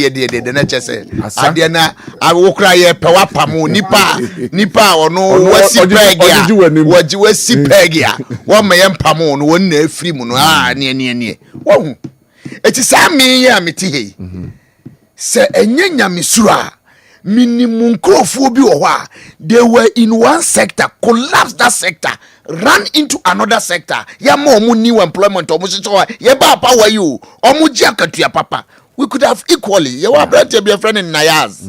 na chese ade na wo kra ye pe wapam nipa ono wasi peg ya wasi peg ya wo me ye mpam no won na free mu no ne wo hu eti sa me ya meti hei se enyanya misura minimum crowfo bi wo ha they were in one sector collapse that sector ran into another sector ya ma omu new employment omu so ya ba power you omu ji akatua papa we could have equally ya wa brother be friend in Nayaz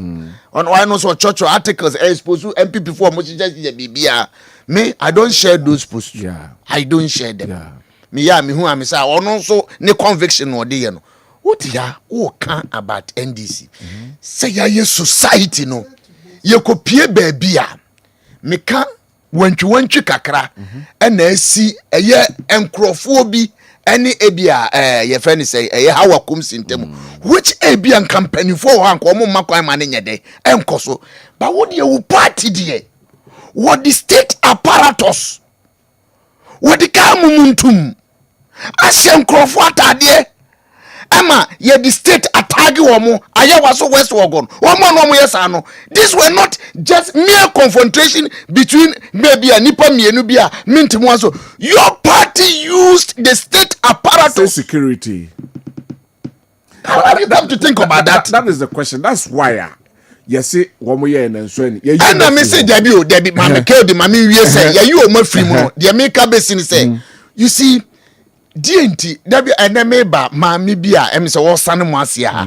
on why no so church articles expose MPP for omu just bibia me I don't share those posts. I don't share them. Me hu am say ono so ne conviction no de ye no. What ya can about NDC? Say ya society no. Ye kopie baby a. Me ka wantwi kakra na si eye enkrofo bi ene ebia ye friend say eye hawa kum sintem which ebia company for ho anko mo makwan ma ne nyede enkoso but what ye wo party die what the state apparatus what the kamumuntum asem krofo atade Emma, ye the state attack womo aya waso west wagon womo no mo yesa no. This were not just mere confrontation between maybe a nipa mienu bia mintimu so your party used the state apparatus security. How do you have to think about that? That is the question. That's why you see womo ye na nso ni and I say debi mama kill the mama wie say ya you o ma free mu no the make besin say you see DNT dabi eneme ba maami bia em se wo sane mo ase ha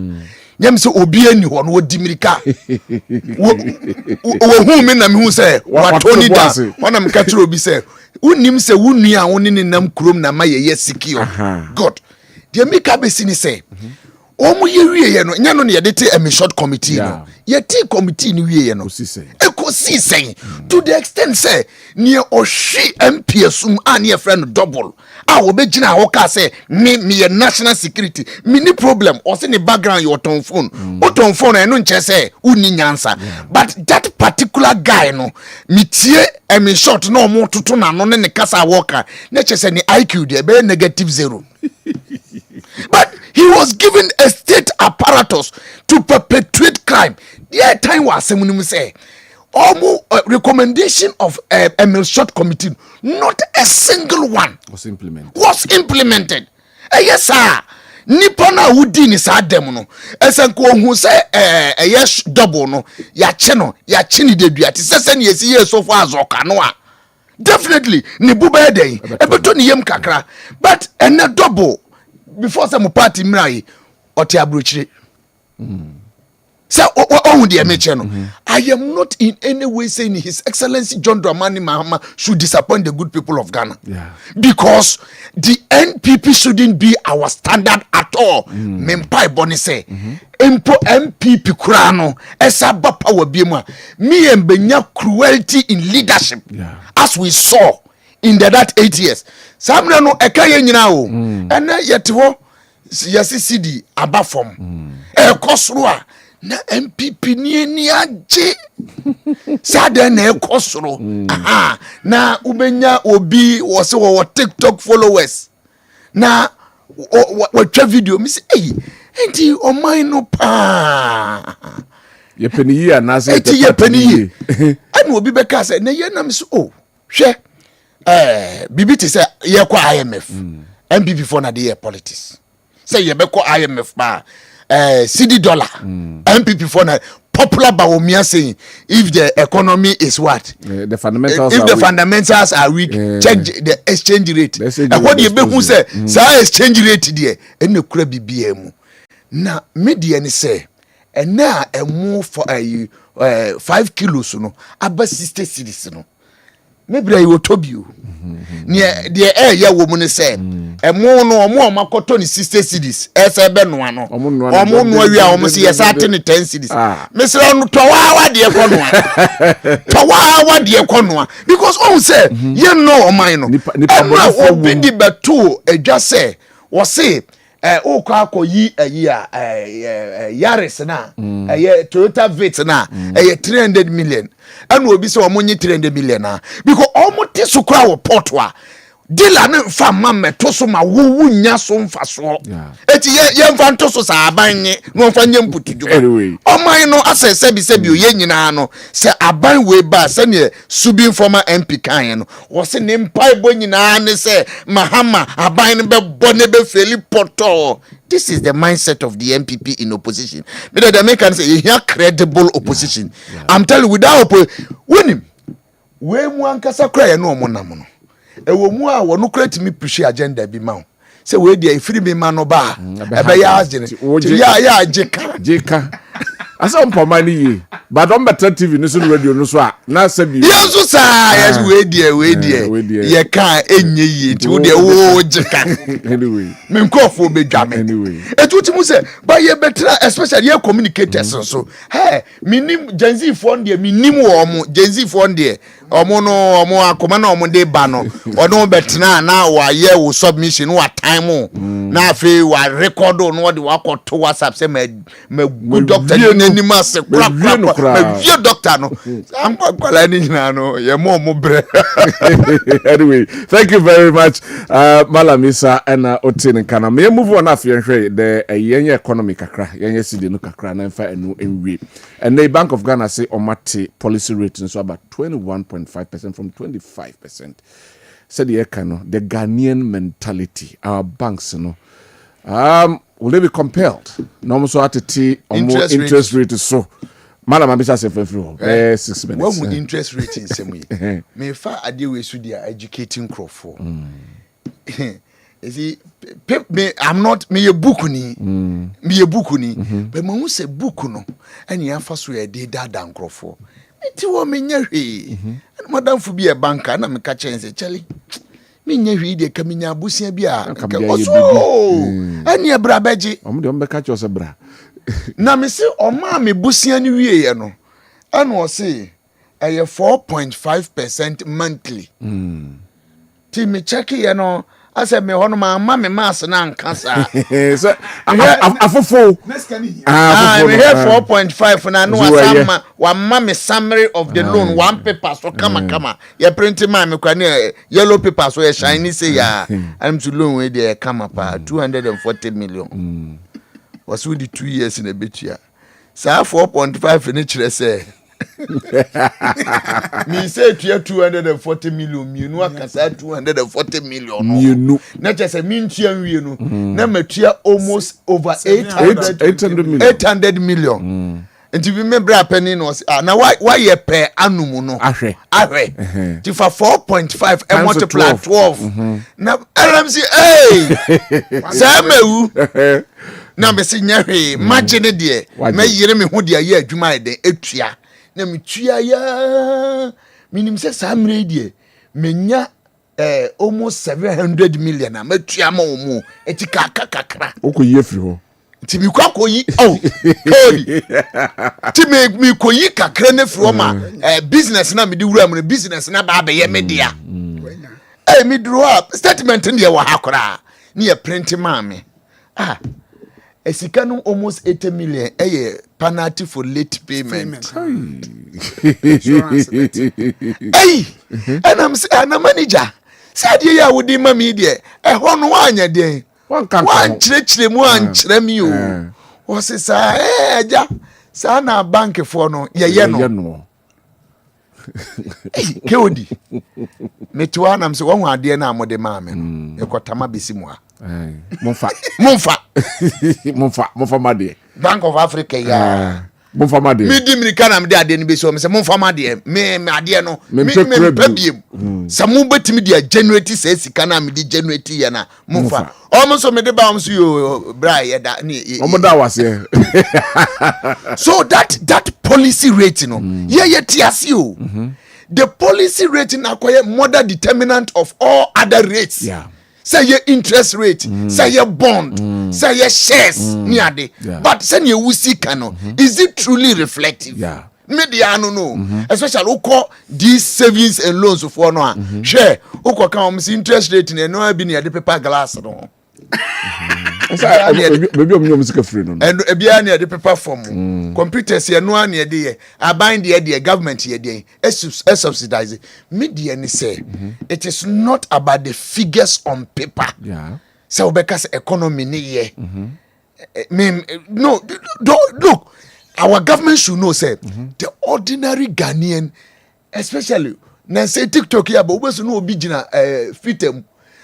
nyam se obi ani ho no wodi mirika wo hu me na me hu se watoni da wana me ka kire obi se unim se wunu a woni ne nam krom na ma ye sikio god the make besin say omu ye wiye no nya no ne yede te a short committee no ye te committee ni wiye no ekosi sen to the extent say ne ohwi MPSum an ye friend double wo be gina ho ka say me national security me ni problem o se ne background your ton phone eno nche say uni nyansa but that particular guy no me tie a short no mo toto na no ne kasa worker na che say ni IQ dey be -0 but he was given a state apparatus to perpetuate crime. The time was say recommendation of a short committee, not a single one was implemented. Yes, sir. Nipona wudi ni sa dem no. Esenko hu say yes double no. Ya chini de dua ti sese ne yesi ye so far azoka no a. Definitely ni buba den. Ebeto ni yem kakra. But ene double before some party mrai oti abrochire so ohun de meche no I am not in any way saying His Excellency John Dramani Mahama should disappoint the good people of Ghana. Yeah. Because the NPP shouldn't be our standard at all. Mempai Boni say, Empo MPP Kurano, Esaba power bima, me and Benya cruelty in leadership, as we saw in that 8 years. Samna no ekaye nyina o, and yet wo yasi CD abafom. Kosroa. Na MPP ni aje sada na ekosoro aha na ubenya obi wo se wo TikTok followers na watwa video mi say eh enti o man no pa ye peniyi anase enti ye peniyi ani obi be ka say na ye na mi so oh hwe bibi ti say ye kwa IMF MPP for na dey politics say ye be kwa IMF ba CD dollar MPP for na popular Bawumia saying if the economy is what the fundamentals if the fundamentals are weak change the exchange rate and what you be who say exchange rate there and the kura bibia mu na media ni say and na move for 5 kilos no aba 60 cedis no maybe I will told you near the air ya woman say emo no omo makoto ni 60 cedis ebe no ano omo no awia omo se yesate ni 10 cedis mesra no towa de ekonoa because on say ye no oman no nipa obi di beto adwa say wo say o kwa akoyi Yaris na Toyota Vitz na 300 million and obi say omo nyi 300 million na because omo te so kra wo portwa dila ne mfa mamme to so ma wo nya so mfa so eti ye mfa to so sa aban no mfa nya mputudu oman no asese bi se bi o ye nyina no se aban we ba se ne subi former MP kan no wo se ne mpai bo nyina ne se Mahama aban ne be bone be feli poto. This is the mindset of the MPP in opposition. But the Americans say you credible opposition. I'm telling you, without winning, we mu ankasa kra ye no omonam no ewo mu a wo no kra timi push agenda bi ma say we dey free me man no ba e be ya agene ya jeka asa mpoma ni ye but on better TV no so radio no so a na sabi yes sa yes we dey ye kan enye yi ti wo dey wo jeka anyway me nkofo be dwame anyway etuti mu say ba ye better especially ye communicators so hey minim Gen Z fo ndie minim wo mo Gen Z fo ndie omo akoma na omo de ba no ono betena na wa ye wo submission wa time na afi wa record no de wa koto WhatsApp say me good doctor ni ma se kra me doctor no am kwala ni na no ye mo bre. Anyway, thank you very much Malamisa and Otin kana me move on afi hwe the yenye economic kakra yenye cedi no kakra na mfa enu enwi and the Bank of Ghana say omate policy rate so about 21.5% from 25%. Said the Ekano, the Ghanaian mentality, our banks, will they be compelled? No, so at the interest rate is so. Madam Abisa said for 6 minutes. What would interest rate in some way? Me fa ade we so dia educating crop for. See, I'm not me a book ni, but me who say book no, and you fa so e dey dan crop for. Iti wo menya hwe madam fu bi e banka na me ka chen se chali menya hwe de ka menya abusia bi a oso ani ebra beji omde ombe ka cho se bra na me se o ma me busia ni wie ye no ana o se eye 4.5% monthly ti me check ye no ase me hono ma me mass na nkasa so afofo me here 4.5 na no asama wa ma me summary of the loan one paper so kama ye print ma me kwa yellow paper so ye shiny say ya am to loan we dey kama pa 240 million was with the 2 years in a bit ya sa 4.5 ni kire say me say 240 million me no akasa 240 million na just say me ntua wie no na matua almost over 800 million and you remember penny no na why ye per annum no ahwe ti fa 4.5 and multiply 12 na RMC say mewu na me say nyahwe imagine de me yire me ho de aye adwuma de etua na metua ya minim se sa mre die menya almost 700 million na matua ma omo eti kakra okoyi free ho ti mi kwa koyi kodi ti mi koyi kakra na free ho ma business na me di wura mu business na ba ye me dia mi draw up statement ndi wa hakora ni ye print mame esika no almost 80 million penalty for late payment and I'm manager said ya wudi mami de ho no anya de wan chire mu anchire mi o o se sa aja sa na bank for no ye no keodi metuwa na mse wo ade na amode maame no ekotama besi mu a Monfa made Bank of Africa ya monfa made mi di mirika na mde ade ni be so me se monfa made me ade no me pabiem samu betimi dia generate say sika na me di generate ya na monfa o so me de ba so yo bra ya da ni o mo da wase so that policy rate no ye tiase o the policy rate na koye model determinant of all other rates say your interest rate say your bond say your shares niade but say your usika no is it truly reflective media no especially uko these savings and loans for no share uko kan interest rate no be near the paper glass no baby omnyom sika free no and ebia near the paper form computers ye no near the abind the government ye dey subsidize media ni say it is not about the figures on paper so because economy ni ye no look our government should know say the ordinary Ghanaian especially na say TikTok here but we so no obi gina fitem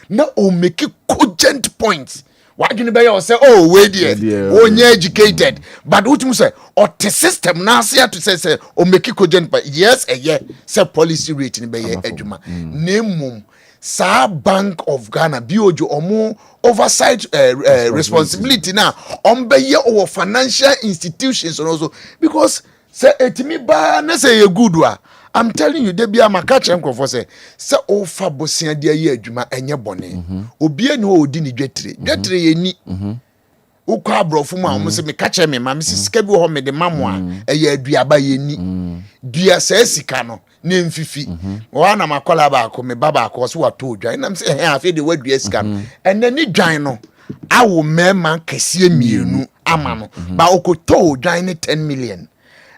na o make cogent points. Why do you buy say oh we there only educated but what you say or the system now say to say o make cogent but yes say policy rate ni be adwuma name sa Bank of Ghana biojo omo oversight responsibility now on be our financial institutions also because say etimi ba na say good wa I'm telling you, they be a makache for say o fa bosia dia ye adwuma enye bone obi eni o di ni dwetre ye ni ukọ abrofo mu a mo se me kache me ma me sika bi ho me de mamo a eye aduaba ye ni dua sa sika no na mfifi wa na makola ba ko me baba ko so wato dwan na me se afi de wadua sika no enne ni dwan no awo mema kese mienu ama no ba okoto dwan ni 10 million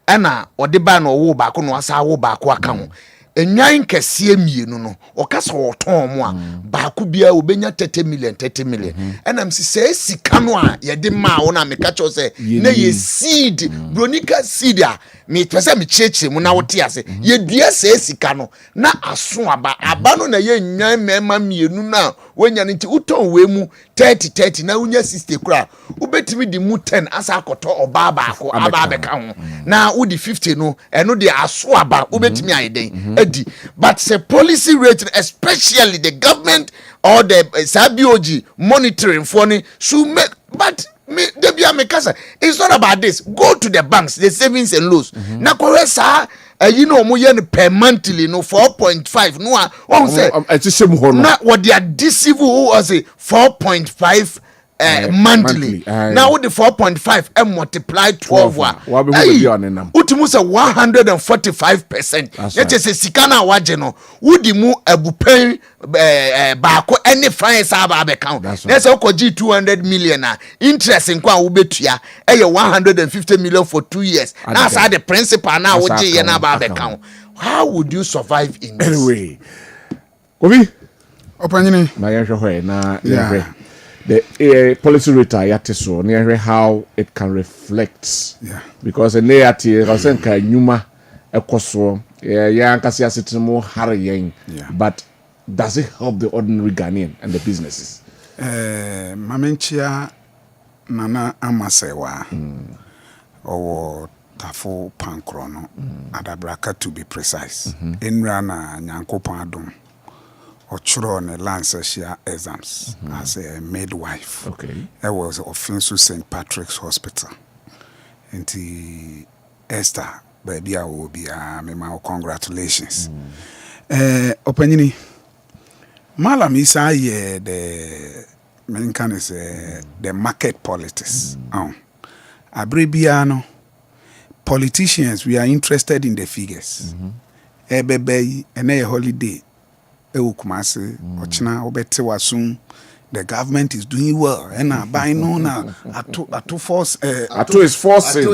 ana ode ba na owo ba ko no asa wo ba ko aka ho enwan kese mienu no okasa oton mo a ba ko bia obenya 30 million ana msi se sika no a ye de ma wo na meka cho se na ye seed bronica seed a me pese me cheche mu na wote ase ye dua se sika no na aso aba no na ye nwan mema mienu na wonya nti uton we mu 30 na wonya 60 kura ubetimi di mu 10 asa akoto oba ba ko aba be ka ho na wodi 50 no eno de aso aba ubetimi ayeden edi but say policy rate especially the government or the SABOG monitoring for ni should make but me debia me kasa it's not about this go to the banks the savings and loans na koresa you know mo yen per monthly no 4.5 no one say na what they are deceive as 4.5 monthly. Now with the 4.5 and multiply 12 utimu say 145%. Yet say sikana waje no wudi mu abupen baako any fine saba account. Let's say okoji 200 million interest in kwa ubetua 150 million for 2 years. Now say the principal now woje ye na ba account. How would you survive in this? Anyway. Obi opanyini na yehwe na the policy rate yate so near how it can reflect because the neati rosenka nyuma ekoso ya nkasi asitimo hare but does it help the ordinary Ghanaian and the businesses mamenchia nana amasewa owo tafo pankrono adabraka to be precise enra na nyankopon adom Ochro on a Lancashire exams as a midwife. Okay. I was offensive St. Patrick's Hospital. And the Esther baby I will be my congratulations. Opanyini Malam Isa ye the main can is the market politics. Abrebiano politicians, we are interested in the figures. Ebebe ene holiday kumase ochina obete wasum. The government is doing well. And by no now, Ato force. Ato is forcing.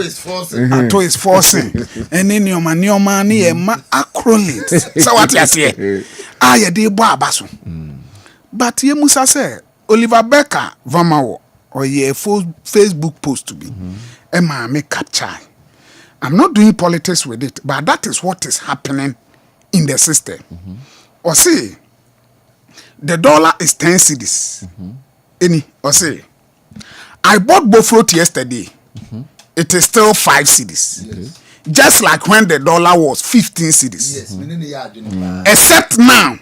Ato is forcing. And then your money ma acrolate. So what you say? I de babaso. But ye musa say Oliver Becker Vamawo or ye Facebook post to be. Emma me capture. I'm not doing politics with it, but that is what is happening in the system. Or say. The dollar is 10 cedis. Any, or say, I bought both fruit yesterday. It is still 5 cedis. Yes. Just like when the dollar was 15 cedis. Yes. Except now,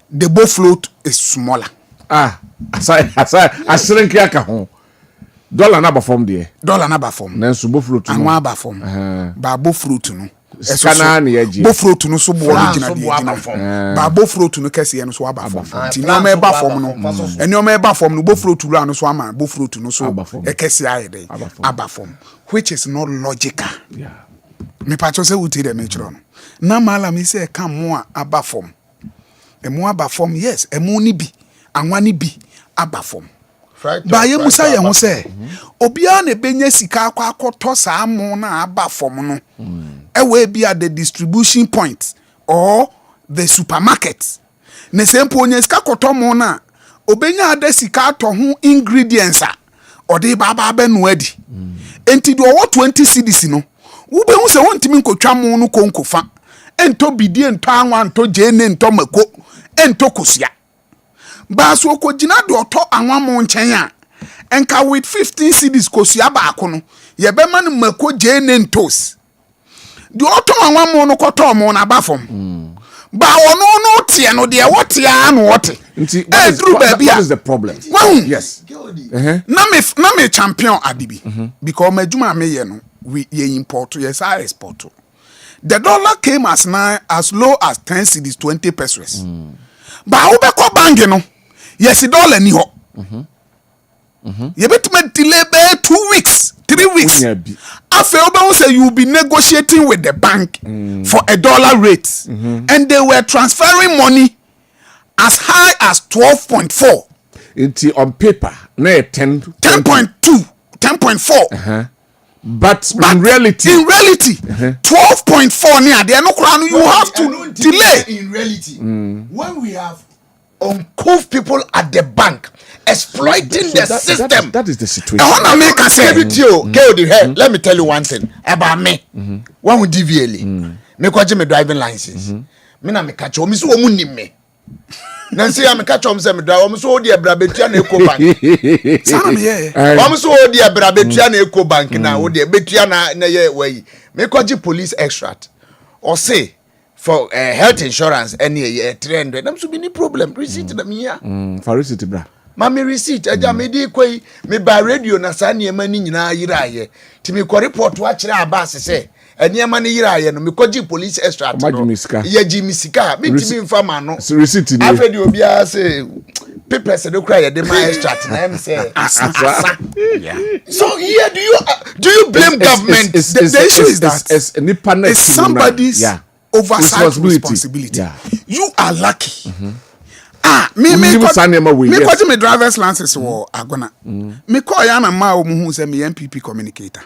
the both fruit is smaller. I shrink yaka. Dollar number form there. Dollar number form. Then subo fruit. And one number form. But both fruit no. Scanner yeji. Both fruit no so original form. But both fruit no kesi no so aba form. Ti no me ba form no. Enyo me ba form no both fruit no so ama both fruit no so e kesi aye aba form, which is not logical. Yeah. Me pacho say uti de me chiro no. Na mala me say ka mo aba form. Emo aba form yes, emo ni bi, anwa ni bi aba form. Ba ye musa ye ho say obia na benye sika akwa akoto sa amo na aba form no. Ewe be at the distribution point or the supermarket. Ne sempo onye sika koto mo na obenya ade sika to ho ingredients a ode baba be no adi. Enti do wo 20 cedis no. Wo be hu se wontimi nkotwa mo no konkofa. Ento bidie ento anwa ento jene ento mako ento kosia. Ba so okogina do to anwa mo nchen a enka with 15 cedis kosia ba akono ye be man mako jene entos. The auto and one monocotom on a bathom. But no tea no dear what ya and what? That is the problem. Yes. Name champion Adibi. Because my Juma Mayeno, we import to yes, I export to. The dollar came as low as 10 cedis 20 pesos. But Obeko Bangeno, yes, $1 ni ho. You better delay 2 weeks, 3 weeks. After say you will be negotiating with the bank for $1 rate, and they were transferring money as high as 12.4. It's on paper, no 10.2, 10.4. But in reality, 12.4 near there no crown. You have to delay. In reality, when we have uncouth people at the bank exploiting the system. That is the situation. I want to make a say. Let me tell you one thing about me. When we DVLA, me kwaje me driving license. Me na me catch o me so omu nim me. Nansi ya me catch o me say me drive o me so odi ebra betua na Eco Bank. Sam ye. O me so odi ebra betua na Eco Bank na odi betua na ye wey. Me kwaje police extract. Or say for health insurance any 300 them should be no problem receipt them here for receipt bra mami receipt aja me di kwai me ba radio na sa niema ni nyina yiraye ti me ko report wa kire abas se eniema ni yiraye no me koji police extract no ye ji misika me ti me mfa ma no receipt ni afedi obi a say papers de kra ye de ma extract na em say yeah. So here do you blame government? The issue is that it's somebody's oversight responsibility. Yeah. You are lucky. Me quite me driver's license or agona. Me call yana ma who say me MPP communicator.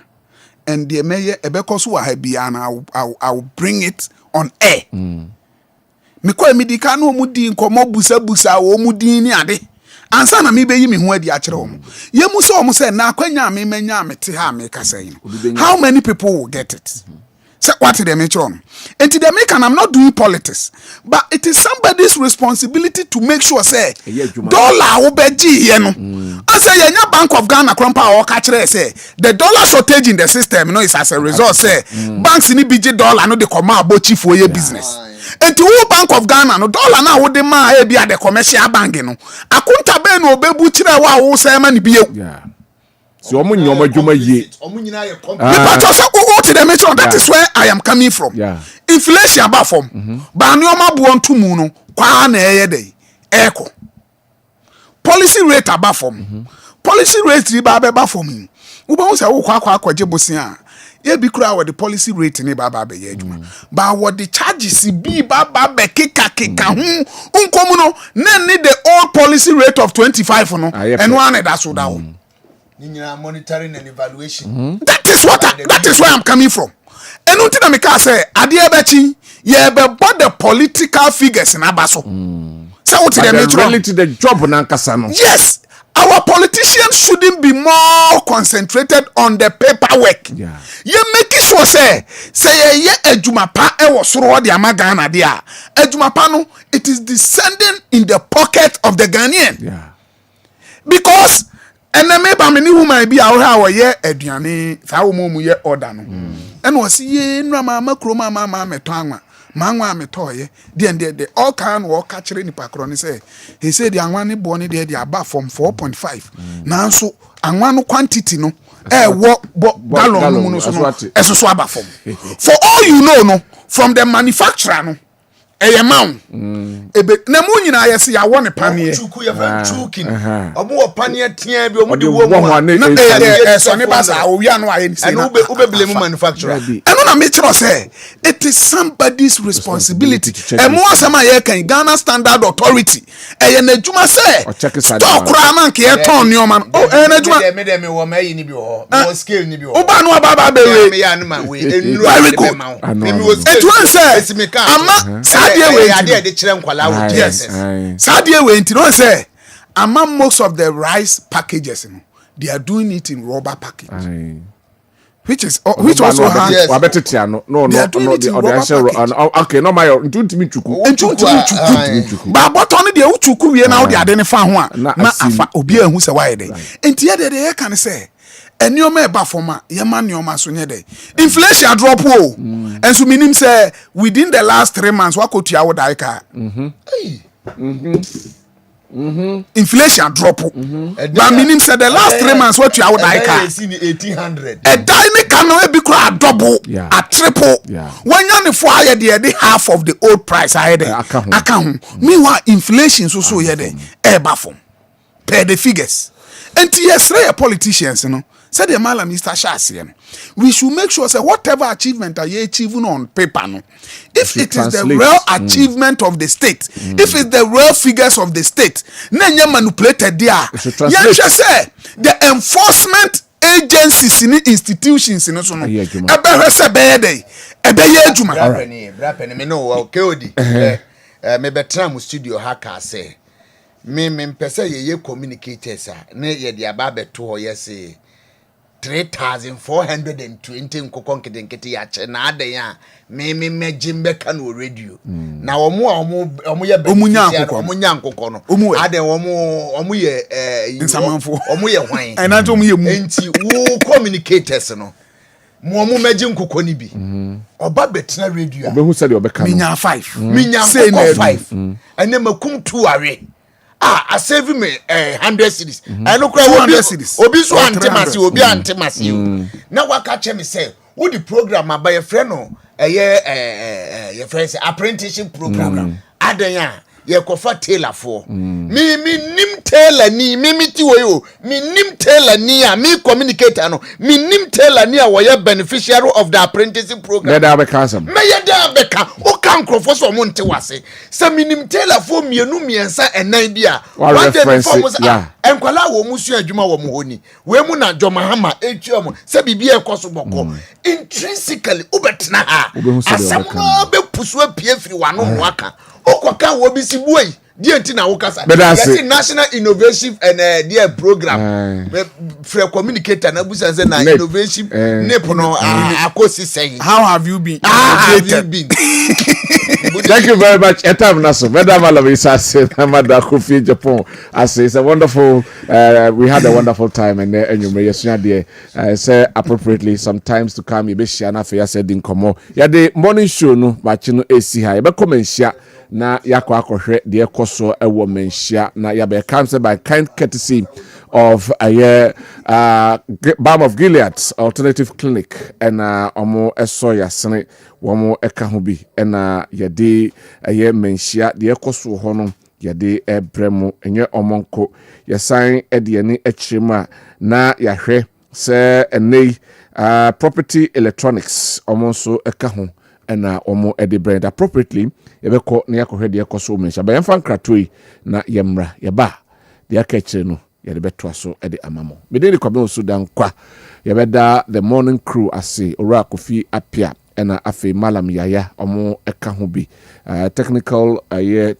And the mayor ebeko so habi and I'll bring it on air. Me call me dika no mudi nkomo busa wo mudi ni ade. Ansa na me be yi me ho adi a kire wo. Ye mu so say na kwanya me manya me te ha me kasa yi. How many people will get it? So what did they make on? And to the American, I'm not doing politics, but it is somebody's responsibility to make sure say dollar obeji yeno. I say yenya Bank of Ghana krompa or catch say the dollar shortage in the system, you know, is as a result say banks in BG dollar no they come out bochi for your business. And to Bank of Ghana no dollar now would demand be at the commercial bank no. Akunta be no bebu chire wa wo say man bi so omu nyoma dwuma ye that is where I am coming from. Yeah. Inflation about from. Ba nneoma bo nto mu no kwa na eye dey. Echo. Policy rate about from. Policy rate riba be from. Uba hu say wo kwa akwaje bosin a. Ye bi kura with the policy rate ni ba be ye adwuma. Ba what the charges be ba be kika hu. Unkomu no na need the old policy rate of 25 no. And one that so down. Monitoring and evaluation. That is where I'm coming from. And until I make say adie bechi ye be bought the political figures in abaso. So what the reality the job nankasa no. Yes. Our politicians shouldn't be more concentrated on the paperwork. Yeah. You make sure say ye ejumapa e wo soro de amaga na dia. Ejumapa no it is descending in the pocket of the Ghanaian. Yeah. Because eneme ba me ni woman bi a wo ye aduane sa wo mu ye order no. And was ye nra mama kroma mama meto anwa. Manwa metoye de all kind work catcher ni pakro ni say he said the anwa ni born there they above from 4.5 now so anwa no quantity no gallon no so no esoso above from for all you know no from the manufacturer no amount ebe na mu nyina ye se ya won panie chuku ye van chukin omo wo panie tia bi omo de wo mu so ne basa o wi anu aye ni say na ube blame manufacturer eno na me kiro say it is somebody's responsibility e mo asema ye kan Ghana Standard Authority e ye na adwuma say stock ra man ke e ton ni o man o e na adwuma me wo mayi ni bi ho wo scale ni bi ho o ba no baba be we me ya no man we enu very good me wo scale it one say ama ade de kire nkwala wo yes sadie we nti no say among most of the rice packages no they are doing it in rubber package which also has wabetetia no okay no my ntutimi chuku ba botton de uchuku wie na wo de ade ne fa ho a na afa obi ahu se why dey enti ye de kan say enioma eba forma yema nioma so nye dey inflation drop o enso minim say within the last 3 months wakotua wo dai ka inflation drop but minim say the last 3 months wakotua wo dai ka 1800 e dai ne kan no e bi kura double a triple when you for aye dey half of the old price aye dey aka ho meanwhile inflation so ye dey eba form per the figures enti yes politicians no said the Malam Mr. Shasian, we should make sure say whatever achievement are you achieving on paper no, if it is the real achievement of the state, if it's the real figures of the state, then you manipulated there. You say the enforcement agencies in institutions in so no. Ebe se be dey, ebe ye adwuma. Brapeni me no okay odi. Me betra mu studio haka say. Me mpese ye communicators na ye de aba beto ho ye say 3,420 nkokonkedenkete ya che na adan ya me megimbe ka no radio na omo ye omunya nkokon no adan omo ye nsamanfo omo ye hwan na to omo ye mu enti wo communicators no mo megi nkokon ni bi oba betena radio obehu se de obeka minya 5 minya 5 ene makum 2 are I save me 100 cities. I know 100 cities. Obi so antimasi, obi antimasi. Now what catch me say? Who the program by a friend no? Your friend say apprenticeship program. Adanya. Ye kofa tailor for me nim tailor ni me ti wo me nim tailor ni a me communicator no me nim tailor ni a wo ye beneficiary of the apprenticeship program me be cancel me ye da be ka o kan crofo so mo nte wase se me nim tailor for mienu miensa enan bia one day before mo enkwala wo musu adwuma wo mo honi we mu na jomahama etua mo se bibia ekoso boko intrinsically ubetna ha asam no be pusu apie firi wano ho aka okwaka wo bisi buoi die ntina wo kasa yes national innovation and their program free communicator na busa say na innovation nepono akosi say how have you been Thank you very much. Etam Naso. Madam Alavisa said, Amada Kofi Japan. I say it's a wonderful. We had a wonderful time, and you may say appropriately sometimes to come. You be shana for your said in Como. Yeah, the morning show no, but you know, AC high. But come and share. Na yakwa akohwe de ekoso ewo menhia na ya be comes by kind courtesy of Balm of Gilead Alternative Clinic and omo eso yasene womo eka ho bi na yede menhia de ekoso ho no yede ebremu enye omonko yasan de ani akirema na yahwe se enei property electronics omo so eka ho na omo edi brand appropriately yebeko na yakohwe de ekoso menhia ba yemfa nkratoi na yemra yeba de akachire no yede beto aso edi amamo medeni Kwabena so Dankwa yebeda the morning crew ase ora Kofi apia na afi malam yaya omo eka ho bi technical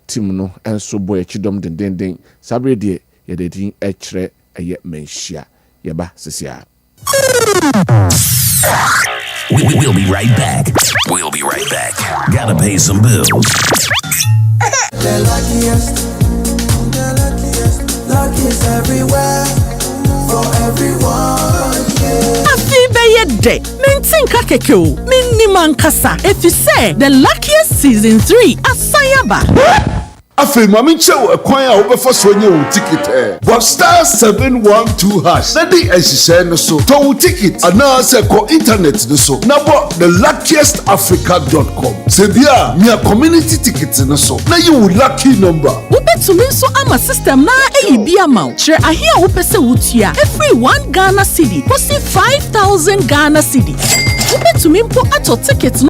team no enso boy chidom dendenden sabre de yede din ekire menhia yeba sesia. We'll be right back. We'll be right back. Gotta pay some bills. The luckiest everywhere for everyone. Afi beye de mentin kakeke minni mankasa if you say the luckiest season 3 asayaba. Afi mami chew ekwan a wo so nye wo ticket but star 712 hash na di ehihye no so to wo ticket ana se ko internet no so na bo theluckiestafrica.com se bia mia community ticket no so na you wo lucky number wo betumi so ama system na eyibi amount share ahia wo pese wutua every 1 Ghana cedi kosi 5000 Ghana cedi wo betumi mpo ato ticket